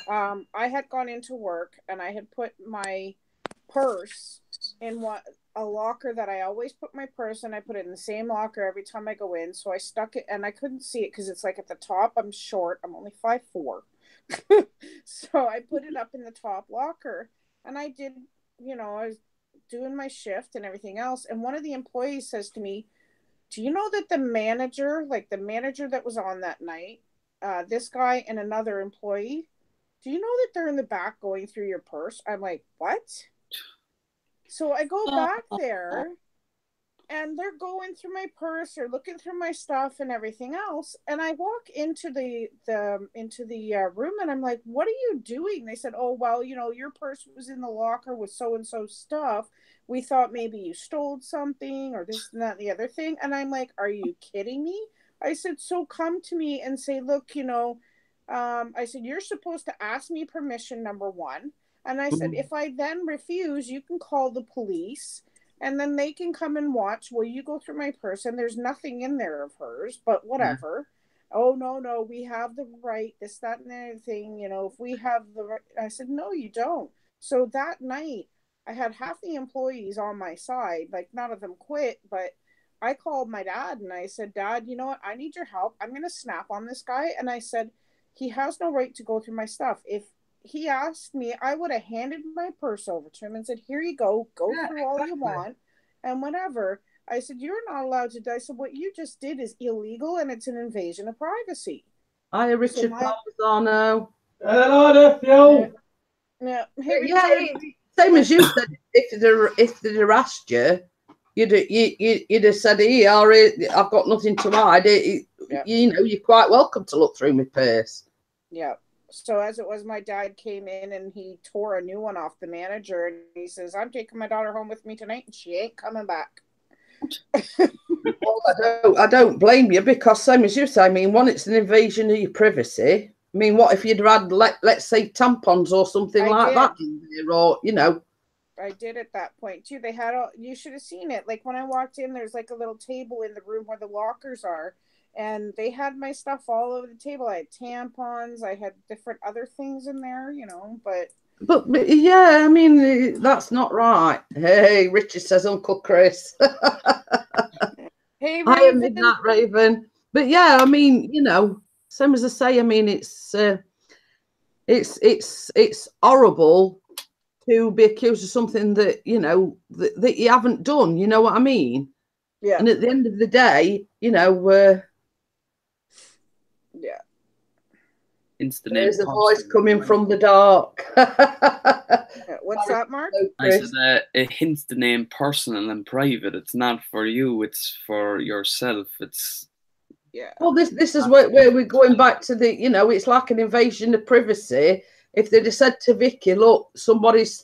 I had gone into work and I had put my purse in a locker that I always put my purse in. I put it in the same locker every time I go in. So I stuck it, and I couldn't see it because it's like at the top. I'm short. I'm only 5'4". So I put it up in the top locker, and I did, you know, I was doing my shift and everything else. And one of the employees says to me, do you know that the manager that was on that night, this guy and another employee, do you know that they're in the back going through your purse? I'm like, what? So I go back there and they're going through my purse or looking through my stuff and everything else. And I walk into the room, and I'm like, "What are you doing?" They said, "Oh, well, you know, your purse was in the locker with so and so stuff. We thought maybe you stole something or this and that and the other thing." And I'm like, "Are you kidding me?" I said, "So come to me and say, look, you know," I said, "you're supposed to ask me permission, number one. And I said, if I then refuse, you can call the police, and then they can come and watch while you go through my purse, and there's nothing in there of hers, but whatever." "Oh, no, we have the right, this, that, and the other thing, you know, if we have the right." I said, "No, you don't." So that night, I had half the employees on my side, like none of them quit, but I called my dad and I said, "Dad, you know what? I need your help. I'm going to snap on this guy." And I said, "He has no right to go through my stuff. If he asked me, I would have handed my purse over to him and said, here you go through all you want and whatever." I said, "You're not allowed to." I said, "What you just did is illegal and it's an invasion of privacy." Hi, Richard Palmisano. Hello, nephew. Yeah, hey, Richard. Yeah, same as you said. If they'd harassed you, you'd have said, "Here, I've got nothing to hide." You know, you're quite welcome to look through my purse. Yeah. So as it was, my dad came in and he tore a new one off the manager, and he says, "I'm taking my daughter home with me tonight, and she ain't coming back." Well, I don't blame you, because same as you say, I mean, one, it's an invasion of your privacy. I mean, what if you'd had, let's say, tampons or something like that in there, or, you know. I did at that point too. They had you should have seen it. Like when I walked in, there's like a little table in the room where the lockers are, and they had my stuff all over the table. I had tampons, I had different other things in there, you know, but yeah, I mean, that's not right. Hey, Richard says Uncle Chris. Hey, Raven. I am Midnight Raven. But yeah, I mean, you know, same as I say, I mean, it's horrible to be accused of something that, you know, that you haven't done, you know what I mean? Yeah. And at the end of the day, you know, yeah. There's a voice coming from the dark. What's that, Mark? I said it hints the name personal and private. It's not for you, it's for yourself. It's well, this is where we're going back to the, you know, it's like an invasion of privacy. If they'd have said to Vicky, "Look, somebody's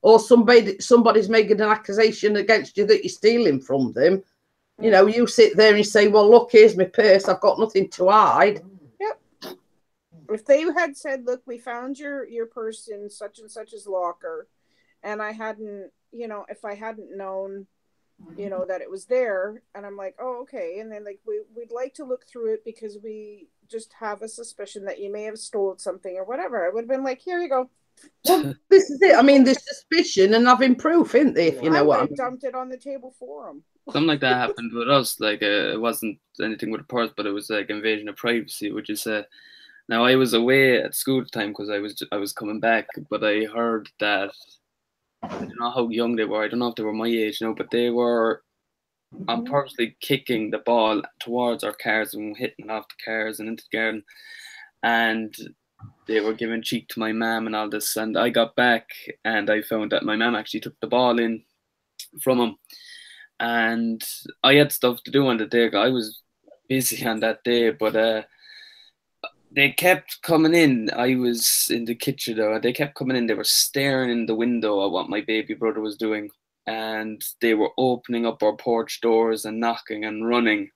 or somebody's making an accusation against you that you're stealing from them," you know, you sit there and say, "Well, look, here's my purse. I've got nothing to hide." Yep. If they had said, "Look, we found your purse in such and such's locker," and I hadn't, you know, if I hadn't known, you know, that it was there, and I'm like, "Oh, okay," and then like we'd like to look through it because we just have a suspicion that you may have stolen something or whatever, I would have been like, "Here you go." Well, this is it. I mean, there's suspicion and having proof, isn't there? If you know what I mean. Dumped it on the table for him. Something like that happened with us. Like it wasn't anything with a purse, but it was like invasion of privacy, which is now I was away at school at the time because I was coming back, but I heard that I don't know how young they were. I don't know if they were my age, you know, but they were on purposely kicking the ball towards our cars and hitting it off the cars and into the garden, and they were giving cheek to my mum and all this. And I got back and I found that my mum actually took the ball in from him, and I had stuff to do on the day. I was busy on that day, but they kept coming in. I was in the kitchen though. They kept coming in. They were staring in the window at what my baby brother was doing, and they were opening up our porch doors and knocking and running.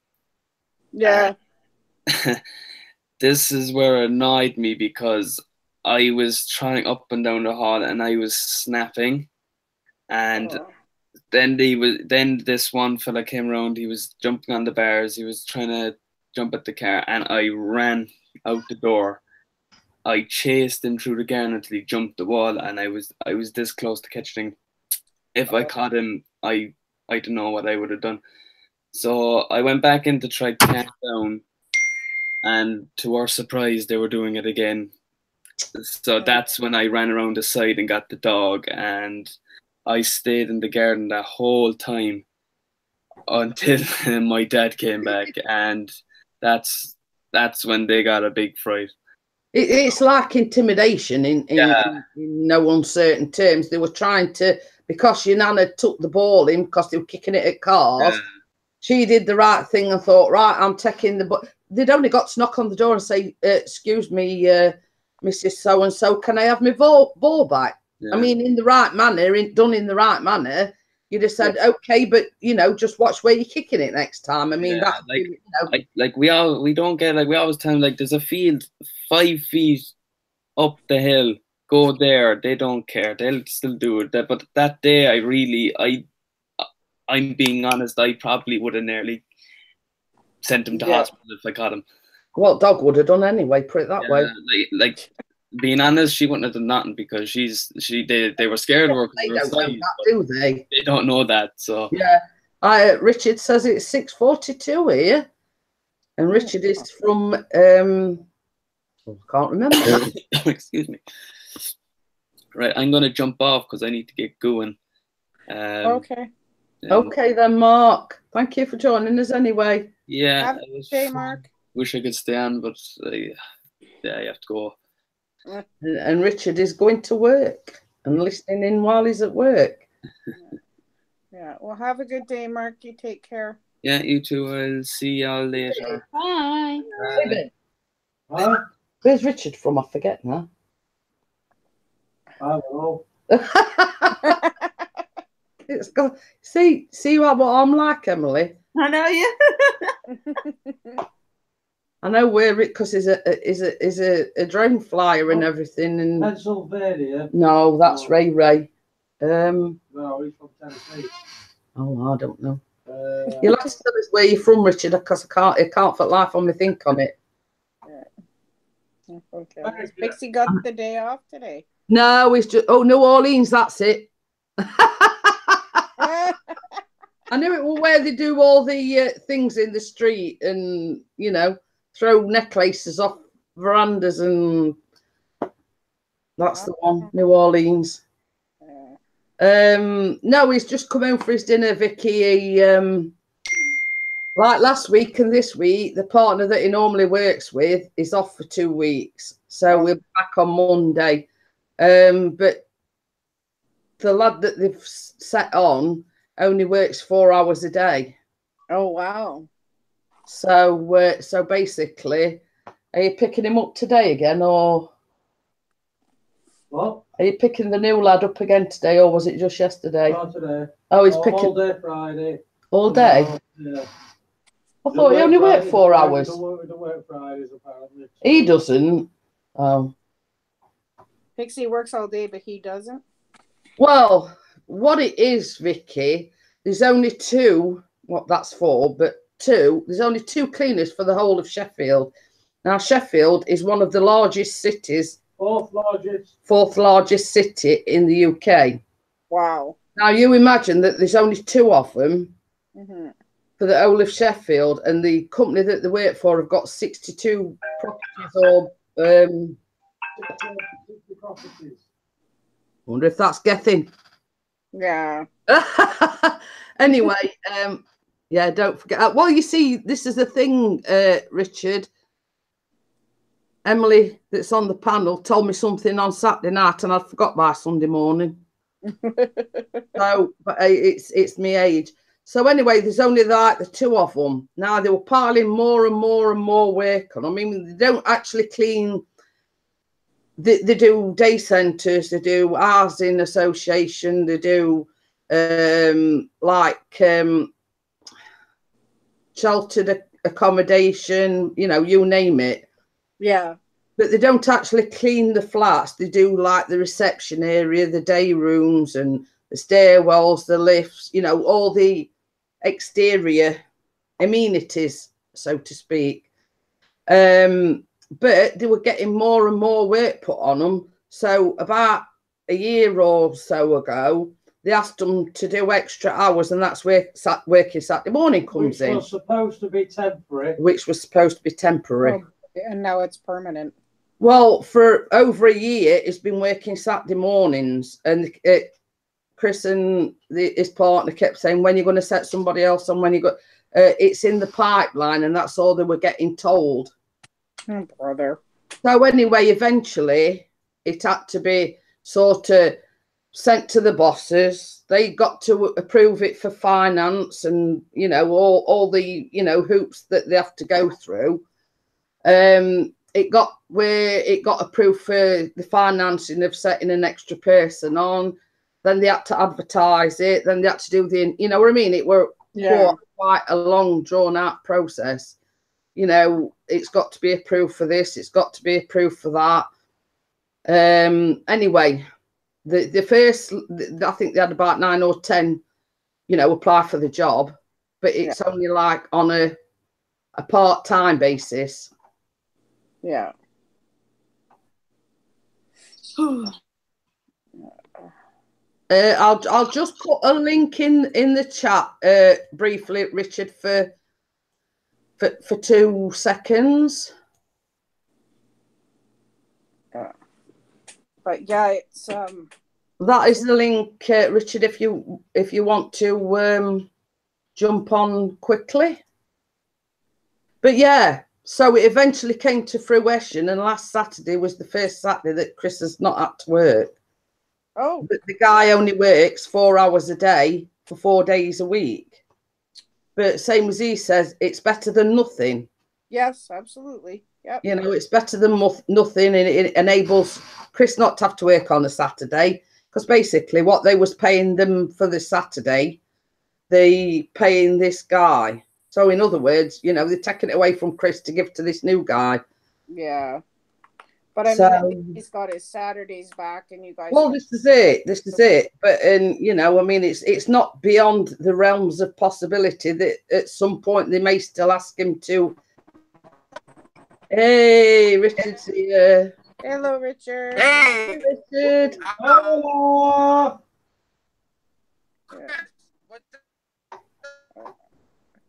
Yeah. This is where it annoyed me because I was trying up and down the hall and I was snapping, and then this one fella came around. He was jumping on the bars. He was trying to jump at the car, and I ran out the door. I chased him through the garden until he jumped the wall, and I was this close to catching him. If I caught him, I don't know what I would have done. So I went back in to try to calm down, and to our surprise, they were doing it again. So that's when I ran around the side and got the dog, and I stayed in the garden that whole time until my dad came back, and that's when they got a big fright. It's like intimidation in no uncertain terms. They were trying to because your nan had took the ball in because they were kicking it at cars. Yeah. She did the right thing and thought, right, I'm taking the ball. They'd only got to knock on the door and say, excuse me, Mrs. So-and-so, can I have my ball back? Yeah. I mean, in the right manner, done in the right manner, you'd have said, okay, but, you know, just watch where you're kicking it next time. I mean, Yeah, that's, like, you know. like we don't get, like, we always tell them, like, there's a field 5 feet up the hill, go there. They don't care. They'll still do it. But that day, I'm being honest, I probably would have nearly sent him to hospital if I caught him. Well, Dog would have done anyway, put it that way. Like being honest, she wouldn't have done nothing because they were scared of her. They don't know that, do they? They don't know that, so yeah. Richard says it's 6:42 here, and Richard is from can't remember. Excuse me. Right, I'm gonna jump off because I need to get going. Okay. Okay then, Mark. Thank you for joining us anyway. Yeah. Have a good day, Mark. Wish I could stay on, but yeah, I have to go. And Richard is going to work and listening in while he's at work. Yeah. Well, have a good day, Mark. You take care. Yeah, you too. I'll see y'all later. Bye. Huh? Where's Richard from? I forget now. I don't know. It's got, see what I'm like, Emily. I know you. I know where Rick, because he's a drone flyer and everything. And Pennsylvania. no, that's Ray. No, he's from Tennessee. Oh, I don't know. You'll have to tell us where you're from, Richard, because I can't for life on me think on it. Okay. Has Pixie got the day off today? No, it's just New Orleans. That's it. I knew it was where they do all the things in the street and, you know, throw necklaces off verandas, and that's the one, New Orleans. No, he's just come home for his dinner, Vicky. He, like last week and this week, the partner that he normally works with is off for 2 weeks. So we're back on Monday. But the lad that they've set on only works 4 hours a day. Oh, wow. So so basically, are you picking him up today again, or what? Are you picking the new lad up again today, or was it just yesterday? Not today. Oh, he's picking all day Friday. All day? Yeah. I thought he only worked 4 hours. Don't work Fridays, apparently. He doesn't. Oh. Pixie works all day, but he doesn't. Well, what it is, Vicky, there's only 2, what that's for, but 2, there's only 2 cleaners for the whole of Sheffield. Now, Sheffield is one of the largest cities. Fourth largest city in the UK. Wow. Now, you imagine that there's only 2 of them for the whole of Sheffield, and the company that they work for have got 62 properties or... wonder if that's getting. Yeah. Anyway, yeah, don't forget. Well, you see, this is the thing, Richard. Emily, that's on the panel, told me something on Saturday night, and I forgot by Sunday morning. So, but it's my age. So anyway, there's only like the 2 of them. Now they were piling more and more and more work on. I mean, they don't actually clean. They do day centres, they do housing association, they do sheltered accommodation, you know, you name it. Yeah. But they don't actually clean the flats. They do like the reception area, the day rooms and the stairwells, the lifts, you know, all the exterior amenities, so to speak. But they were getting more and more work put on them. So about a year or so ago, they asked them to do extra hours, and that's where working Saturday morning comes in. Which was supposed to be temporary. Which was supposed to be temporary. Oh, and now it's permanent. Well, for over a year, it's been working Saturday mornings, and Chris and his partner kept saying, when you're going to set somebody else on, when you got, it's in the pipeline, and that's all they were getting told. Oh, brother. So anyway, eventually it had to be sort of sent to the bosses. They got to approve it for finance and, you know, all the, you know, hoops that they have to go through. It got approved for the financing of setting an extra person on. Then they had to advertise it. Then they had to do the, you know what I mean? It were quite a long, drawn out process. You know, it's got to be approved for this. It's got to be approved for that. Anyway, the first, I think they had about 9 or 10, you know, apply for the job, but it's only like on a part-time basis. Yeah. I'll just put a link in the chat briefly, Richard, for 2 seconds. But yeah, it's that is the link, Richard, if you want to jump on quickly. But yeah, so it eventually came to fruition, and last Saturday was the first Saturday that Chris has not had to work. Oh. But the guy only works 4 hours a day for 4 days a week. But same as he says, it's better than nothing. Yes, absolutely. Yep. You know, it's better than nothing, and it enables Chris not to have to work on a Saturday, because basically what they was paying them for the Saturday, they paying this guy. So in other words, you know, they're taking it away from Chris to give to this new guy. Yeah. But I mean, he's got his Saturdays back, and you guys. Well, this is it. This is it. But you know, I mean, it's not beyond the realms of possibility that at some point they may still ask him to. Hey, Richard's here. Hello, Richard. Hey, Richard. Hello.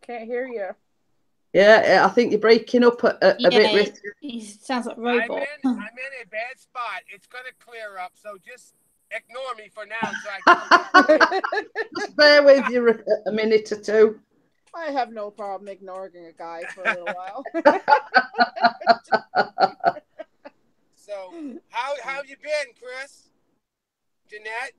Can't hear you. Yeah, I think you're breaking up a bit, Richard. He sounds like a robot. I'm in a bad spot. It's going to clear up, so just ignore me for now. So Just bear with you a minute or two. I have no problem ignoring a guy for a little while. So, how have you been, Chris? Jeanette?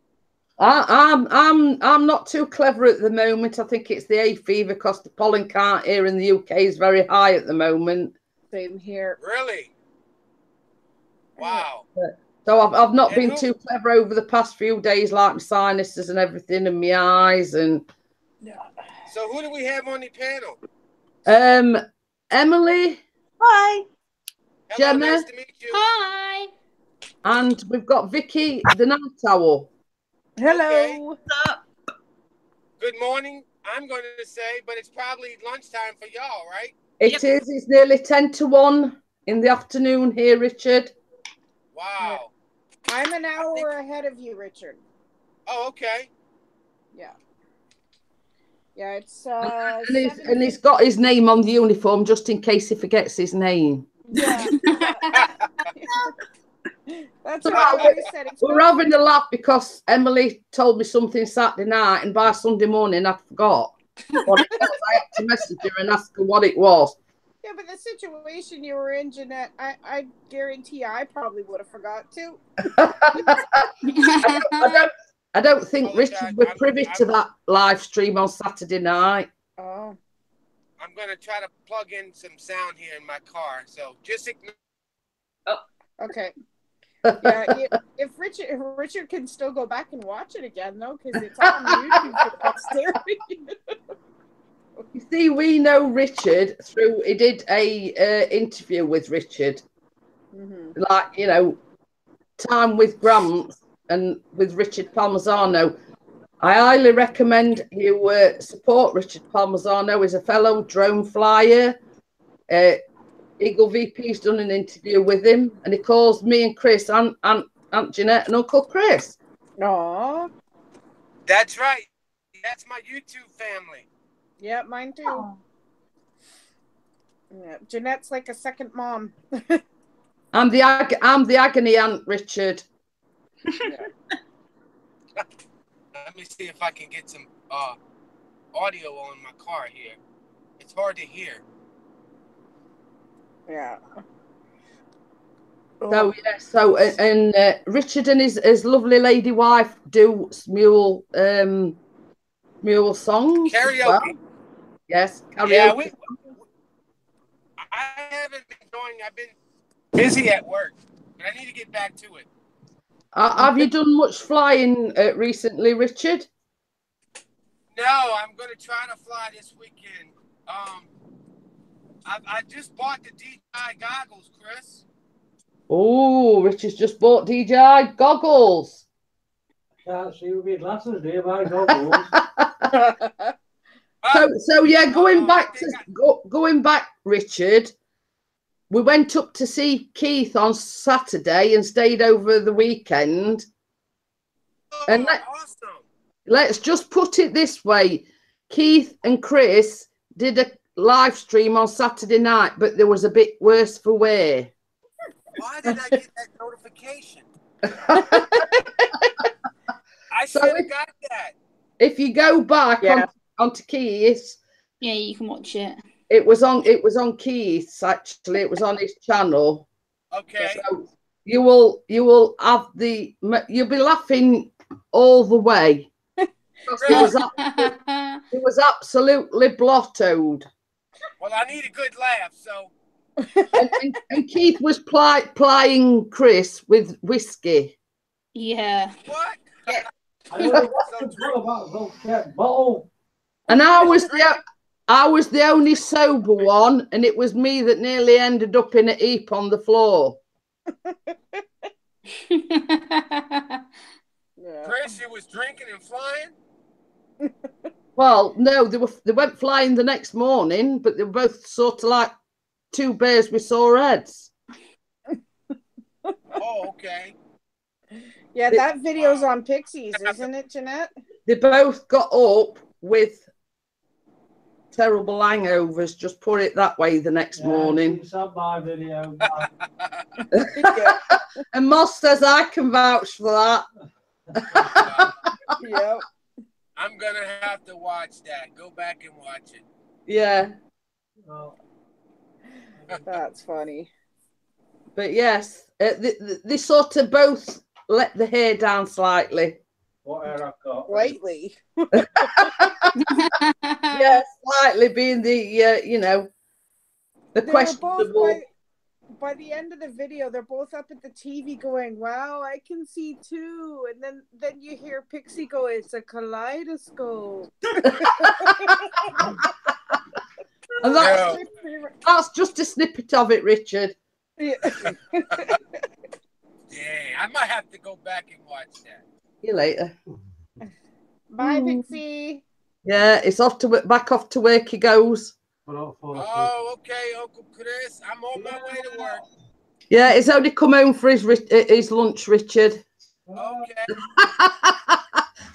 I'm not too clever at the moment. I think it's the hay fever because the pollen count here in the UK is very high at the moment. Same here. Really? Wow. So I've not been too clever over the past few days, like my sinuses and everything, and my eyes and. So who do we have on the panel? Emily. Hi. Hello, Gemma. nice to meet you. Hi. And we've got Vicky, the night owl. Hello. Okay. What's up? Good morning, I'm going to say, but it's probably lunchtime for y'all, right? It is. It's nearly 10 to 1 in the afternoon here, Richard. Wow. I'm an hour ahead of you, Richard. Oh, okay. Yeah. Yeah, it's and he's got his name on the uniform just in case he forgets his name. Yeah. That's what I always said. We're having a laugh because Emily told me something Saturday night, and by Sunday morning I forgot what it was. I had to message her and ask her what it was. Yeah, but the situation you were in, Jeanette, I guarantee I probably would have forgot too. I don't think Richard was privy to that live stream on Saturday night. Oh. I'm going to try to plug in some sound here in my car, so just ignore. Oh. Okay. Yeah, if Richard can still go back and watch it again, though, because it's on YouTube for posterity. You see, we know Richard through. He did a interview with Richard, like, you know, Time with Grant and with Richard Palmisano. I highly recommend you support Richard Palmisano. He's a fellow drone flyer. Eagle VP's done an interview with him, and he calls me and Chris Aunt Jeanette and Uncle Chris. Aww. That's right. That's my YouTube family. Yeah, mine too. Oh. Yeah, Jeanette's like a second mom. I'm the agony aunt, Richard. Yeah. Let me see if I can get some audio on my car here. It's hard to hear. Yeah. So yeah, so and Richard and his lovely lady wife do mule songs as Karaoke. well. Yes, karaoke. Yeah, I haven't been going. I've been busy at work, but I need to get back to it. Have you done much flying recently, Richard? No, I'm going to try to fly this weekend. I just bought the DJI goggles, Chris. Oh, Richard's just bought DJI goggles. Can't see with your glasses, dear. My goggles. So yeah, going back, Richard. We went up to see Keith on Saturday and stayed over the weekend. And awesome. Let's just put it this way: Keith and Chris did a live stream on Saturday night, but there was a bit worse for wear. Why did I get that notification? I should have got that. If you go back onto Keith's, yeah, you can watch it. It was on Keith's actually. It was on his channel. Okay. So you will have you'll be laughing all the way. It was absolutely blottoed. Well, I need a good laugh, so. and Keith was plying Chris with whiskey. Yeah. What? Bottle. And I was the only sober one, and it was me that nearly ended up in a heap on the floor. Chris, you was drinking and flying? Well, no, they went flying the next morning, but they were both sort of like two bears with sore heads. Oh, okay. Yeah, that video's on Pixies, isn't it, Jeanette? They both got up with terrible hangovers, just put it that way, the next morning. It's on my video. And Moss says I can vouch for that. Yep. I'm going to have to watch that. Go back and watch it. Yeah. That's funny. But yes, they sort of both let the hair down slightly. What hair I've got? Slightly. Yeah, slightly being the questionable. By the end of the video, they're both up at the TV going, "Wow, I can see too." And then you hear Pixie go, "It's a kaleidoscope." And that's just a snippet of it, Richard. Yeah. Yeah, I might have to go back and watch that. See you later. Bye, Pixie. Yeah, it's back off to work he goes. Oh, okay, Uncle Chris. I'm on my way to work. Yeah, he's only come home for his lunch, Richard. Okay.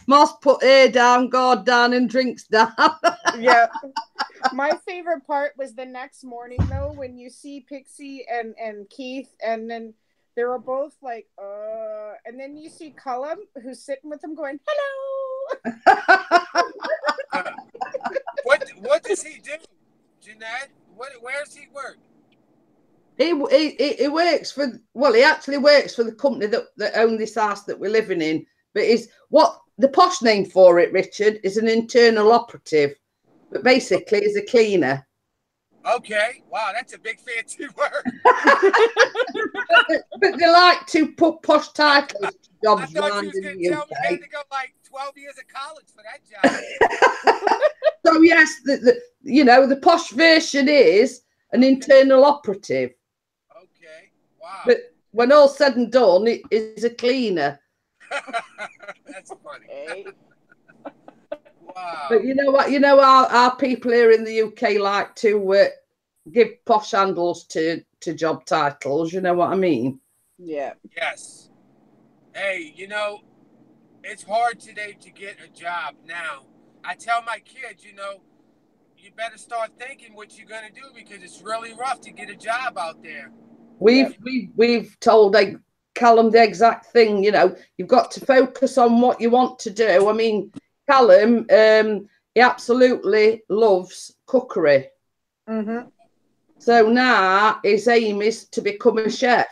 Moss put hair down, guard down, and drinks down. Yeah. My favorite part was the next morning, though, when you see Pixie and Keith, and then they were both like, and then you see Cullum, who's sitting with them going, "Hello." What does he do, Jeanette? Where does he work? He works for, well, he actually works for the company that own this house that we're living in. But what the posh name for it, Richard, is an internal operative. But basically, he's a cleaner. Okay. Wow, that's a big fancy word. but they like to put posh titles to jobs. I thought you was going to tell me I had to go like 12 years of college for that job. So yes, the posh version is an internal operative. Okay. Wow. But when all's said and done, it is a cleaner. That's funny. Wow. But you know what? You know our people here in the UK like to give posh handles to job titles. You know what I mean? Yeah. Yes. Hey, it's hard today to get a job now. I tell my kids, you better start thinking what you're gonna do because it's really rough to get a job out there. We've told Callum the exact thing. You've got to focus on what you want to do. I mean, Callum, he absolutely loves cookery. Mm-hmm. So now his aim is to become a chef.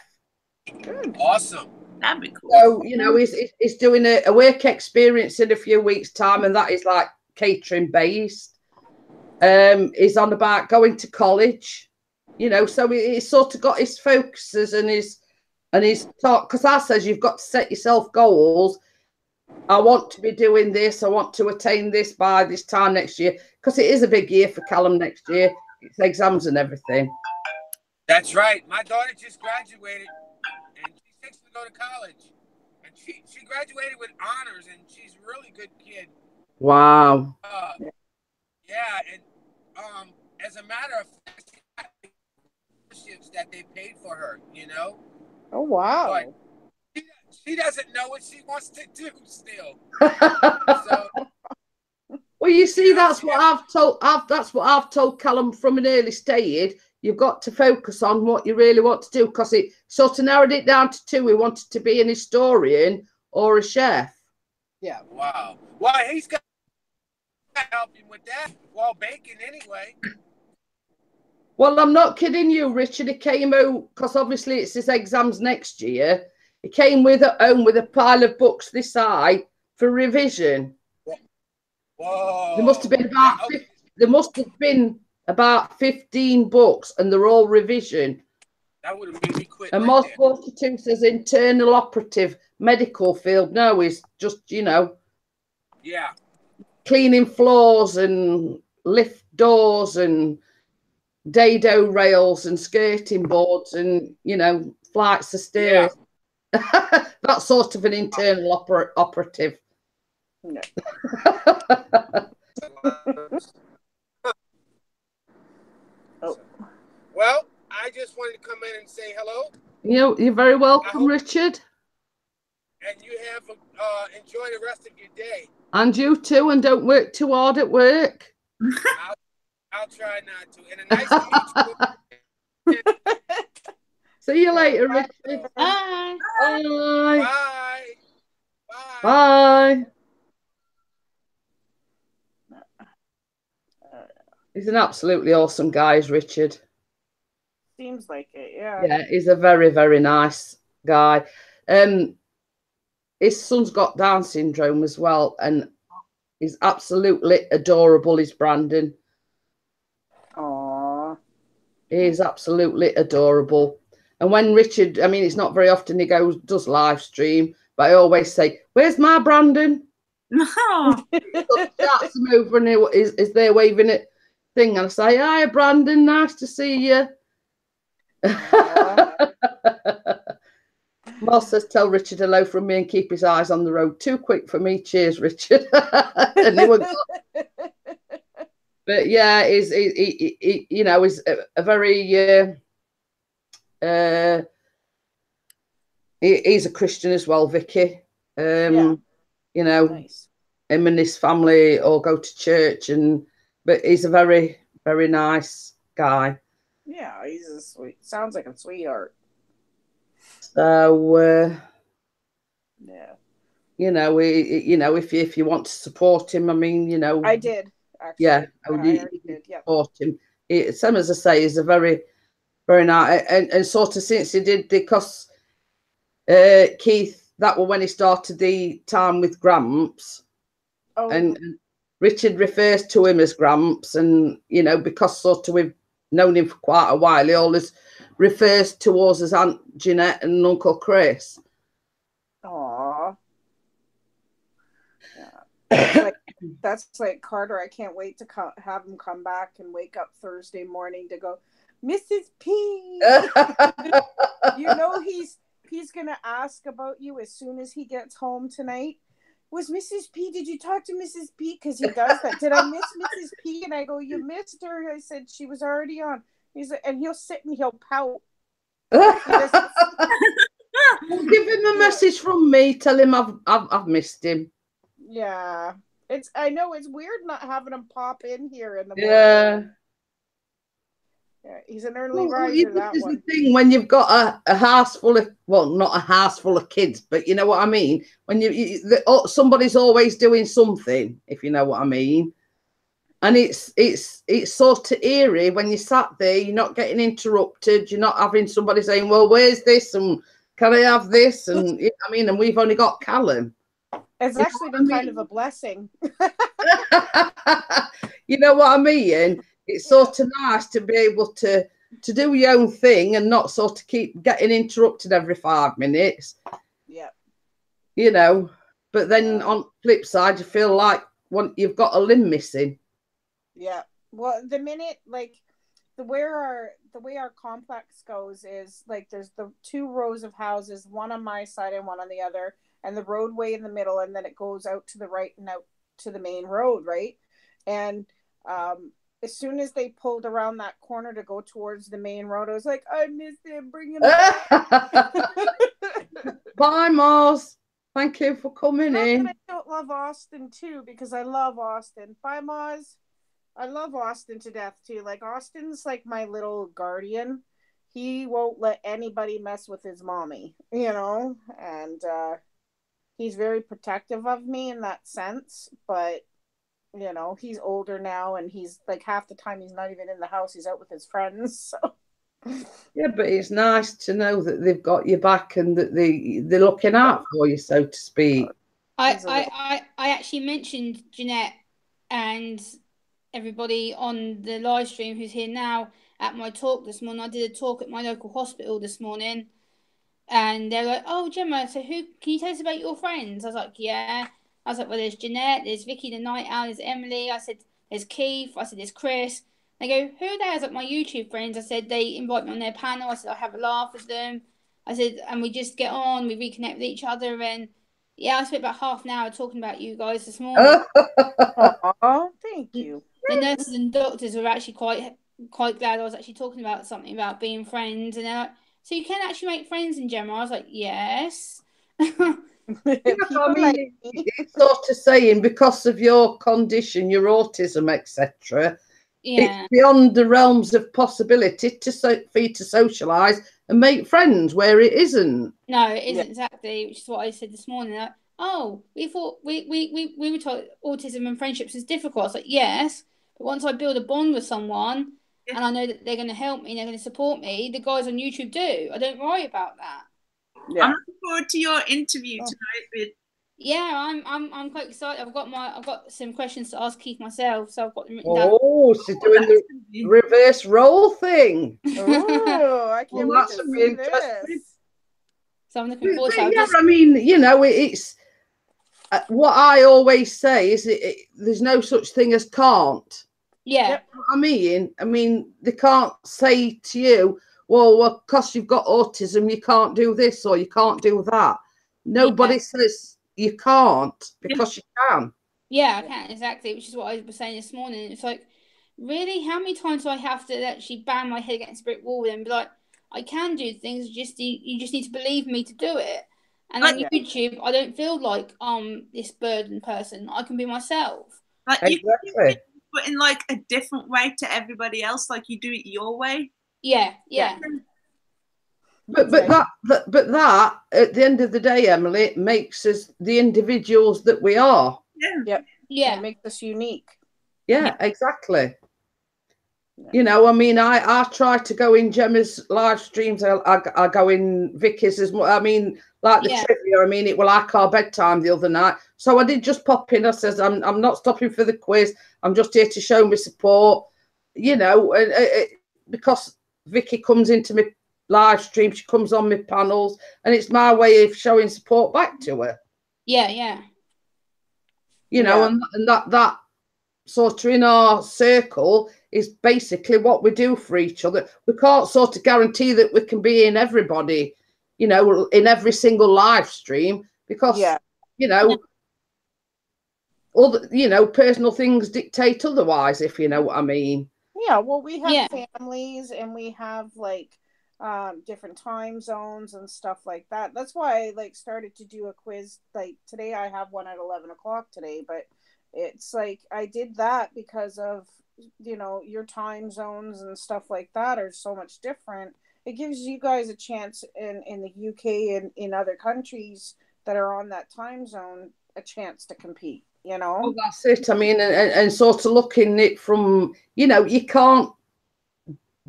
Good. Awesome. That'd be cool. So, you know, he's doing a work experience in a few weeks' time, and that is like catering based. He's on about going to college, you know, so he's sort of got his focuses and his talk, because I says you've got to set yourself goals. I want to be doing this. I want to attain this by this time next year, because it is a big year for Callum next year. It's exams and everything. That's right. My daughter just graduated, and she's fixing to go to college. And she graduated with honors, and she's a really good kid. Wow. Yeah, and as a matter of fact, she got scholarships that they paid for her, you know? Oh, wow. But she doesn't know what she wants to do still. Well, you see, that's what I've told Callum from an early stage. You've got to focus on what you really want to do, because it sort of narrowed it down to two. He wanted to be an historian or a chef. Yeah. Wow. Well, he's got to help him with that while baking anyway. Well, I'm not kidding you, Richard. He came out, because obviously it's his exams next year. He came with a pile of books this high for revision. Whoa. There must have been about 15 books, and they're all revision. That would have made me quit. And Moss 42 says internal operative, medical field. No, he's just, you know, yeah, cleaning floors and lift doors and dado rails and skirting boards and, you know, flights of stairs. Yeah. That's sort of an internal operative. No. Oh. Well, I just wanted to come in and say hello. You're very welcome, Richard. And you have enjoy the rest of your day. And you too, and don't work too hard at work. I'll try not to. And a nice to meet you. See you later, Richard. Bye. Bye. Bye. Bye. He's an absolutely awesome guy, is Richard. Seems like it, yeah. Yeah, he's a very, very nice guy. His son's got Down syndrome as well, and he's absolutely adorable, is Brandon. Aww. He's absolutely adorable. And when Richard, I mean, it's not very often he does live stream, but I always say, "Where's my Brandon?" No. That's him over, and he is there waving at thing, and I say, "Hi, Brandon, nice to see you." Mel says, "Tell Richard hello from me and keep his eyes on the road. Too quick for me. Cheers, Richard." And he went, but yeah, he you know, is a very he's a Christian as well, Vicky. Yeah. You know, nice. Him and his family all go to church, but he's a very, very nice guy. Yeah, he's sounds like a sweetheart. So yeah, you know, if you want to support him, I mean, you know, I did actually. Yeah, I already did. Yeah, support him. Same as I say, he's a very, very nice, and sort of since he did, because Keith, that was when he started the time with Gramps. Oh. And Richard refers to him as Gramps, and you know, because sort of we've known him for quite a while, he always refers to us as Aunt Jeanette and Uncle Chris. Aww. Yeah. That's like Carter. I can't wait to have him come back and wake up Thursday morning to go, Mrs. P. You know he's gonna ask about you as soon as he gets home tonight. Was Mrs. P? Did you talk to Mrs. P? Because he does that. Did I miss Mrs. P? And I go, you missed her. I said she was already on. He's like, and he'll sit and he'll pout. Well, give him a message from me. Tell him I've missed him. Yeah, I know it's weird not having him pop in here in the morning. Yeah. Yeah, he's an early riser. That one. The thing when you've got a house full of, well, not a house full of kids, but you know what I mean. When somebody's always doing something, if you know what I mean. And it's sort of eerie when you sat there, you're not getting interrupted, you're not having somebody saying, "Well, where's this?" and Can I have this? And I mean, and we've only got Callum. It's actually been kind of a blessing. You know what I mean? It's sort of nice to be able to do your own thing and not sort of keep getting interrupted every 5 minutes. Yeah. You know, but then on the flip side, you feel like you've got a limb missing. Yeah. Well, the minute, like, the way our complex goes is, like, there's the 2 rows of houses, one on my side and one on the other, and the roadway in the middle, and then it goes out to the right and out to the main road, right? And as soon as they pulled around that corner to go towards the main road, I was like, I miss them, bring them back. Bye, Mars. Thank you for coming in. I don't love Austin too, because I love Austin. Bye, Mars. I love Austin to death too. Like, Austin's like my little guardian. He won't let anybody mess with his mommy, you know, and he's very protective of me in that sense. But, you know, he's older now, and he's like, half the time he's not even in the house. He's out with his friends. So. Yeah, but it's nice to know that they've got your back and that they're looking out for you, so to speak. I actually mentioned Jeanette and everybody on the live stream who's here now at my talk this morning. I did a talk at my local hospital this morning, and they're like, "Oh, Gemma, so can you tell us about your friends?" I was like, "Yeah." I was like, "Well, there's Jeanette, there's Vicky the Night Owl, there's Emily." I said, "There's Keith." I said, "There's Chris." They go, "Who are they?" I was like, "My YouTube friends." I said, "They invite me on their panel." I said, "I have a laugh with them." I said, "And we just get on, we reconnect with each other." And yeah, I spent about half an hour talking about you guys this morning. Oh, thank you. The nurses and doctors were actually quite glad I was actually talking about something about being friends. And they're like, "So you can actually make friends in Gemma?" I was like, "Yes." I mean, it's sort of saying because of your condition, your autism, etc. Yeah. It's beyond the realms of possibility for you to socialise and make friends where it isn't. No, it isn't exactly, which is what I said this morning. Like, oh, we thought we were taught autism and friendships is difficult. I was like, yes, but once I build a bond with someone and I know that they're going to help me and they're going to support me, the guys on YouTube do. I don't worry about that. Yeah. I'm looking forward to your interview tonight with. Yeah, I'm quite excited. I've got some questions to ask Keith myself, so I've got them written down. Oh, she's doing the reverse role thing. Oh, I can't wait to see this. So I'm looking forward to it. Yeah, I mean, you know, it's what I always say is there's no such thing as can't. Yeah. I mean, they can't say to you, well, because you've got autism, you can't do this or you can't do that. Nobody says you can't because you can. Yeah, I can, exactly, which is what I was saying this morning. It's like, really, how many times do I have to actually bang my head against a brick wall and be like, I can do things, you just need to believe me to do it. And on YouTube, I don't feel like this burden person. I can be myself. Like exactly. But in like a different way to everybody else, like you do it your way. Yeah. But that at the end of the day, Emily, it makes us the individuals that we are. Yeah. It makes us unique. Yeah, exactly. Yeah. You know, I mean, I try to go in Gemma's live streams. I go in Vicky's as well. I mean, like the trivia. I mean, it was like our bedtime the other night. So I did just pop in. I says, I'm not stopping for the quiz. I'm just here to show my support. You know, because Vicky comes into my live stream, she comes on my panels, and it's my way of showing support back to her. Yeah. You know, and that sort of in our circle is basically what we do for each other. We can't sort of guarantee that we can be in everybody, you know, in every single live stream because, you know, personal things dictate otherwise, if you know what I mean. Yeah, well, we have families and we have like different time zones and stuff like that. That's why I like started to do a quiz. Like today I have one at 11 o'clock today, but it's like I did that because of, you know, your time zones and stuff like that are so much different. It gives you guys a chance in the UK and in other countries that are on that time zone a chance to compete, you know? Well, that's it. I mean, and sort of looking it from, you know, you can't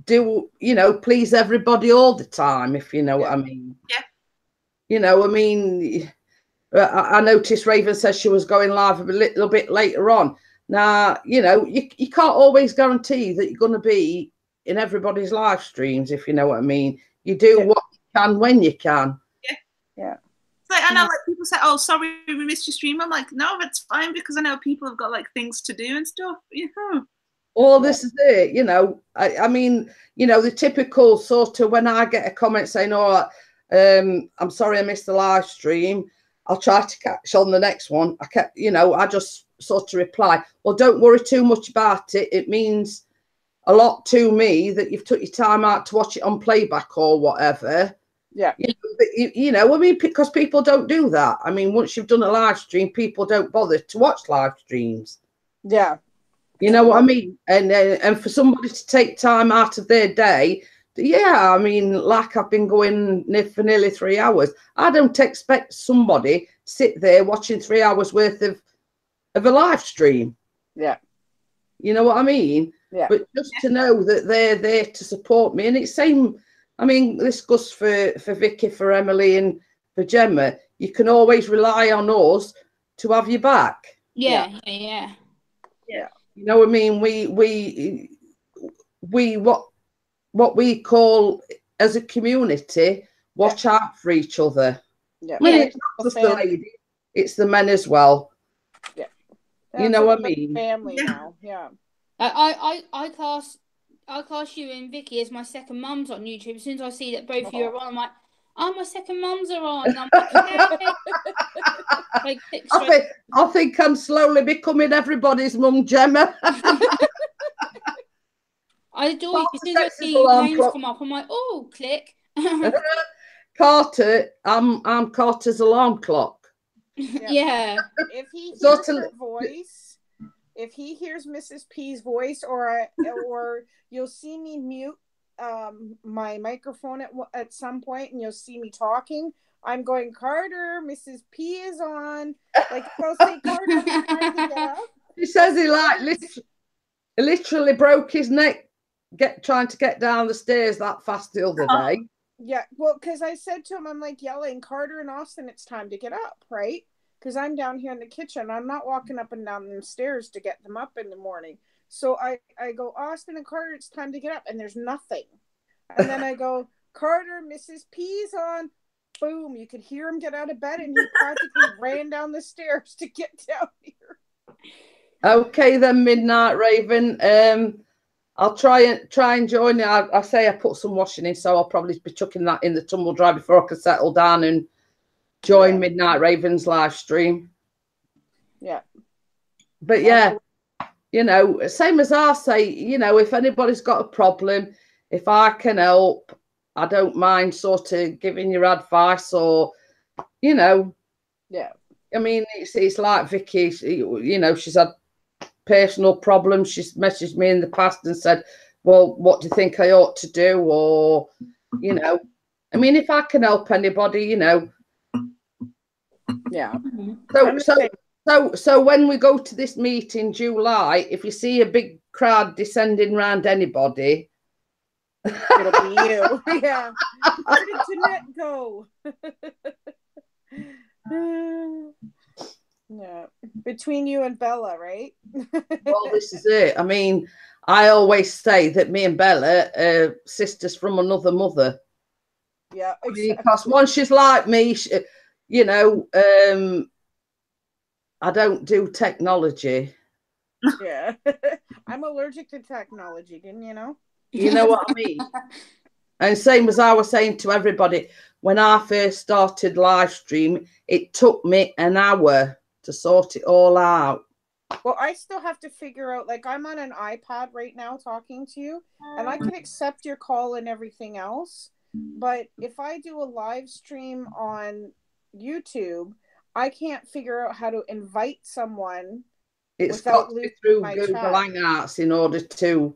do, you know, please everybody all the time, if you know what I mean. Yeah. You know, I mean, I noticed Raven says she was going live a little bit later on. Now, you know, you can't always guarantee that you're going to be in everybody's live streams, if you know what I mean. You do what you can when you can. Yeah. So I know, like, people say, "Oh, sorry, we missed your stream." I'm like, no, it's fine, because I know people have got like things to do and stuff. Yeah. Well, this is it, you know. I mean, you know, the typical sort of when I get a comment saying, "Oh, I'm sorry I missed the live stream. I'll try to catch on the next one." I just sort of reply, "Well, don't worry too much about it. It means a lot to me that you've took your time out to watch it on playback or whatever." Yeah. You know, I mean, because people don't do that. I mean, once you've done a live stream, people don't bother to watch live streams. Yeah. You know what I mean? And for somebody to take time out of their day, yeah, I mean, like I've been going for nearly 3 hours. I don't expect somebody to sit there watching 3 hours worth of a live stream. Yeah. You know what I mean? Yeah. But just to know that they're there to support me, and it's same. I mean, this goes for Vicky, for Emily, and for Gemma. You can always rely on us to have you back. Yeah. You know what I mean? We what we call as a community, watch out for each other. Yeah. I mean, it's not just the ladies, it's the men as well. Yeah. You know what I mean? Family now. Yeah. I class you and Vicky as my second mums on YouTube. As soon as I see that both of you are on, I'm like, "Oh, my second mums are on." And I'm like, I think I'm slowly becoming everybody's mum, Gemma. I adore you. As soon as I see your names come up, I'm like, "Oh, click." Carter, I'm Carter's alarm clock. Yeah. If he hears her voice, if he hears Mrs. P's voice, or you'll see me mute my microphone at some point, and you'll see me talking, I'm going, "Carter, Mrs. P is on." Like, I'll say, "Carter, I'm trying to get up." He says he literally broke his neck trying to get down the stairs that fast the other day. Yeah, well, because I said to him, I'm like yelling, "Carter and Austin, it's time to get up," right? Because I'm down here in the kitchen. I'm not walking up and down the stairs to get them up in the morning. So I go, "Austin and Carter, it's time to get up," and there's nothing. And then I go, "Carter, Mrs. P's on." Boom, you could hear him get out of bed, and he practically ran down the stairs to get down here. Okay then, Midnight Raven. I'll try and join you. I say I put some washing in, so I'll probably be chucking that in the tumble dryer before I can settle down and join Midnight Raven's live stream. Yeah. But yeah, you know, same as I say, you know, if anybody's got a problem, if I can help, I don't mind sort of giving your advice, or, you know. Yeah. I mean, it's like Vicky, you know, she's had personal problems. She's messaged me in the past and said, "Well, what do you think I ought to do?" Or, you know, I mean, if I can help anybody, you know. Yeah. So when we go to this meet in July, if you see a big crowd descending around anybody, it'll be you. Yeah. Where did Jeanette go? Yeah, between you and Bella, right? Well, this is it. I mean, I always say that me and Bella are sisters from another mother. Yeah, exactly. Because once she's like me, you know, I don't do technology. Yeah, I'm allergic to technology, didn't you know? You know what I mean? And same as I was saying to everybody, when I first started live stream, it took me an hour to sort it all out. Well, I still have to figure out, like, I'm on an iPad right now talking to you, and I can accept your call and everything else. But if I do a live stream on YouTube, I can't figure out how to invite someone. It's got to be through Google Hangouts in order to.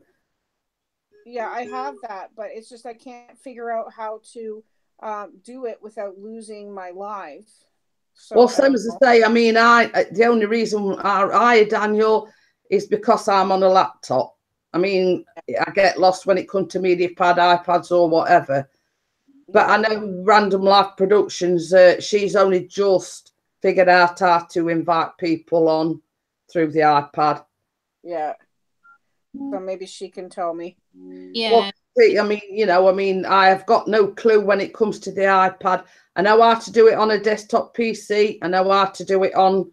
Yeah, I have that, but it's just I can't figure out how to do it without losing my live. So, well, same as I say, I mean, the only reason I Daniel is because I'm on a laptop. I mean, I get lost when it comes to MediaPad, iPads, or whatever. But I know Random Life Productions, she's only just figured out how to invite people on through the iPad. Yeah. So maybe she can tell me. Yeah. Well, I mean, I have got no clue when it comes to the iPad. I know how to do it on a desktop PC. I know how to do it on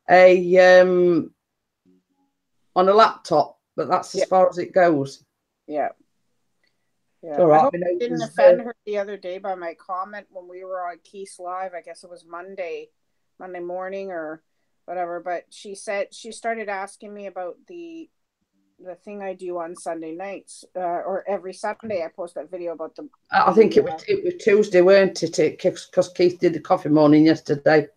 a laptop, but that's as far as it goes. Yeah. Yeah. All right, I hope I didn't offend her the other day by my comment when we were on Keith's Live. I guess it was Monday morning or whatever. But she started asking me about the thing I do on Sunday nights, or every Sunday I post that video about the. I think it was Tuesday, weren't it? Because Keith did the coffee morning yesterday.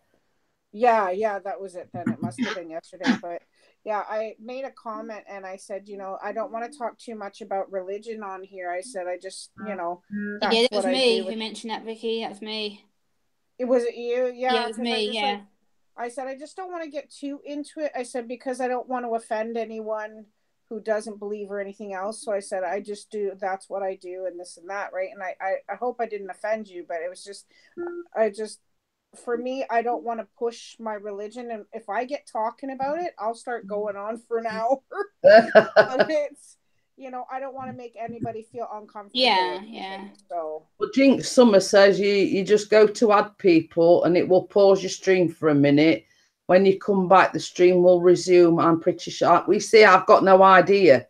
Yeah, that was it. Then it must have been yesterday, but. Yeah, I made a comment and I said, I don't want to talk too much about religion on here. I said, I just, that's it was what me I do who mentioned that, Vicky. That was me. Was it you? Yeah, it was me, I said, I just don't want to get too into it. I said, because I don't want to offend anyone who doesn't believe or anything else. So I said, I just do, that's what I do and this and that, right? And I hope I didn't offend you, but it was just, for me, I don't want to push my religion, and if I get talking about it, I'll start going on for an hour. But it's, I don't want to make anybody feel uncomfortable. Yeah. So, well, Jinx Summer says you just go to add people, and it will pause your stream for a minute. When you come back, the stream will resume. I'm pretty sure. We see. I've got no idea.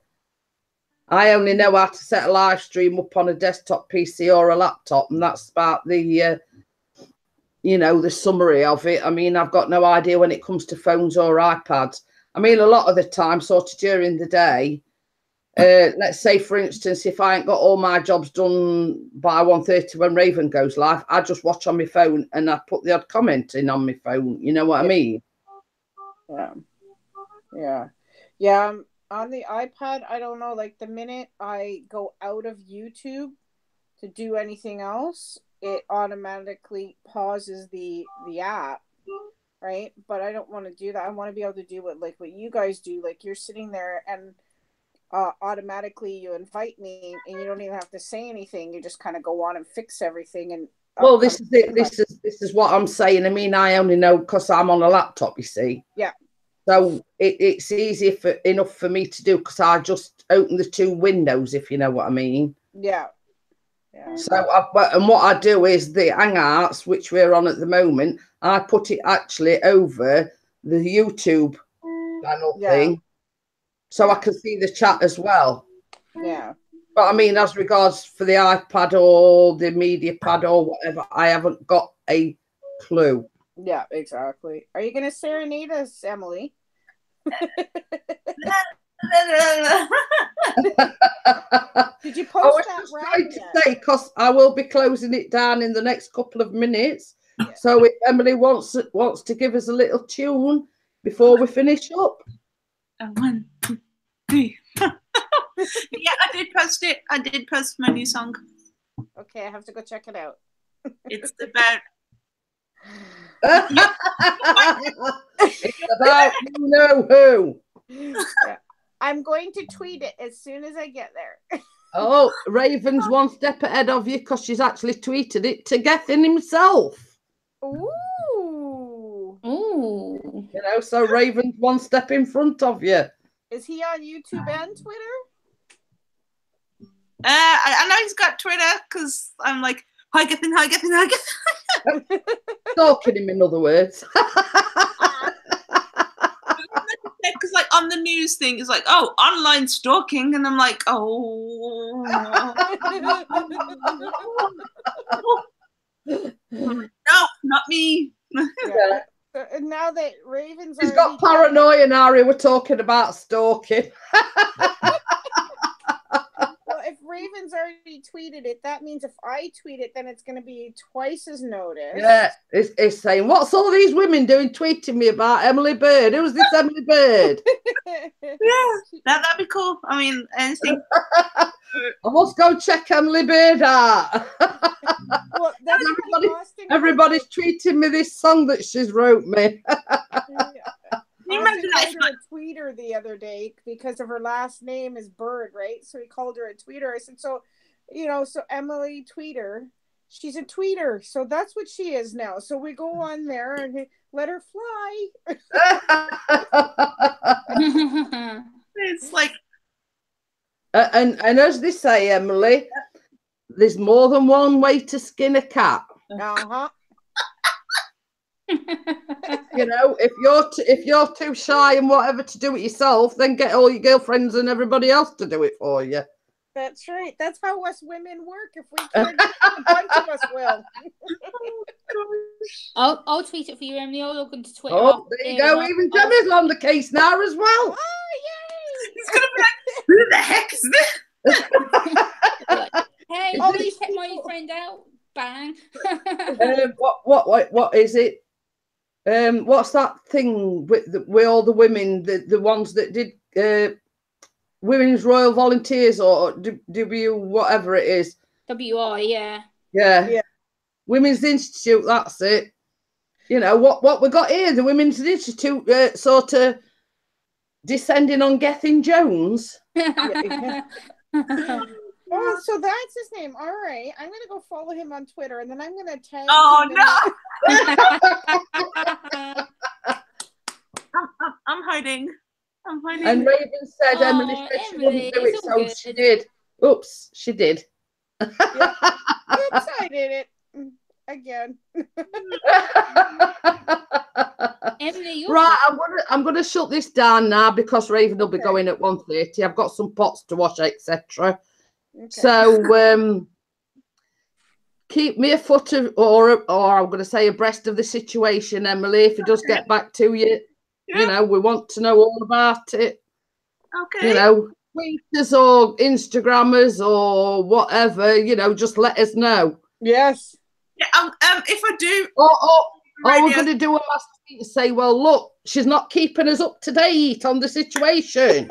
I only know how to set a live stream up on a desktop PC or a laptop, and that's about the. The summary of it. I mean, I've got no idea when it comes to phones or iPads. I mean, a lot of the time, sort of during the day, let's say, for instance, if I ain't got all my jobs done by 1:30 when Raven goes live, I just watch on my phone and I put the odd comment in on my phone. You know what I mean? Yeah. On the iPad, I don't know, like the minute I go out of YouTube to do anything else, it automatically pauses the app, right? But I don't want to do that. I want to be able to do what you guys do. Like you're sitting there and automatically you invite me and you don't even have to say anything. You just kind of go on and fix everything. And well, this is it. This is what I'm saying. I mean, I only know because I'm on a laptop, you see. Yeah. So it's easy enough for me to do because I just open the two windows, if you know what I mean. Yeah. So, and what I do is the Hangouts, which we're on at the moment, I put it actually over the YouTube channel thing, so I can see the chat as well. Yeah. But I mean, as regards for the iPad or the media pad or whatever, I haven't got a clue. Yeah, exactly. Are you going to serenade us, Emily? Did you post that right? To say, because I will be closing it down in the next couple of minutes. Yeah. So if Emily wants to give us a little tune before we finish up. 1, 2, 3. Yeah, I did post it. I did post my new song. Okay, I have to go check it out. It's about. It's about you know who. Yeah. I'm going to tweet it as soon as I get there. Oh, Raven's one step ahead of you because she's actually tweeted it to Gethin himself. Ooh. So Raven's one step in front of you. Is he on YouTube and Twitter? I know he's got Twitter because I'm like, hi Gethin. Stalking him, in other words. Because like on the news thing, it's like, oh, online stalking, and I'm like, oh. No, not me. Yeah. Now that Raven's he's got paranoia now, we're talking about stalking. Well, if Raven's already tweeted it, that means if I tweet it, then it's going to be twice as noticed. Yeah, it's saying, what's all these women doing tweeting me about Emily Bird? Who's this Emily Bird? Yeah, that'd be cool. I mean, anything. I must go check Emily Bird out. Well, everybody's tweeting me this song that she's wrote me. He called her a tweeter the other day because of her last name is Bird, right? So he called her a tweeter. I said, so Emily Tweeter, She's a tweeter, so that's what she is now. So we go on there and let her fly. It's like, and as they say, Emily, there's more than one way to skin a cat. Uh-huh. You know, if you're too shy and whatever to do it yourself, then get all your girlfriends and everybody else to do it for you. That's right. That's how us women work. If we can, a bunch of us will. I'll tweet it for you, Emily. I'll log into Twitter. Oh, there you go. Even Gemma's on the case now as well. Oh, yay! he's gonna be like, who the heck is this? Hey, please check my friend out. Bang. What is it? What's that thing with all the women, the ones that did Women's Royal Volunteers or W whatever it is? WI, yeah. Yeah. Women's Institute, that's it. You know, what we got here, the Women's Institute sort of descending on Gethin Jones. Oh, so that's his name. All right. I'm going to go follow him on Twitter, and then I'm going to tag Oh, him. no. I'm hiding. And Raven said Emily said she wouldn't do it, so she did. Oops, she did. Oops, I did it again. Emily, right, I'm gonna shut this down now because Raven will be going at 1:30. I've got some pots to wash, etc. Okay. So keep me a foot of, or I'm going to say abreast of the situation, Emily. If he does get back to you, you know, we want to know all about it. Okay. You know, tweeters or Instagrammers or whatever, you know, just let us know. Yes. Yeah. If I do, or we're going to do a mass tweet and say, well, look, she's not keeping us up to date on the situation.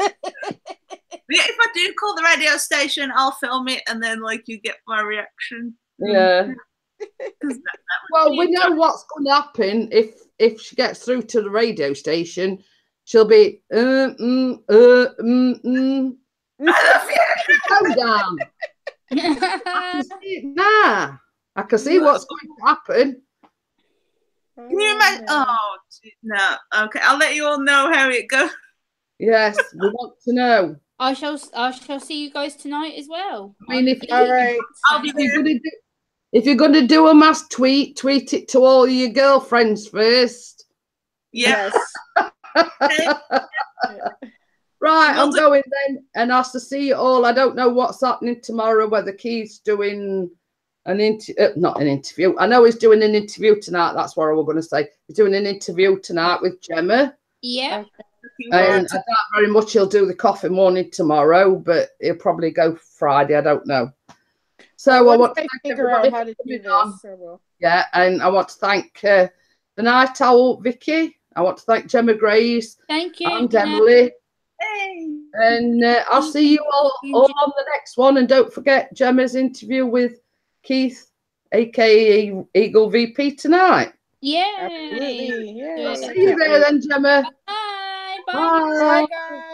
Yeah, if I do call the radio station, I'll film it and then like you get my reaction. Yeah. Well, we know what's going to happen if she gets through to the radio station. She'll be go down. I can see it now. I can see what's going to happen. Can you imagine? Oh no. Okay, I'll let you all know how it goes. Yes, we want to know. I shall see you guys tonight as well. I mean, I'll be there. If you're going to do a mass tweet it to all your girlfriends first. Yes. Right, I'm going then, and I'll see you all. I don't know what's happening tomorrow, whether Keith's doing not an interview. I know he's doing an interview tonight. That's what I was going to say. He's doing an interview tonight with Gemma. Yeah. And I doubt very much he'll do the coffee morning tomorrow, but he'll probably go Friday. I don't know. So I want to figure out how to do this. Yeah, and I want to thank the Night Owl, Vicky. I want to thank Gemma Grace. Thank you. And Emily. Hey. And I'll see you all on the next one. And don't forget Gemma's interview with Keith, aka Eagle VP, tonight. Yeah. Absolutely. Yeah. See you there then, Gemma. Bye. Bye. Bye, guys.